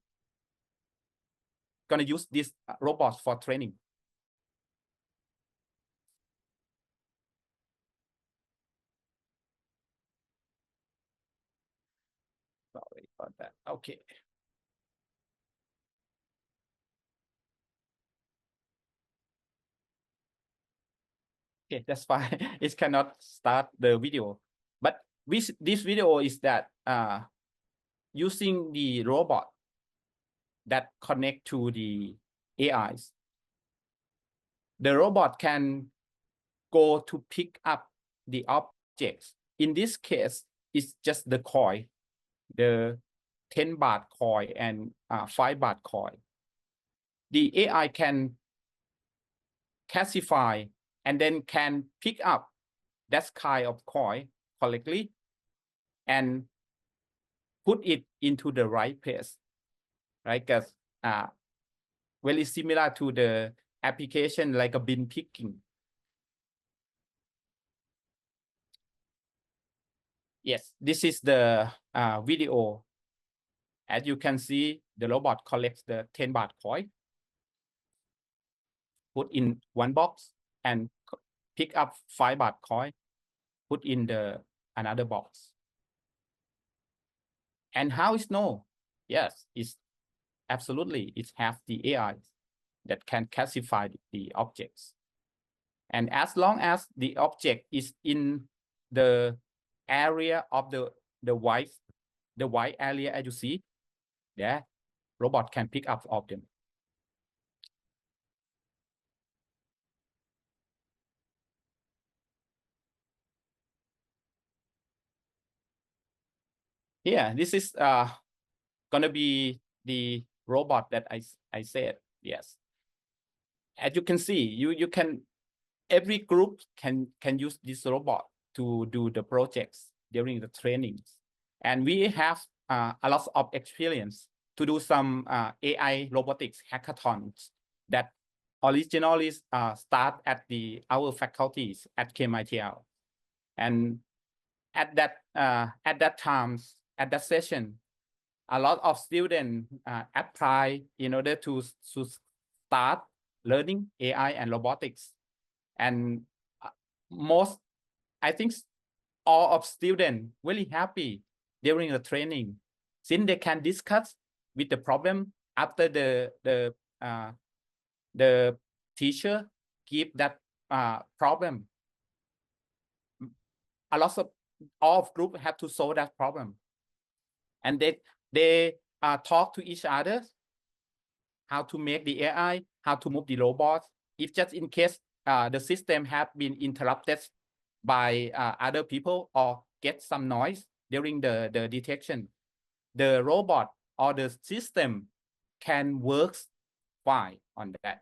going to use this robots for training. Sorry about that. Okay. Okay, that's fine. It cannot start the video. But this video is that using the robot that connect to the AIs. The robot can go to pick up the objects. In this case, it's just the coin, the 10 baht coin and 5 baht coin. The AI can classify and then can pick up that kind of coin correctly and put it into the right place, right? Because very similar to the application like a bin picking. Yes, this is the video. As you can see, the robot collects the 10 baht coin, put in one box, and pick up 5 baht coin, put in the another box. And how is know? Yes, it's absolutely, it has the AI that can classify the objects. And as long as the object is in the area of the white area, as you see, yeah, robot can pick up of them. Yeah, this is gonna be the robot that I said. Yes, as you can see, you can, every group can use this robot to do the projects during the trainings, and we have a lot of experience to do some AI robotics hackathons that originally start at our faculties at KMITL, and at that time, at that session, a lot of students apply in order to start learning AI and robotics, and I think all of students really happy during the training, since they can discuss with the problem after the teacher give that problem. A lot of all of group have to solve that problem, and they talk to each other how to make the AI, how to move the robots. If just in case the system have been interrupted by other people or get some noise during the detection, the robot or the system can work fine on that.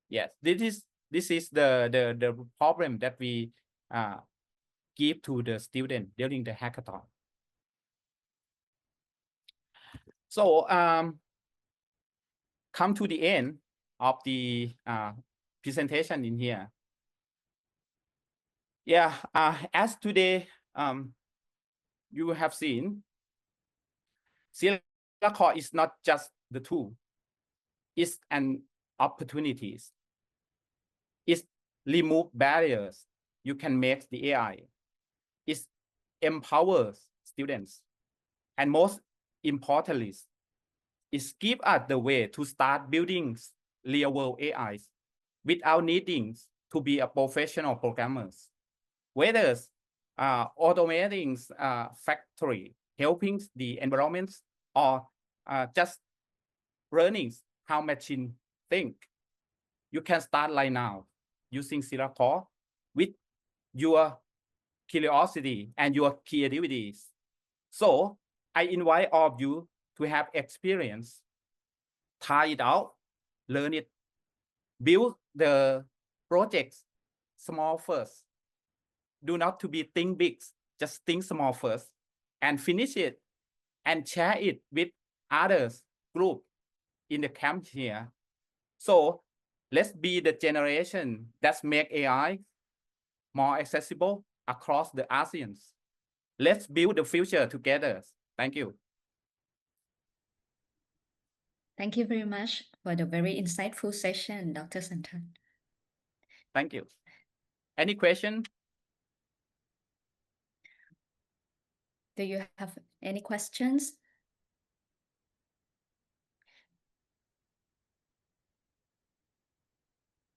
Yes, this is the problem that we give to the student during the hackathon. So come to the end of the presentation in here. Yeah, as today you have seen, serial core is not just the tool, it's an opportunities. It's remove barriers. You can make the AI. It's empowers students. And most importantly, it gives us the way to start building real-world AIs without needing to be a professional programmers. Whether automating factory, helping the environment, or just learning how machine think, you can start right now using Singapore with your curiosity and your creativities. So I invite all of you to have experience, try it out, learn it, build the projects small first. Do not to be think big, just think small first and finish it and share it with others group in the camp here. So let's be the generation that make AI more accessible across the ASEAN. Let's build the future together. Thank you. Thank you very much for the very insightful session, Dr. Santan. Thank you. Any question? Do you have any questions?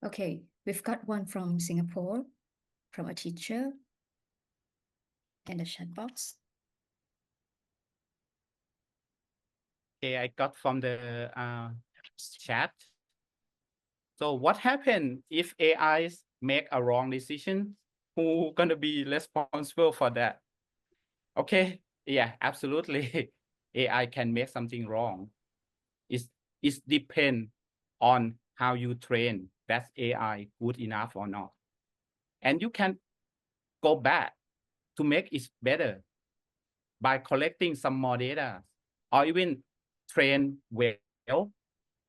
Okay, we've got one from Singapore, from a teacher in the chat box. Okay, I got from the chat. So what happened if AIs make a wrong decision? Who gonna be responsible for that? Okay, yeah, absolutely. AI can make something wrong. It depends on how you train that AI good enough or not. And you can go back to make it better by collecting some more data or even train well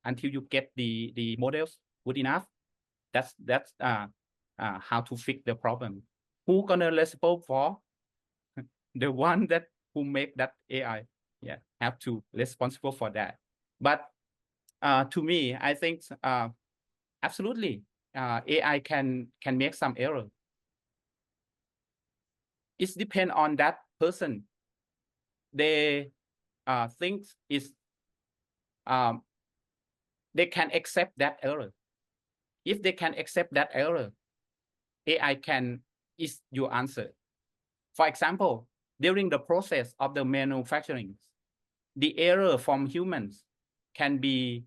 until you get the models good enough. That's how to fix the problem. Who gonna responsible for? The one that who make that AI, yeah, have to responsible for that. But to me, I think absolutely AI can make some error. It depends on that person. They think is they can accept that error. If they can accept that error, AI is your answer. For example, during the process of the manufacturing, the error from humans can be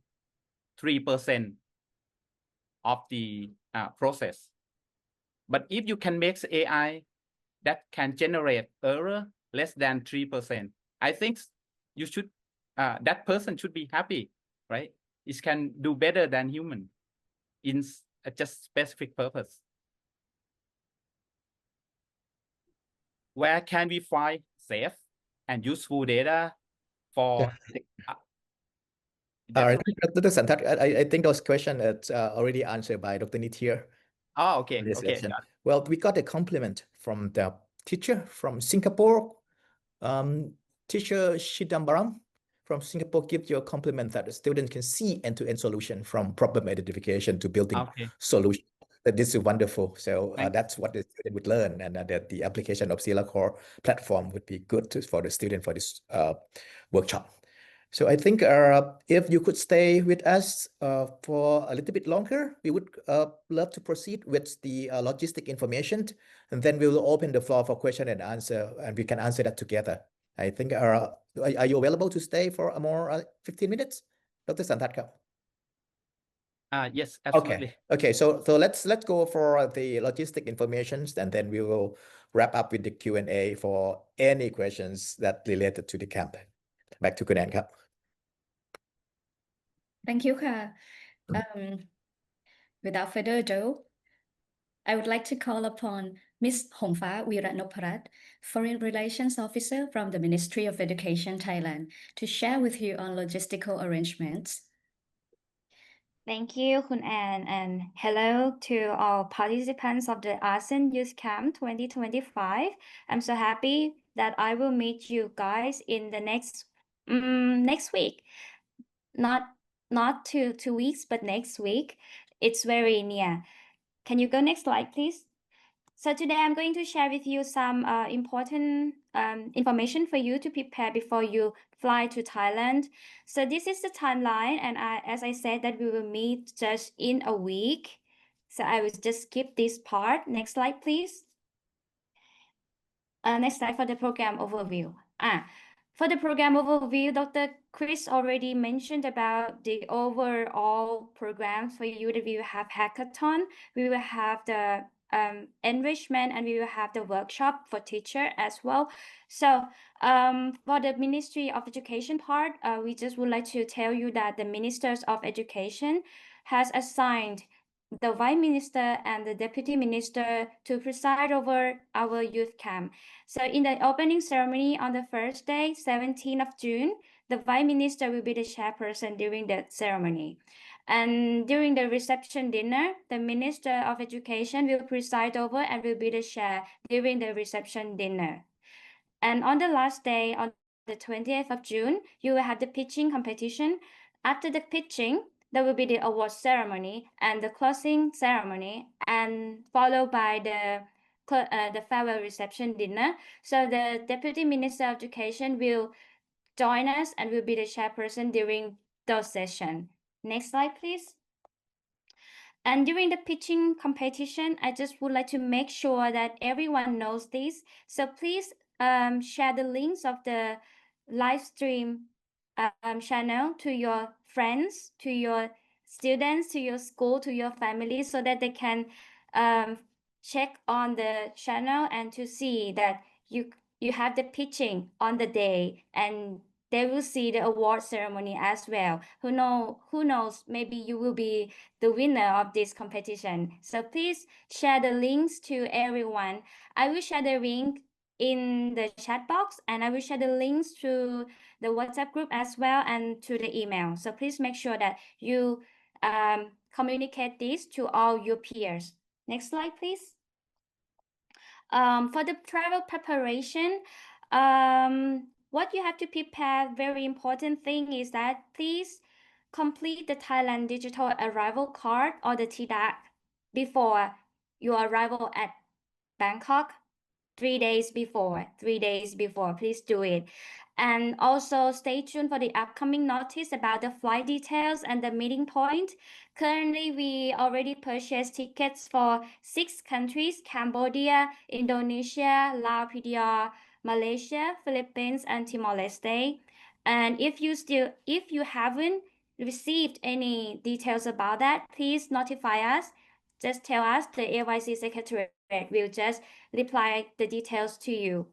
3% of the process. But if you can make AI that can generate error less than 3%, I think you should that person should be happy, right? It can do better than human in just specific purpose. Where can we find safe and useful data for? Dr. Santat, I think those questions are already answered by Dr. Nithir. Oh, okay. Okay. Well, we got a compliment from the teacher from Singapore. Teacher Shidambaram from Singapore gives you a compliment that the student can see end-to-end solution from problem identification to building solution. This is wonderful. So that's what the student would learn, and that the application of Sila Core platform would be good for the student for this workshop. So I think if you could stay with us for a little bit longer, we would love to proceed with the logistic information, and then we will open the floor for question and answer, and we can answer that together. I think, are you available to stay for a more 15 minutes, Dr. Santatka? Yes, absolutely. Okay. So let's go for the logistic information, and then we will wrap up with the Q&A for any questions that related to the camp. Back to Kunan, Kap. Thank you, Ka. Without further ado, I would like to call upon Ms. Hongfa Wiratnoparat, Foreign Relations Officer from the Ministry of Education, Thailand, to share with you on logistical arrangements. Thank you, Khun Ann, and hello to all participants of the ASEAN Youth Camp 2025. I'm so happy that I will meet you guys in the next week. Not 2 weeks, but next week. It's very near. Can you go next slide, please? So today I'm going to share with you some important information for you to prepare before you fly to Thailand. So this is the timeline, and as I said, that we will meet just in a week. So I will just skip this part. Next slide, please. Next slide for the program overview. For the program overview, Dr. Chris already mentioned about the overall programs for you that we will have hackathon, we will have the enrichment, and we will have the workshop for teacher as well. So for the Ministry of Education part, we just would like to tell you that the Ministers of Education has assigned the Vice Minister and the Deputy Minister to preside over our youth camp. So in the opening ceremony on the first day, 17th of June, the Vice Minister will be the chairperson during the ceremony. And during the reception dinner, the Minister of Education will preside over and will be the chair during the reception dinner. And on the last day, on the 20th of June, you will have the pitching competition. After the pitching, there will be the award ceremony and the closing ceremony, and followed by the farewell reception dinner. So the Deputy Minister of Education will join us and will be the chairperson during those sessions. Next slide, please. And during the pitching competition, I just would like to make sure that everyone knows this. So please share the links of the live stream channel to your friends, to your students, to your school, to your family, so that they can check on the channel and to see that you have the pitching on the day, and they will see the award ceremony as well. Who knows, maybe you will be the winner of this competition. So please share the links to everyone. I will share the link in the chat box, and I will share the links to the WhatsApp group as well and to the email. So please make sure that you communicate this to all your peers. Next slide, please. For the travel preparation, what you have to prepare, very important thing is that please complete the Thailand digital arrival card or the TDAC before your arrival at Bangkok. 3 days before, please do it. And also stay tuned for the upcoming notice about the flight details and the meeting point. Currently, we already purchased tickets for 6 countries: Cambodia, Indonesia, Laos, PDR, Malaysia, Philippines, and Timor-Leste. And if you haven't received any details about that, please notify us. Just tell us. The AYC Secretariat will just reply the details to you.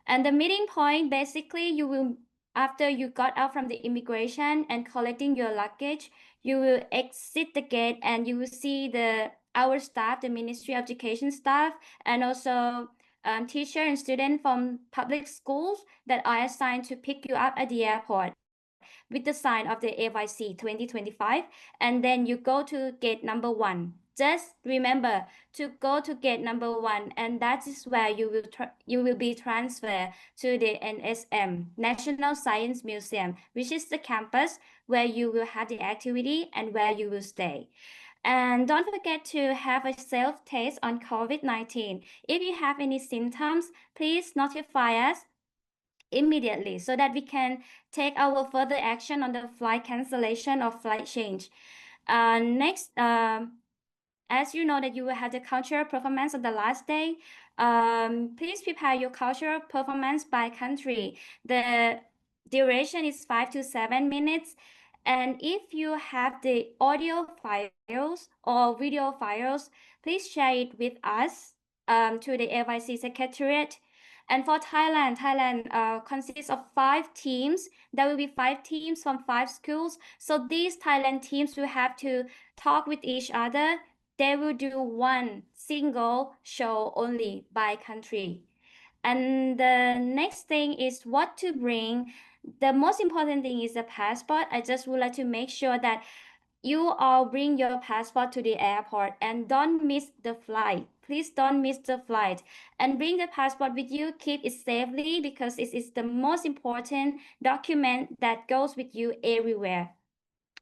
And the meeting point, basically, you will, after you got out from the immigration and collecting your luggage, you will exit the gate and you will see our staff, the Ministry of Education staff, and also teacher and student from public schools that are assigned to pick you up at the airport with the sign of the AYC 2025, and then you go to gate number 1. Just remember to go to gate number 1, and that is where you will be transferred to the NSM, National Science Museum, which is the campus where you will have the activity and where you will stay. And don't forget to have a self-test on COVID-19. If you have any symptoms, please notify us immediately so that we can take our further action on the flight cancellation or flight change. Next, as you know that you will have the cultural performance on the last day, please prepare your cultural performance by country. The duration is 5 to 7 minutes. And if you have the audio files or video files, please share it with us to the AYC Secretariat. And for Thailand consists of 5 teams. There will be 5 teams from 5 schools. So these Thailand teams will have to talk with each other. They will do one single show only by country. And the next thing is what to bring. The most important thing is the passport. I just would like to make sure that you all bring your passport to the airport and don't miss the flight. Please don't miss the flight and bring the passport with you. Keep it safely because it is the most important document that goes with you everywhere.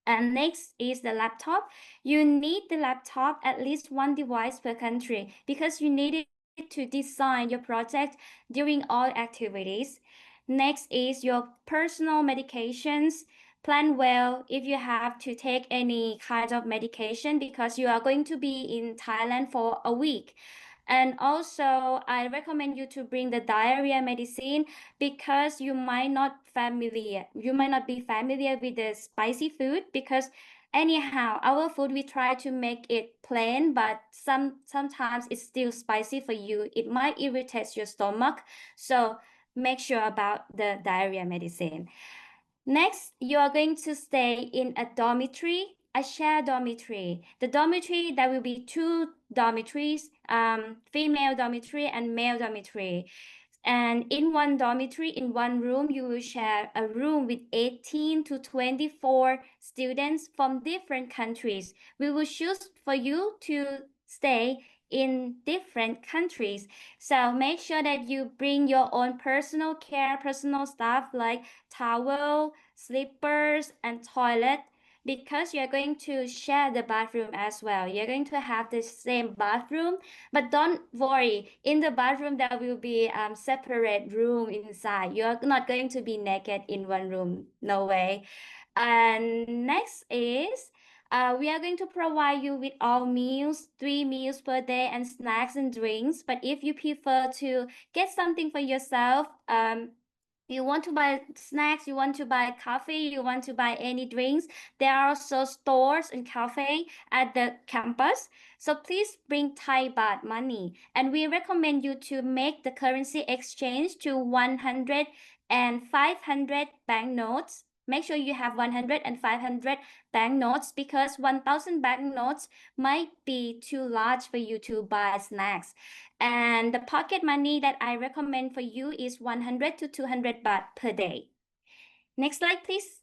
And next is the laptop. You need the laptop, at least 1 device per country, because you need it to design your project during all activities. Next is your personal medications. Plan well if you have to take any kind of medication because you are going to be in Thailand for a week. And also, I recommend you to bring the diarrhea medicine because you might not be familiar with the spicy food because anyhow, our food we try to make it plain, but sometimes it's still spicy for you. It might irritate your stomach. So make sure about the diarrhea medicine. Next, you are going to stay in a dormitory, a shared dormitory. The dormitory, there will be two dormitories, female dormitory and male dormitory. And in one dormitory, in one room, you will share a room with 18 to 24 students from different countries. We will choose for you to stay in different countries. So make sure that you bring your own personal care, personal stuff like towel, slippers, and toilet because you're going to share the bathroom as well. You're going to have the same bathroom, but don't worry. In the bathroom, there will be separate room inside. You're not going to be naked in one room. No way. And next is we are going to provide you with all meals, 3 meals per day, and snacks and drinks. But if you prefer to get something for yourself, you want to buy snacks, you want to buy coffee, you want to buy any drinks, there are also stores and cafe at the campus. So please bring Thai baht money. And we recommend you to make the currency exchange to 100 and 500 banknotes. Make sure you have 100 and 500 banknotes because 1,000 banknotes might be too large for you to buy snacks. And the pocket money that I recommend for you is 100 to 200 baht per day. Next slide, please.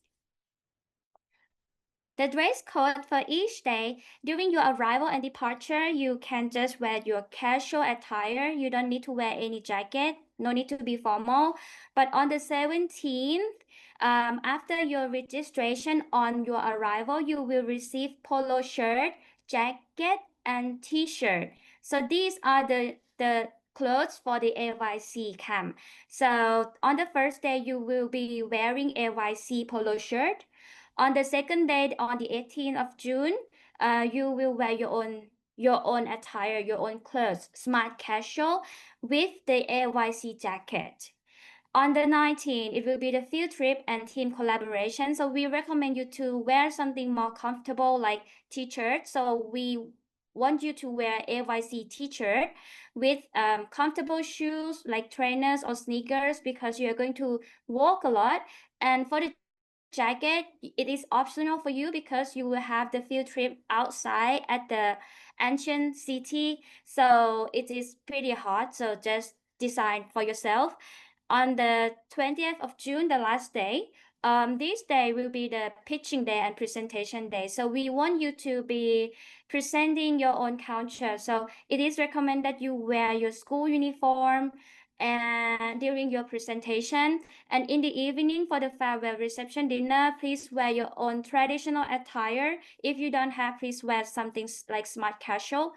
The dress code for each day, during your arrival and departure, you can just wear your casual attire. You don't need to wear any jacket, no need to be formal. But on the 17th, after your registration on your arrival, you will receive polo shirt, jacket, and t-shirt. So these are the clothes for the AYC camp. So on the first day, you will be wearing AYC polo shirt. On the second day, on the 18th of June, you will wear your own attire, your own clothes, smart casual with the AYC jacket. On the 19th, it will be the field trip and team collaboration. So we recommend you to wear something more comfortable like t-shirt. So we want you to wear AYC t-shirt with comfortable shoes like trainers or sneakers because you're going to walk a lot. And for the jacket, it is optional for you because you will have the field trip outside at the ancient city. So it is pretty hot. So just design for yourself. On the 20th of June, the last day, this day will be the pitching day and presentation day. So we want you to be presenting your own culture. So it is recommended that you wear your school uniform and during your presentation. And in the evening for the farewell reception dinner, please wear your own traditional attire. If you don't have, please wear something like smart casual.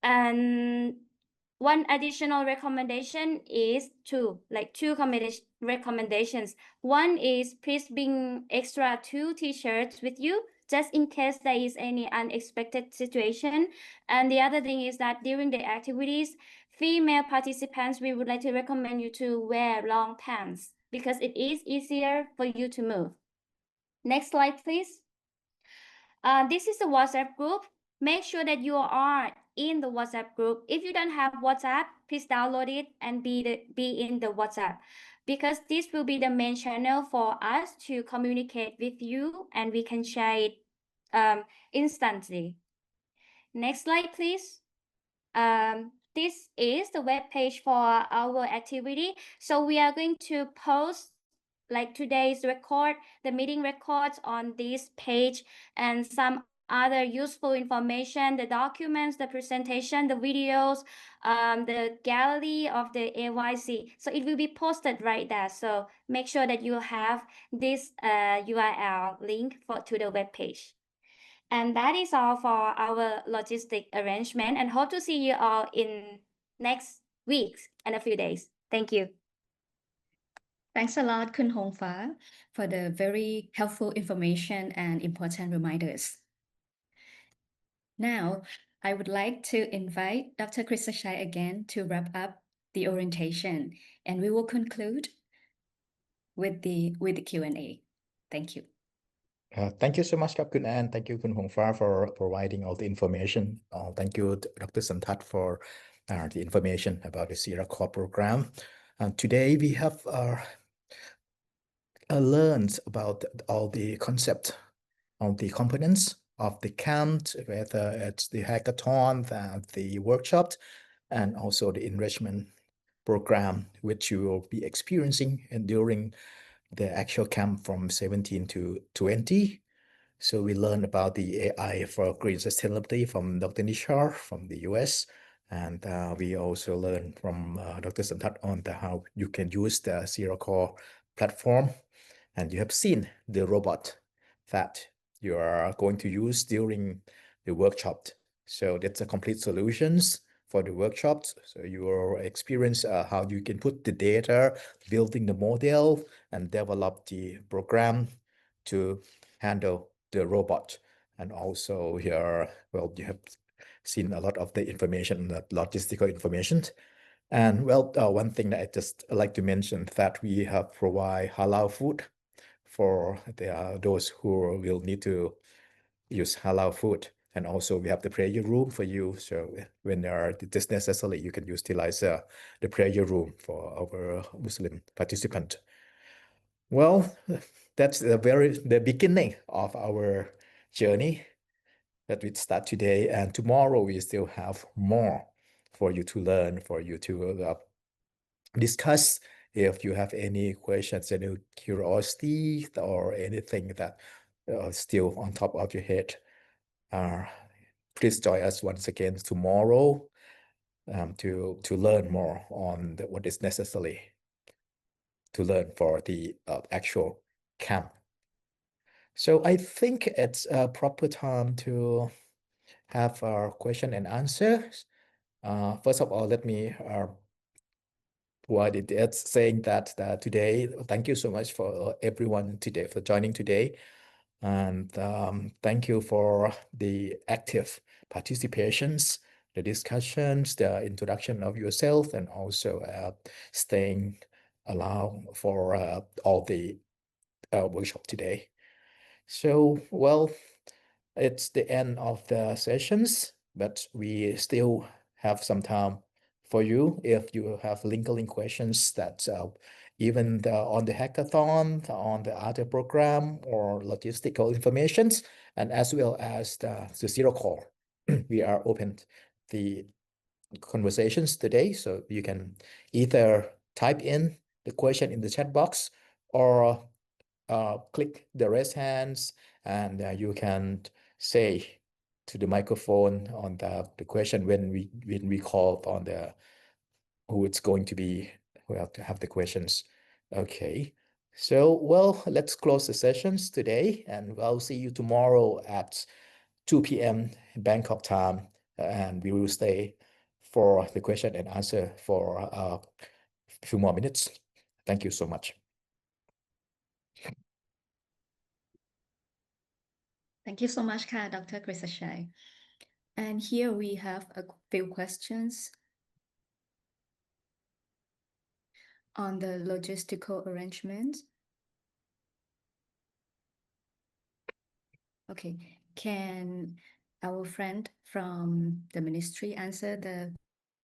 And one additional recommendation is two recommendations. One is please bring extra 2 t-shirts with you just in case there is any unexpected situation. And the other thing is that during the activities, female participants, we would like to recommend you to wear long pants because it is easier for you to move. Next slide, please. This is the WhatsApp group. Make sure that you are in the WhatsApp group. If you don't have WhatsApp, please download it and be in the WhatsApp because this will be the main channel for us to communicate with you and we can share it instantly. Next slide, please. This is the web page for our activity. So we are going to post like today's record, the meeting records on this page and some other useful information, the documents, the presentation, the videos, the gallery of the AYC. So it will be posted right there. So make sure that you have this URL link to the web page. And that is all for our logistic arrangement and hope to see you all in next weeks and a few days. Thank you. Thanks a lot, Kun Hong Fa, for the very helpful information and important reminders. Now, I would like to invite Dr. Krisashai again to wrap up the orientation, and we will conclude with the Q&A. Thank you. Thank you so much, Kun An. Thank you, Kun Hong Fa, for providing all the information. Thank you, Dr. Santat, for the information about the Sierra Core program. Today, we have learned about all the concept of the components of the camp, whether it's the hackathon, the workshop, and also the enrichment program, which you will be experiencing during the actual camp from 17 to 20. So we learned about the AI for green sustainability from Dr. Nishar from the US. And we also learned from Dr. Santat on how you can use the Sierra Core platform. And you have seen the robot that you are going to use during the workshop. So that's a complete solutions for the workshops. So you will experience how you can put the data, building the model, and develop the program to handle the robot. And also here, well, you have seen a lot of the information, the logistical information. And well, one thing that I just like to mention that we have provide halal food for those who will need to use halal food. And also we have the prayer room for you. So when there are this necessary, you can utilize the prayer room for our Muslim participant. Well, that's the beginning of our journey that we start today. And tomorrow we still have more for you to learn, for you to discuss. If you have any questions, any curiosity, or anything that still on top of your head, please join us once again tomorrow to learn more on what is necessary to learn for the actual camp. So I think it's a proper time to have our question and answers. First of all, let me provide it saying that today, thank you so much for everyone today for joining today. And thank you for the active participations, the discussions, the introduction of yourself, and also staying allow for all the workshop today. So, well, it's the end of the sessions, but we still have some time for you if you have lingering questions that even on the hackathon, on the other program, or logistical informations, and as well as the Zero Core. We are open the conversations today, so you can either type in the question in the chat box or click the raise hands, and you can say to the microphone on the question when we call on the who it's going to be, who have to have the questions. Okay, so well, let's close the sessions today, and I'll see you tomorrow at 2 p.m. Bangkok time, and we will stay for the question and answer for a few more minutes. Thank you so much. Thank you so much, Dr. Krisashai. And here we have a few questions on the logistical arrangements. Okay, can our friend from the ministry answer the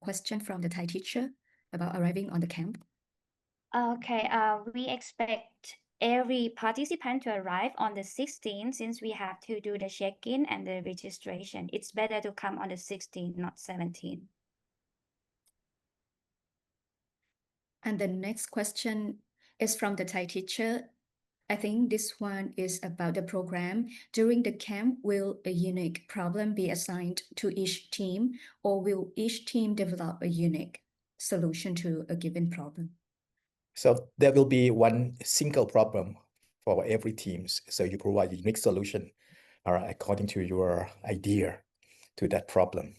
question from the Thai teacher about arriving on the camp? Okay, we expect every participant to arrive on the 16th since we have to do the check-in and the registration. It's better to come on the 16th, not 17th. And the next question is from the Thai teacher. I think this one is about the program. During the camp, will a unique problem be assigned to each team, or will each team develop a unique solution to a given problem? So there will be one single problem for every team. So you provide a unique solution according to your idea to that problem.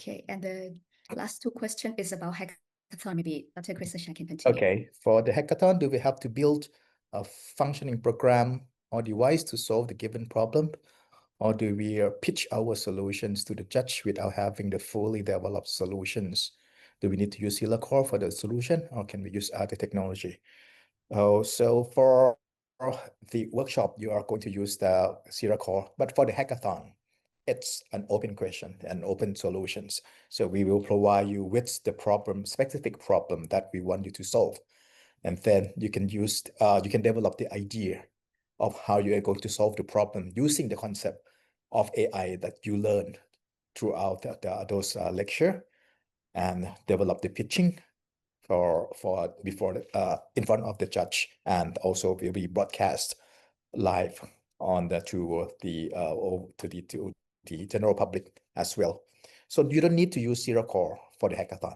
Okay, and the last two questions is about hackathon. Maybe Dr. Chris can continue. Okay, for the hackathon, do we have to build a functioning program or device to solve the given problem? Or do we pitch our solutions to the judge without having the fully developed solutions? Do we need to use Silla Core for the solution, or can we use other technology? So for the workshop, you are going to use the Sierra Core, but for the hackathon, it's an open question and open solutions. So we will provide you with the problem, specific problem that we want you to solve. And then you can use, you can develop the idea of how you are going to solve the problem using the concept of AI that you learned throughout those lecture, and develop the pitching for before in front of the judge, and also will be broadcast live on the to the general public as well. So you don't need to use Sierra Core for the hackathon.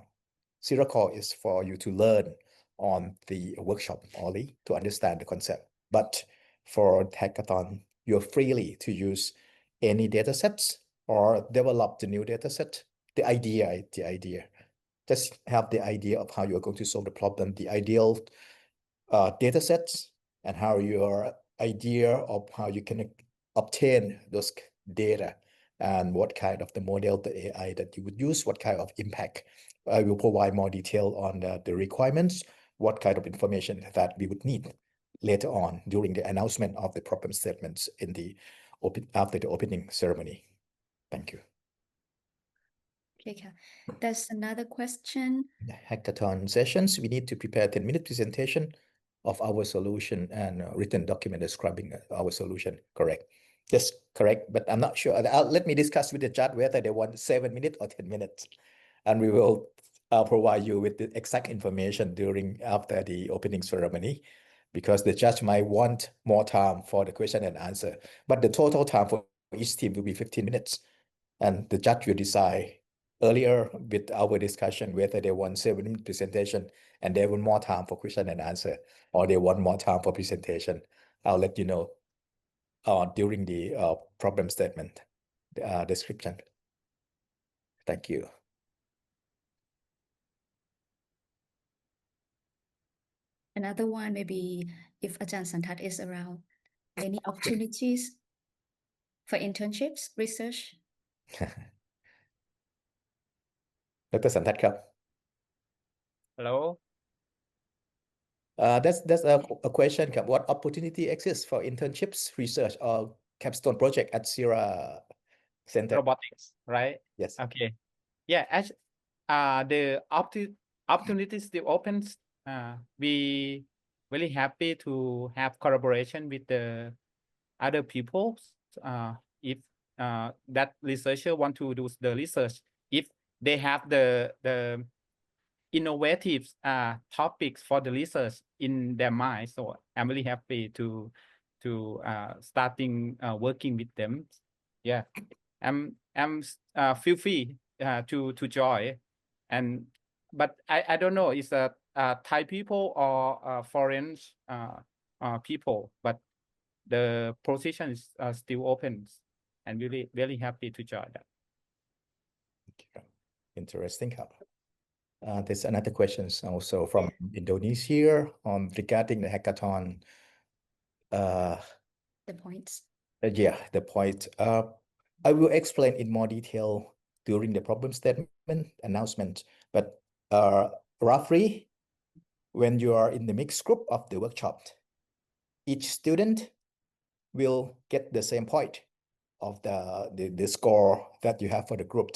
Sierra Core is for you to learn on the workshop only to understand the concept. But for hackathon, you're freely to use any data sets or develop the new data set. The idea. Just have the idea of how you're going to solve the problem, the ideal data sets, and how your idea of how you can obtain those data, and what kind of the model, the AI that you would use, what kind of impact. I will provide more detail on the requirements, what kind of information that we would need later on during the announcement of the problem statements in the after the opening ceremony. Thank you. Okay, there's another question. Hackathon sessions, we need to prepare 10-minute presentation of our solution and written document describing our solution. Correct. Yes, correct. But I'm not sure. Let me discuss with the judge whether they want 7 minutes or 10 minutes. And we will provide you with the exact information after the opening ceremony, because the judge might want more time for the question and answer. But the total time for each team will be 15 minutes. And the judge will decide earlier with our discussion whether they want 7-minute presentation and they want more time for question and answer, or they want more time for presentation. I'll let you know during the problem statement description. Thank you. Another one, maybe if Ajahn Santat is around, any opportunities for internships, research? Dr. Santat ครับ Hello. That's a question. What opportunity exists for internships, research, or capstone project at Sierra Center? Robotics, right? Yes. Okay. Yeah, as the opportunity still opens. We really happy to have collaboration with the other people. If that researcher want to do the research, if they have the innovative topics for the research in their mind, so I'm really happy to starting working with them. Yeah, I'm feel free to join, but I don't know, it's a Thai people or foreign people, but the position is still open, and really happy to join that. Interesting. There's another questions also from Indonesia regarding the hackathon. The points. Yeah, the point. I will explain in more detail during the problem statement announcement, but roughly, when you are in the mixed group of the workshop, each student will get the same point of the score that you have for the group,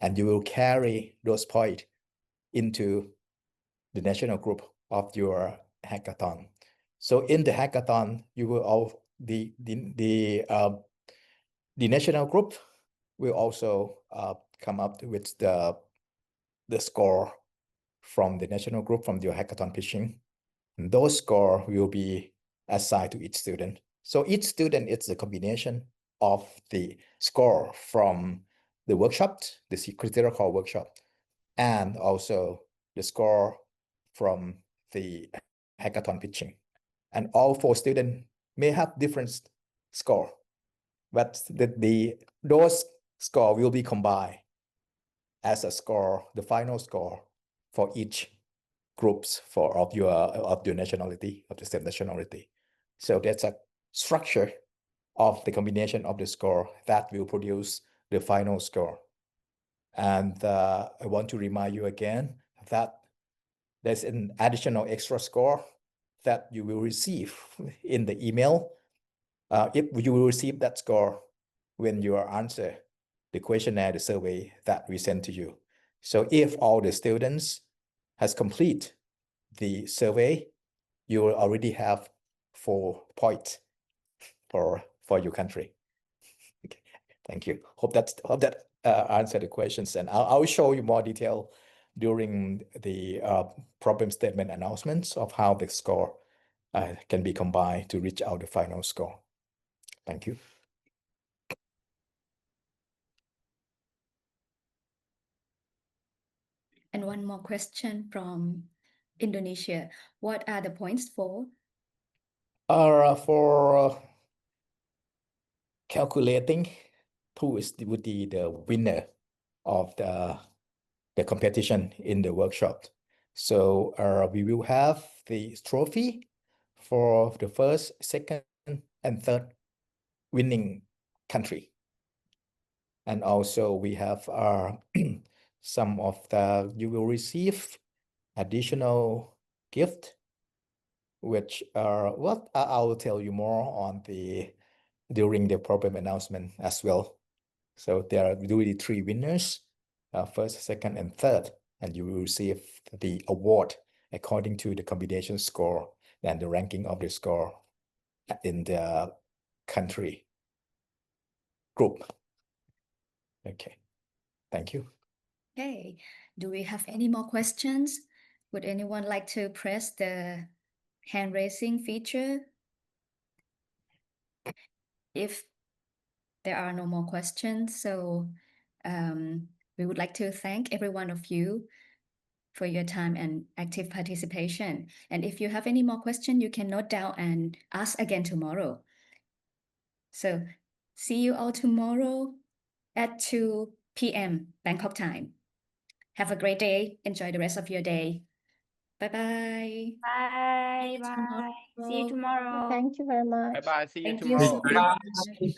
and you will carry those points into the national group of your hackathon. So in the hackathon, you will all the national group will also come up with the score from the national group from your hackathon pitching. And those score will be assigned to each student. So each student is the combination of the score from the workshop, the critical workshop, and also the score from the hackathon pitching. And all 4 students may have different score, but those score will be combined as a score, the final score for each groups of your nationality, of the same nationality. So that's a structure of the combination of the score that will produce the final score. And I want to remind you again that there's an additional extra score that you will receive in the email. If you will receive that score when you answer the questionnaire, the survey that we send to you. So if all the students has complete the survey, you will already have 4 points for your country. Okay, thank you. Hope that answered the questions, and I'll show you more detail during the problem statement announcements of how the score can be combined to reach out the final score. Thank you. And one more question from Indonesia. What are the points for? For calculating who would be the winner of the competition in the workshop. So we will have the trophy for the first, second, and third winning country. And also we have some of you will receive additional gift, which what I will tell you more on during the program announcement as well. So there are really 3 winners, first, second, and third, and you will receive the award according to the combination score and the ranking of the score in the country group. Okay, thank you. Okay, do we have any more questions? Would anyone like to press the hand raising feature? If there are no more questions, so we would like to thank every one of you for your time and active participation. And if you have any more questions, you can note down and ask again tomorrow. So see you all tomorrow at 2 p.m. Bangkok time. Have a great day. Enjoy the rest of your day. Bye-bye. Bye. Bye. See you tomorrow. Thank you very much. Bye bye. See you Thank you tomorrow. so much.